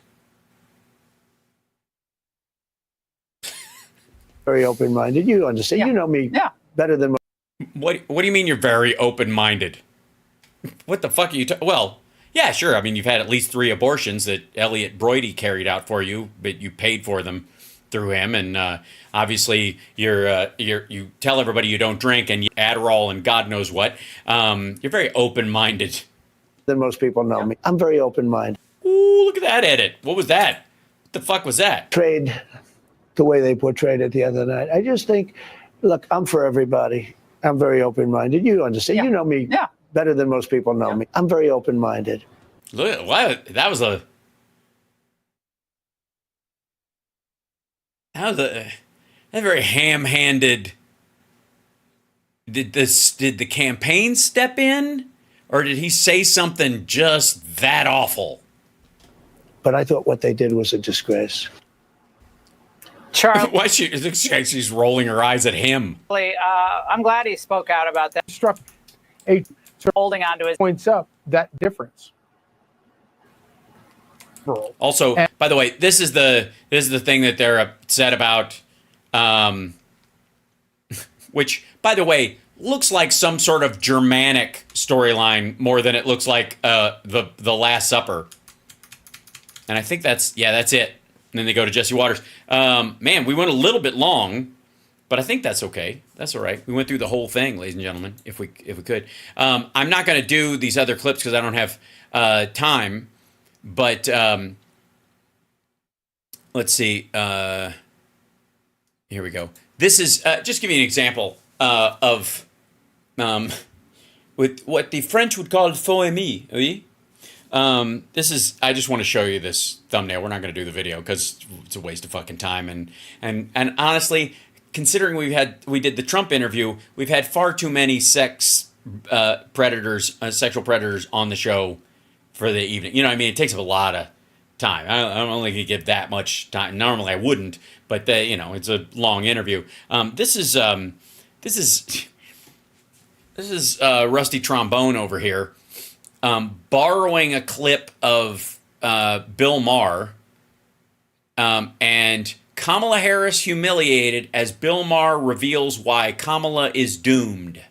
Very open-minded. You understand. Yeah. You know me better than What do you mean you're very open-minded? What the fuck are you talking? Well, yeah, sure. I mean, you've had at least 3 abortions that Elliot Broidy carried out for you, but you paid for them through him, and obviously you tell everybody you don't drink and you Adderall and God knows what. You're very open-minded. Than most people know me. I'm very open-minded. Ooh, look at that edit. What was that? What the fuck was that? Trade the way they portrayed it the other night. I just think, look, I'm for everybody. I'm very open-minded. You understand. You know me better than most people know me. I'm very open-minded. Look, what? That was a very ham-handed. Did the campaign step in, or did he say something just that awful? But I thought what they did was a disgrace. Charlie, Why she's rolling her eyes at him? I'm glad he spoke out about that. Struck Holding on to his points up that difference. Also, by the way, this is the thing that they're upset about, which, by the way, looks like some sort of Germanic storyline more than it looks like the Last Supper. And I think that's it. And then they go to Jesse Waters. Man, we went a little bit long, but I think that's okay. That's all right. We went through the whole thing, ladies and gentlemen, if we could. I'm not going to do these other clips because I don't have time. But let's see. Here we go. This is just give you an example of with what the French would call faux ami. Oui? This is. I just want to show you this thumbnail. We're not going to do the video because it's a waste of fucking time. And honestly, considering we did the Trump interview, we've had far too many sexual predators on the show for the evening. You know what I mean? It takes up a lot of time. I don't only can give that much time. Normally I wouldn't, but it's a long interview. This is Rusty Trombone over here, borrowing a clip of Bill Maher, and Kamala Harris humiliated as Bill Maher reveals why Kamala is doomed.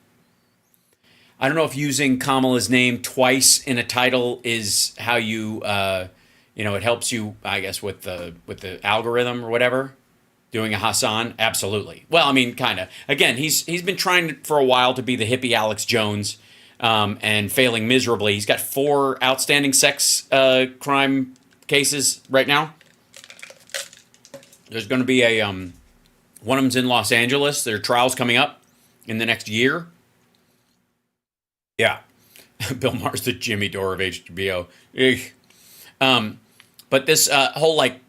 I don't know if using Kamala's name twice in a title is how you, it helps you, I guess, with the algorithm or whatever. Doing a Hassan, absolutely. Well, I mean, kind of. Again, he's been trying for a while to be the hippie Alex Jones, and failing miserably. He's got 4 outstanding sex crime cases right now. There's going to be one of them's in Los Angeles. Their trial's coming up in the next year. Yeah. Bill Maher's the Jimmy Dore of HBO. But this whole, like,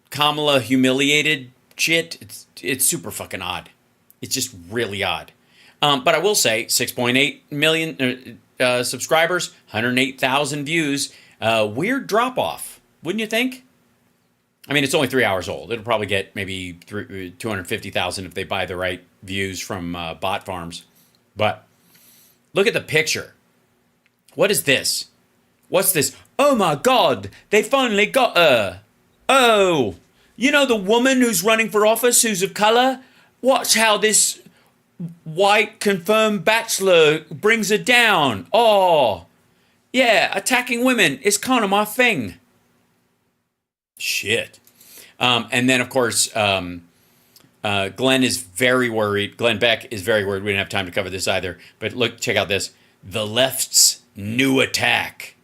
Kamala humiliated shit, it's super fucking odd. It's just really odd. But I will say, 6.8 million subscribers, 108,000 views. Weird drop-off, wouldn't you think? I mean, it's only 3 hours old. It'll probably get maybe 250,000 if they buy the right views from bot farms. But look at the picture. What is this? What's this? Oh my God, they finally got her. Oh, you know the woman who's running for office who's of color? Watch how this white confirmed bachelor brings her down. Oh, yeah, attacking women is kind of my thing. Shit. And then, of course, Glenn is very worried. Glenn Beck is very worried. We didn't have time to cover this either. But look, check out this. The left's new attack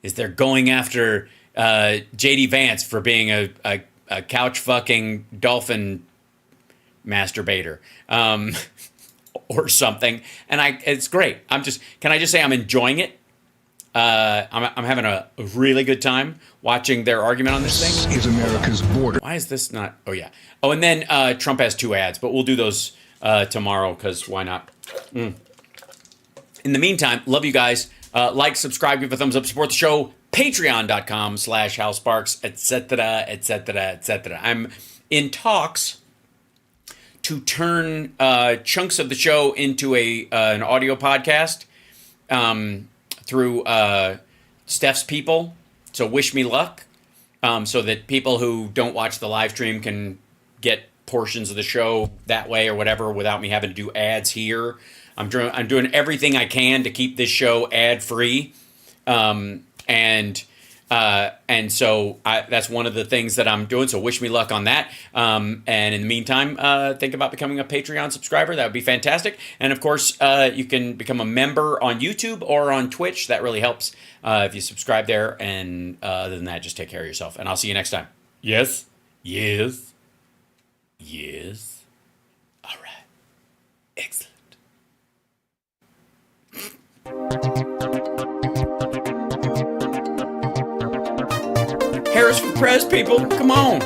is they're going after JD Vance for being a couch fucking dolphin masturbator or something. And it's great. Can I just say I'm enjoying it? I'm having a really good time watching their argument on this thing. Is America's border. Why is this not? Oh, yeah. Oh, and then Trump has 2 ads, but we'll do those tomorrow because why not? In the meantime, love you guys. Like, subscribe, give a thumbs up, support the show. Patreon.com/HalSparks, etc., etc., etc. I'm in talks to turn chunks of the show into an audio podcast through Steph's people. So wish me luck, so that people who don't watch the live stream can get portions of the show that way or whatever without me having to do ads here. I'm doing everything I can to keep this show ad free. And so that's one of the things that I'm doing. So wish me luck on that. And in the meantime, think about becoming a Patreon subscriber. That would be fantastic. And of course, you can become a member on YouTube or on Twitch. That really helps if you subscribe there. And other than that, just take care of yourself. And I'll see you next time. Yes. Yes. Yes. All right. Excellent. Harris for press, people. Come on.